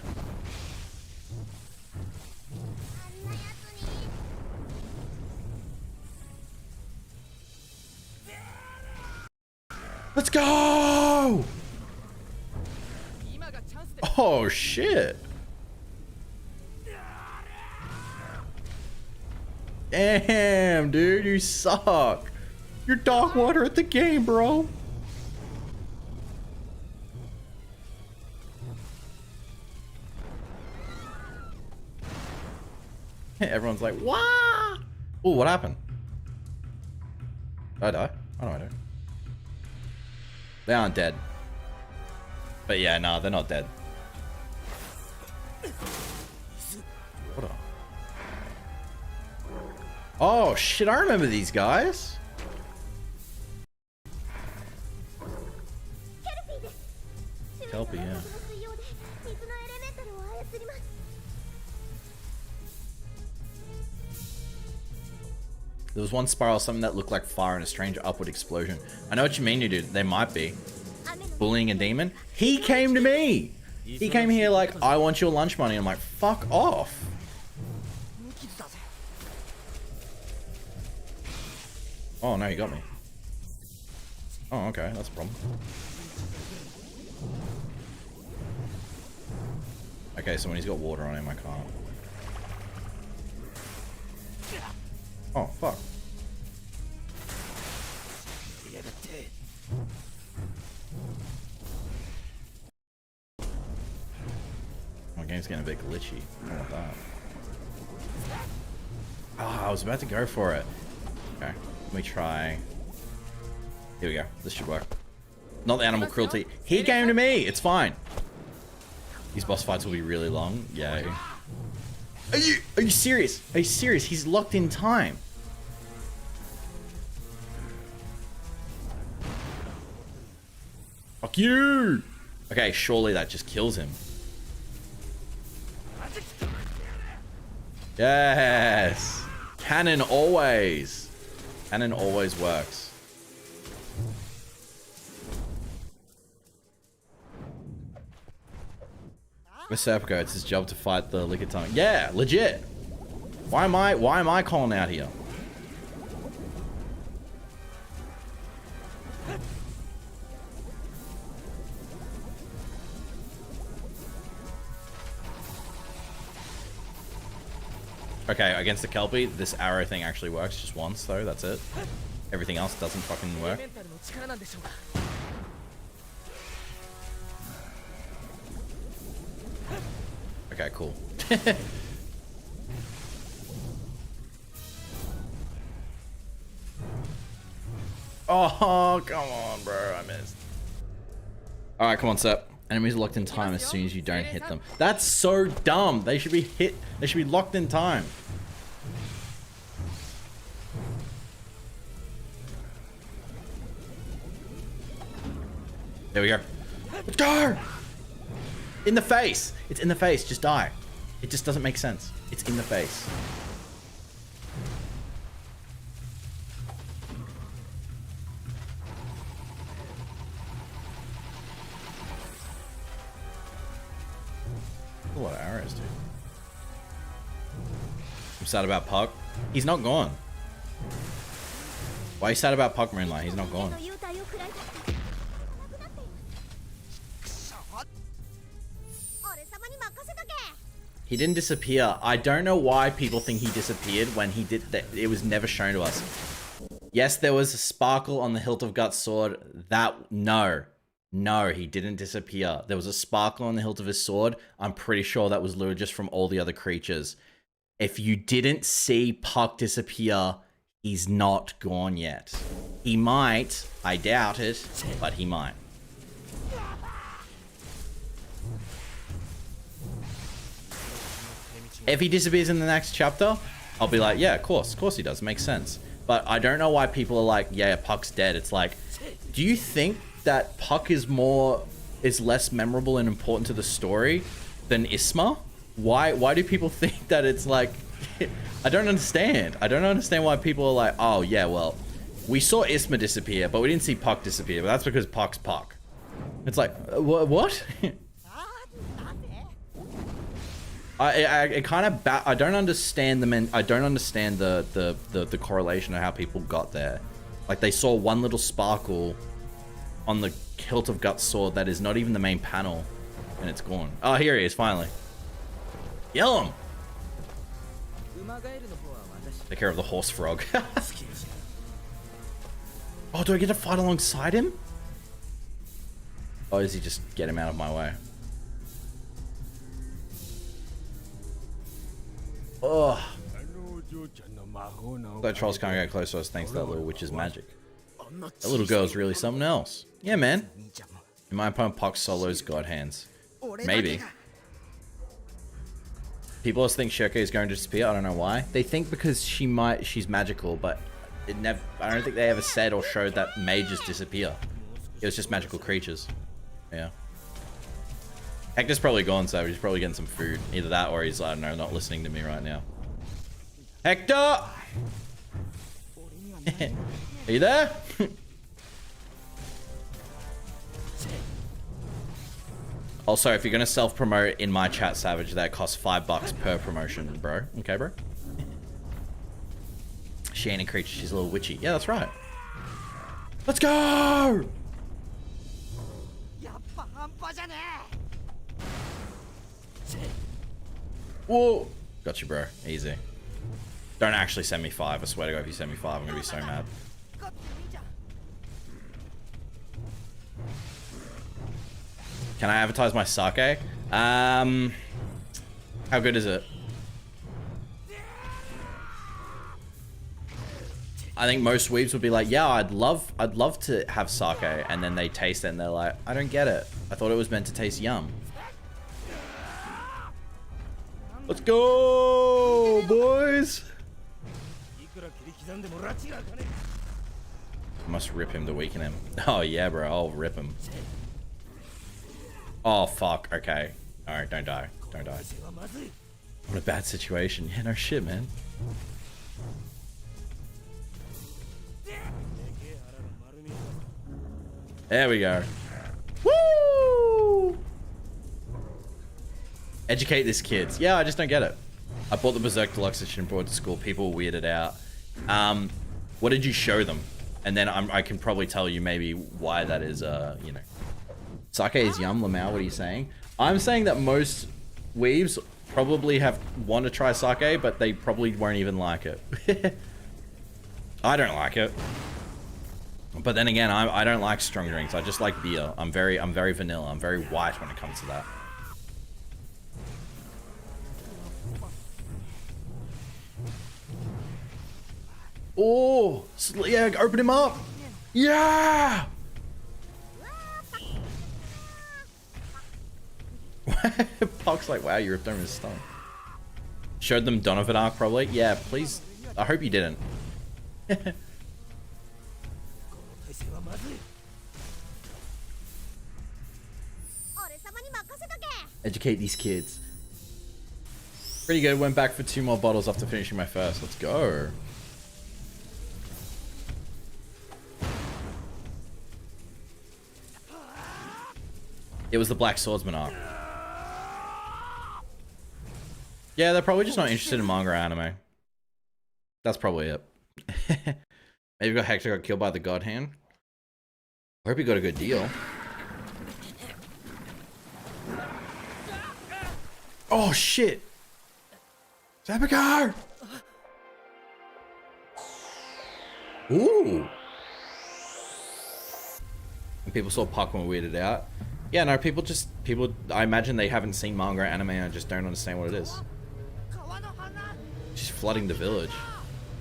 Let's go! Oh, shit. Damn, dude, you suck. You're dog water at the game, bro. Everyone's like, wah! Oh, what happened? Did I die? Oh, no, I don't. They aren't dead. But yeah, no, they're not dead. What up? Oh, shit, I remember these guys. Kelpie, yeah. There was one spiral, something that looked like fire and a strange upward explosion. I know what you mean, you dude. They might be. Bullying a demon? He came to me! He came here like, I want your lunch money. I'm like, fuck off. Oh, no, you got me. Oh, okay, that's a problem. Okay, so when he's got water on him, I can't. Oh, fuck. My game's getting a bit glitchy. I don't want that. Oh, I was about to go for it. Okay, let me try. Here we go. This should work. Not the animal cruelty. He came to me! It's fine. These boss fights will be really long. Yay. Are you serious? Are you serious? He's locked in time. Fuck you! Okay, surely that just kills him. Yes! Cannon always. Cannon always works. Berserk, it's his job to fight the liquor tongue. Yeah, legit. Why am I calling out here? Okay, against the Kelpie, this arrow thing actually works just once though, that's it. Everything else doesn't fucking work. Okay, cool. Oh, come on, bro. I missed. Alright, come on, Sep. Enemies are locked in time as soon as you don't hit them. That's so dumb. They should be hit. They should be locked in time. There we go. Let's go! In the face. It's in the face. Just die. It just doesn't make sense. It's in the face. A lot of arrows, dude. I'm sad about Puck. He's not gone. Why are you sad about Puck, Moonlight? He's not gone. He didn't disappear. I don't know why people think he disappeared when he did that. It was never shown to us. Yes, there was a sparkle on the hilt of Guts sword. No, he didn't disappear. There was a sparkle on the hilt of his sword. I'm pretty sure that was lured just from all the other creatures. If you didn't see Puck disappear, he's not gone yet. He might. I doubt it, but he might. If he disappears in the next chapter, I'll be like, yeah, of course he does. Makes sense. But I don't know why people are like, yeah, Puck's dead. It's like, do you think that Puck is less memorable and important to the story than Isma? Why do people think that it's like, I don't understand. I don't understand why people are like, oh yeah, well, we saw Isma disappear, but we didn't see Puck disappear, but that's because Puck's Puck. It's like, what? I kind of I don't understand the correlation of how people got there. Like they saw one little sparkle on the hilt of Guts sword that is not even the main panel, and it's gone. Oh, here he is finally. Yell him. Take care of the horse frog. Oh, do I get to fight alongside him? Or does he just get him out of my way? Ugh. That trolls can't get close to us thanks to that little witch's magic. That little girl's really something else. Yeah, man. In my opponent, Puck solos God hands. Maybe. People always think Shirke is going to disappear. I don't know why. They think because she's magical, but it never. I don't think they ever said or showed that mages disappear. It was just magical creatures. Yeah. Hector's probably gone, so he's probably getting some food. Either that or he's, I don't know, not listening to me right now. Hector! Are you there? Also, if you're gonna self-promote in my chat, Savage, that costs $5 per promotion, bro. Okay, bro? She ain't a creature, she's a little witchy. Yeah, that's right. Let's go! Whoa! Got you, bro. Easy. Don't actually send me 5. I swear to God, if you send me 5, I'm gonna be so mad. Can I advertise my sake? How good is it? I think most weebs would be like, yeah, I'd love to have sake, and then they taste it and they're like, I don't get it. I thought it was meant to taste yum. Let's go, boys! I must rip him to weaken him. Oh yeah, bro, I'll rip him. Oh fuck, okay. Alright, don't die. Don't die. What a bad situation. Yeah, no shit, man. There we go. Woo! Educate this kids. Yeah, I just don't get it. I bought the Berserk Deluxe Edition and brought it to school. People were weirded out. What did you show them? And then I can probably tell you maybe why that is, you know. Sake is yum, Lamau, what are you saying? I'm saying that most weebs probably want to try sake, but they probably won't even like it. I don't like it. But then again, I don't like strong drinks. I just like beer. I'm very vanilla. I'm very white when it comes to that. Oh, yeah, open him up. Yeah. Puck's like, wow, you ripped over his stomach. Showed them Donovan arc probably. Yeah, please. I hope you didn't. Educate these kids. Pretty good. Went back for 2 more bottles after finishing my first. Let's go. It was the Black Swordsman arc. Yeah, they're probably just not interested in manga or anime. That's probably it. Maybe Hector got killed by the God Hand. I hope he got a good deal. Oh shit! Zabakar! Ooh! And people saw Puck and were weirded out. Yeah, no, people, I imagine they haven't seen manga or anime and just don't understand what it is. She's flooding the village.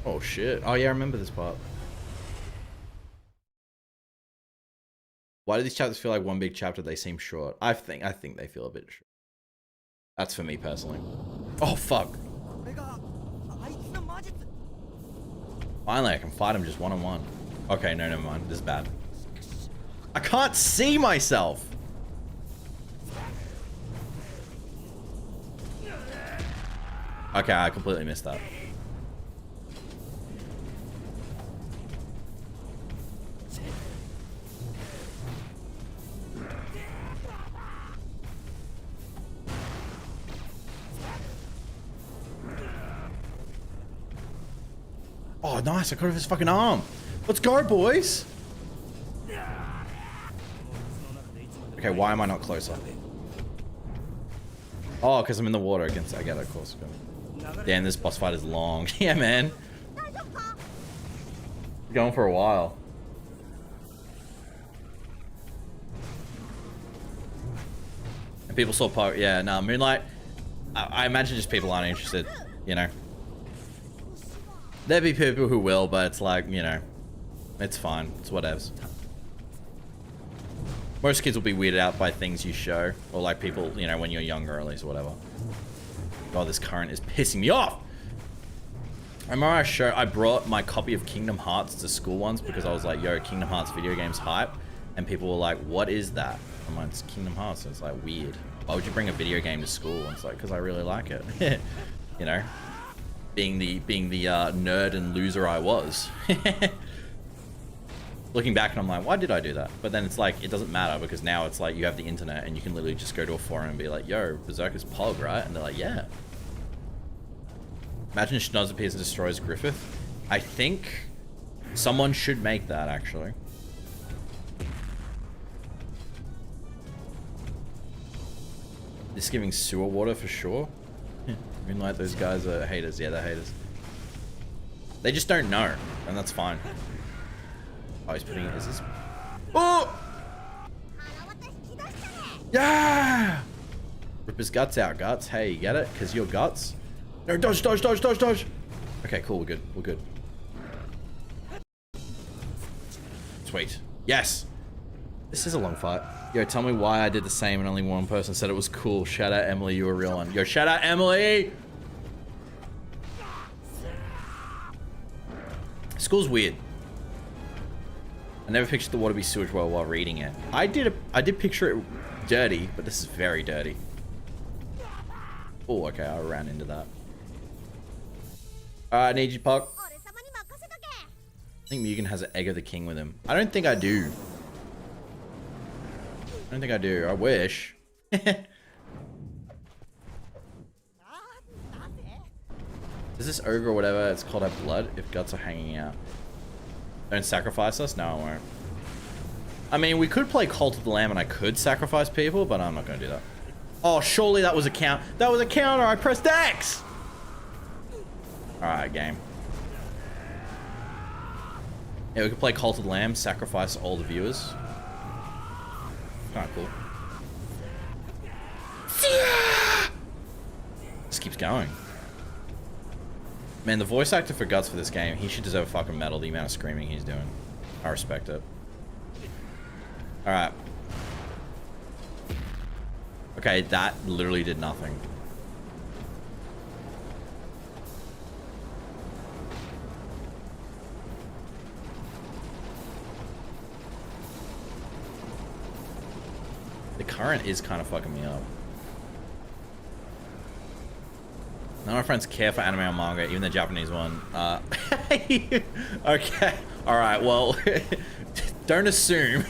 Oh shit. Oh yeah, I remember this part. Why do these chapters feel like one big chapter? They seem short. I think they feel a bit short. That's for me personally. Oh fuck. Finally I can fight him just one-on-one. Okay, no, never mind. This is bad. I can't see myself. Okay, I completely missed that. Oh, nice. I cut off his fucking arm. Let's go, boys. Okay, why am I not closer? Oh, because I'm in the water against... I get it, of course. Damn, this boss fight is long. Yeah, man. Going for a while. And people saw Poe. Yeah, no, Moonlight. I imagine just people aren't interested, you know. There'll be people who will, but it's like, you know, it's fine. It's whatevs. Most kids will be weirded out by things you show, or like people, you know, when you're younger at least, or whatever. God, this current is pissing me off. I remember I brought my copy of Kingdom Hearts to school once because I was like, yo, Kingdom Hearts video game's hype. And people were like, what is that? I'm like, it's Kingdom Hearts. And it's like, weird. Why would you bring a video game to school? And it's like, because I really like it. You know? Being the nerd and loser I was. Looking back and I'm like, why did I do that? But then it's like, it doesn't matter because now it's like you have the internet and you can literally just go to a forum and be like, yo, Berserk is Pog, right? And they're like, yeah. Imagine Schnoz appears and destroys Griffith. I think someone should make that, actually. This giving sewer water for sure. I mean, like, those guys are haters. Yeah, they're haters. They just don't know, and that's fine. Oh, he's putting it. Is this? Oh! Yeah! Rip his guts out, Guts. Hey, you get it? Because you're Guts. No, dodge, dodge, dodge, dodge, dodge. Okay, cool. We're good. We're good. Sweet. Yes! This is a long fight. Yo, tell me why I did the same and only one person said it was cool. Shout out Emily, you a real one. Yo, shout out Emily! School's weird. I never pictured the water be sewage well while reading it. I did picture it dirty, but this is very dirty. Oh, okay, I ran into that. I need you, Puck. I think Mugen has an Egg of the King with him. I don't think I do. I don't think I do. I wish. Does this ogre or whatever it's called have blood if guts are hanging out? Don't sacrifice us? No, I won't. I mean, we could play Cult of the Lamb and I could sacrifice people, but I'm not going to do that. Oh, surely that was a count. That was a counter. I pressed X. Alright, game. Yeah, we could play Cult of the Lamb, sacrifice all the viewers. Kinda cool. This keeps going. Man, the voice actor for Guts for this game, he should deserve a fucking medal, the amount of screaming he's doing. I respect it. Alright. Okay, that literally did nothing. The current is kind of fucking me up. None of my friends care for anime or manga, even the Japanese one. Okay. Alright, well, don't assume.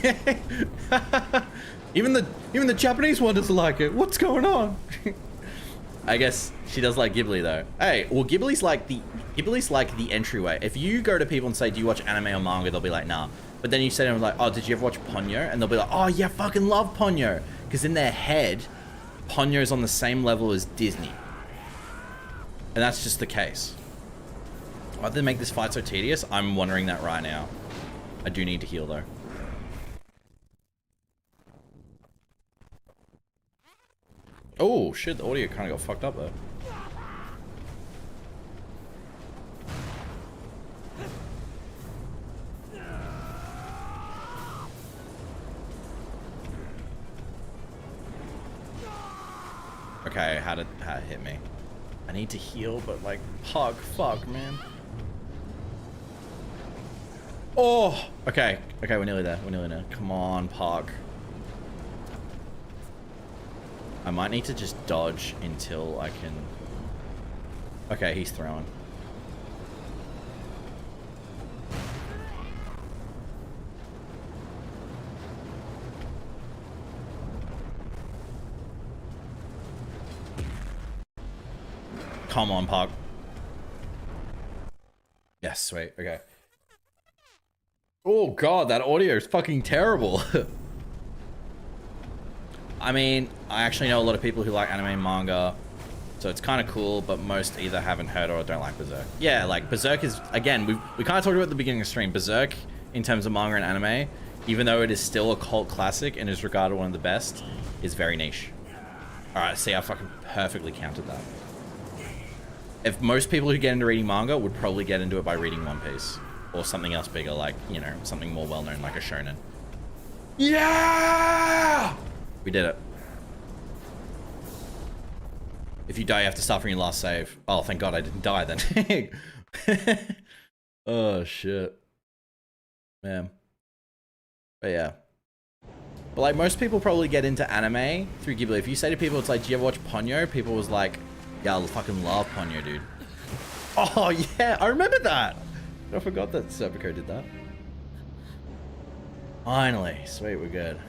Even the Japanese one doesn't like it. What's going on? I guess she does like Ghibli though. Hey, well Ghibli's like the entryway. If you go to people and say, do you watch anime or manga? They'll be like, nah. But then you say to them like, oh, did you ever watch Ponyo? And they'll be like, oh yeah, fucking love Ponyo. Because in their head, Ponyo's on the same level as Disney. And that's just the case. Why did they make this fight so tedious? I'm wondering that right now. I do need to heal though. Oh shit, the audio kind of got fucked up though. Okay, how did it hit me? I need to heal, but like, fuck, man. Oh, okay, we're nearly there. Come on, Puck. I might need to just dodge until I can. Okay, he's throwing. Come on, Puck. Yes, sweet. Okay. Oh god, that audio is fucking terrible. I mean, I actually know a lot of people who like anime and manga, so it's kind of cool, but most either haven't heard or don't like Berserk. Yeah, like Berserk is, again, we kind of talked about at the beginning of the stream, Berserk, in terms of manga and anime, even though it is still a cult classic and is regarded one of the best, is very niche. Alright, see, I fucking perfectly counted that. If most people who get into reading manga would probably get into it by reading One Piece. Or something else bigger, like, you know, something more well-known, like a shonen. Yeah! We did it. If you die, you have to start from your last save. Oh, thank God I didn't die then. Oh, shit. Man. But yeah. But like, most people probably get into anime through Ghibli. If you say to people, it's like, do you ever watch Ponyo? People was like, yeah, I fucking love Ponyo, dude. Oh, yeah, I remember that. I forgot that Serpico did that. Finally. Sweet, we're good.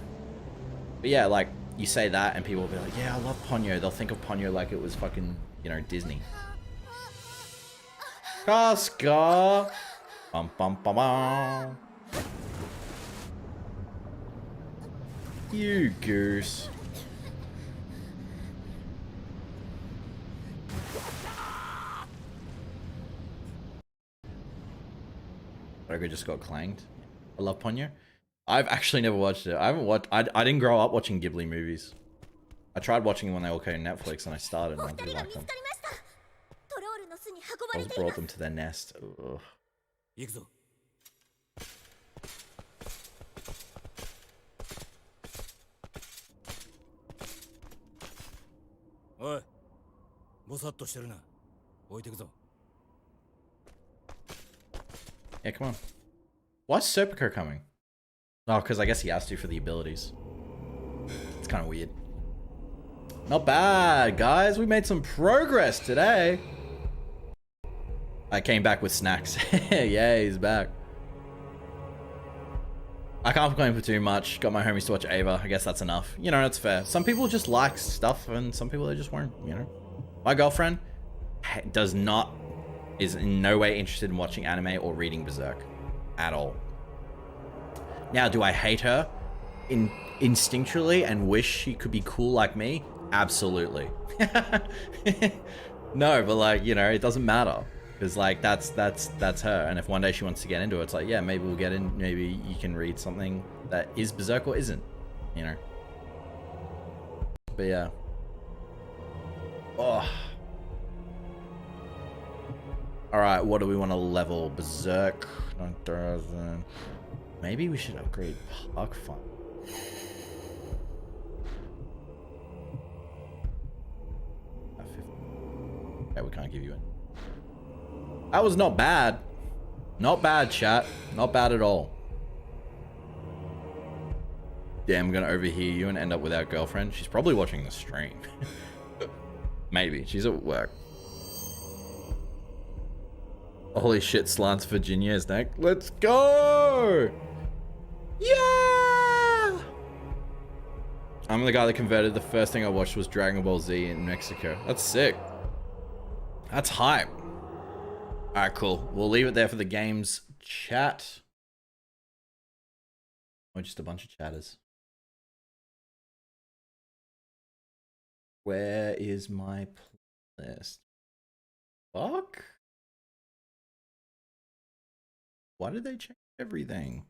But yeah, like, you say that and people will be like, yeah, I love Ponyo. They'll think of Ponyo like it was fucking, you know, Disney. Casca! Bum bum bum bum. You goose. Ogre just got clanged. I love Ponyo. I've actually never watched it. I didn't grow up watching Ghibli movies. I tried watching them when they all came on Netflix and I started and I really liked them. I was brought them to their nest. Ugh. Yeah, come on. Why's Serpico coming? Oh, because I guess he has to for the abilities. It's kind of weird. Not bad, guys. We made some progress today. I came back with snacks. Yeah, he's back. I can't complain for too much. Got my homies to watch Ava. I guess that's enough. You know, that's fair. Some people just like stuff and some people they just won't, you know. My girlfriend is in no way interested in watching anime or reading Berserk at all. Now, do I hate her instinctually and wish she could be cool like me? Absolutely. No, but like, you know, it doesn't matter. Because like that's her, and if one day she wants to get into it, it's like, yeah, maybe we'll get in. Maybe you can read something that is Berserk or isn't, you know. But yeah. Oh. All right, what do we want to level? Berserk. Maybe we should upgrade Park Fun. Okay, we can't give you it. That was not bad. Not bad, chat. Not bad at all. Damn, I'm gonna overhear you and end up without girlfriend. She's probably watching the stream. Maybe. She's at work. Holy shit, Slants Virginia is next. Let's go! Yeah! I'm the guy that converted. The first thing I watched was Dragon Ball Z in Mexico. That's sick. That's hype. Alright, cool. We'll leave it there for the games chat. Or just a bunch of chatters. Where is my playlist? Fuck? Why did they change everything?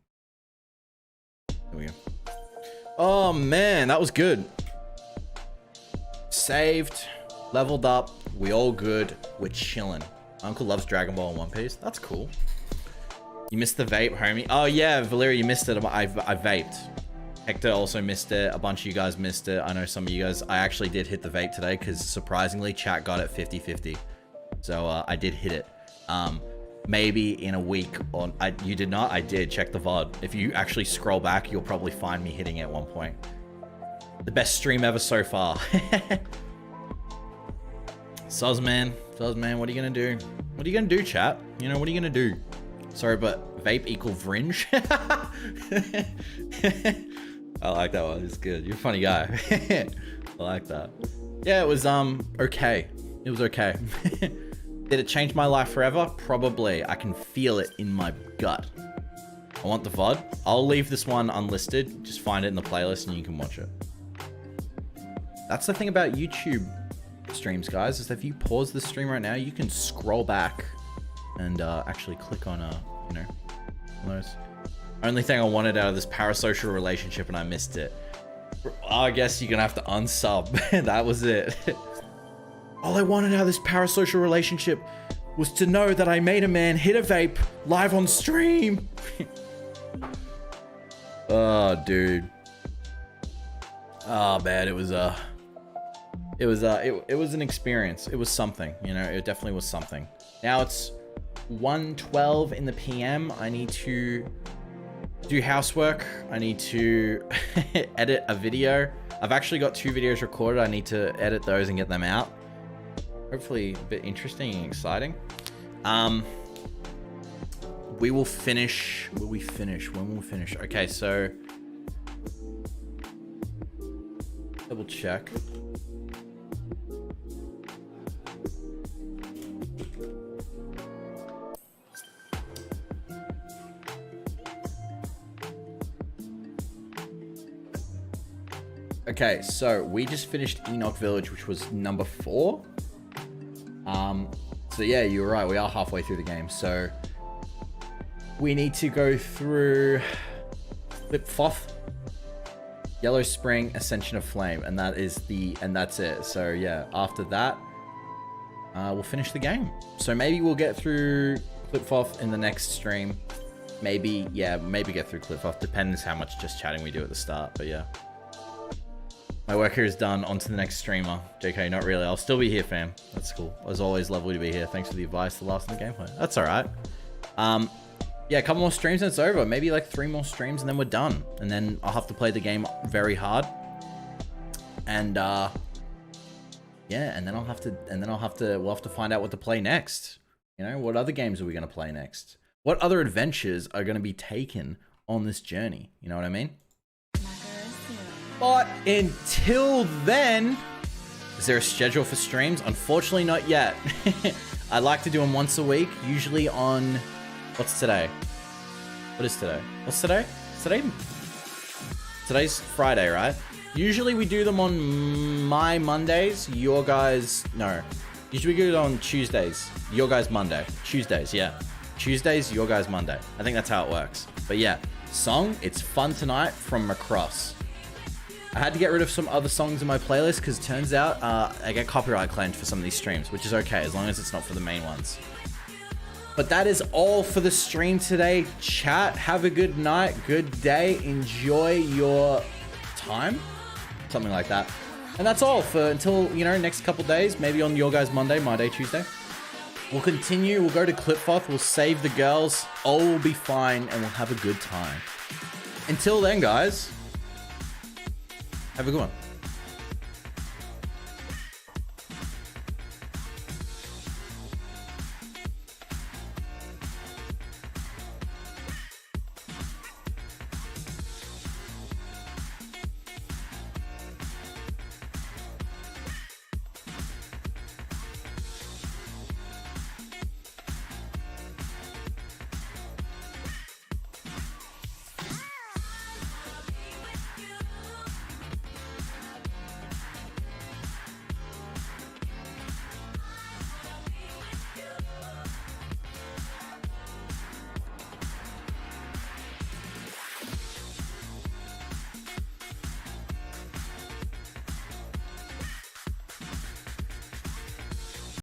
Here we go. Oh man, that was good. Saved, leveled up, we all good, we're chilling. Uncle loves Dragon Ball and One Piece. That's cool. You missed the vape, homie. Oh yeah, Valeria, you missed it. I vaped. Hector also missed it. A bunch of you guys missed it. I know some of you guys. I actually did hit the vape today because surprisingly, chat got it 50-50. So I did hit it. Maybe in a week. You did not? I did. Check the VOD. If you actually scroll back, you'll probably find me hitting it at one point. The best stream ever so far. Suzman, what are you gonna do? What are you gonna do, chat? You know, what are you gonna do? Sorry, but vape equal Vringe? I like that one. It's good. You're a funny guy. I like that. Yeah, it was okay. It was okay. Did it change my life forever? Probably. I can feel it in my gut. I want the VOD. I'll leave this one unlisted. Just find it in the playlist and you can watch it. That's the thing about YouTube streams, guys, is that if you pause the stream right now, you can scroll back and actually click on you know, those. Only thing I wanted out of this parasocial relationship and I missed it. I guess you're gonna have to unsub. That was it. All I wanted out of this parasocial relationship was to know that I made a man hit a vape live on stream. Oh, dude. Oh man, it was an experience. It was something, you know, it definitely was something. Now it's 1:12 in the PM. I need to do housework. I need to edit a video. I've actually got 2 videos recorded. I need to edit those and get them out. Hopefully a bit interesting and exciting. We will finish. Will we finish? When will we finish? Okay, so double check. Okay, so we just finished Enoch Village, which was number 4. So yeah, you were right. We are halfway through the game. So we need to go through Flipfoth, Yellow Spring, Ascension of Flame, and that's it. So yeah, after that, we'll finish the game. So maybe we'll get through Flipfoth in the next stream. Maybe get through Flipfoth. Depends how much just chatting we do at the start. But yeah. My work here is done. On to the next streamer. JK, not really. I'll still be here, fam. That's cool. As always, lovely to be here. Thanks for the advice, the last in the gameplay. That's alright. Yeah, a couple more streams and it's over. Maybe like 3 more streams and then we're done. And then I'll have to play the game very hard. And yeah, and then we'll have to find out what to play next. You know, what other games are we going to play next? What other adventures are going to be taken on this journey? You know what I mean? But until then, is there a schedule for streams? Unfortunately, not yet. I like to do them once a week, usually on... What's today? What is today? What's today? Today's Friday, right? Usually we do them on my Mondays, your guys... No. Usually we do it on Tuesdays. Your guys Monday. Tuesdays, yeah. Tuesdays, your guys Monday. I think that's how it works. But yeah, song, It's Fun Tonight from Macross. I had to get rid of some other songs in my playlist because it turns out I get copyright claimed for some of these streams, which is okay as long as it's not for the main ones. But that is all for the stream today. Chat, have a good night, good day, enjoy your time, something like that. And that's all for until, you know, next couple days, maybe on your guys Monday, my day Tuesday. We'll continue, we'll go to Clipfoth, we'll save the girls, all will be fine, and we'll have a good time. Until then, guys, have a good one.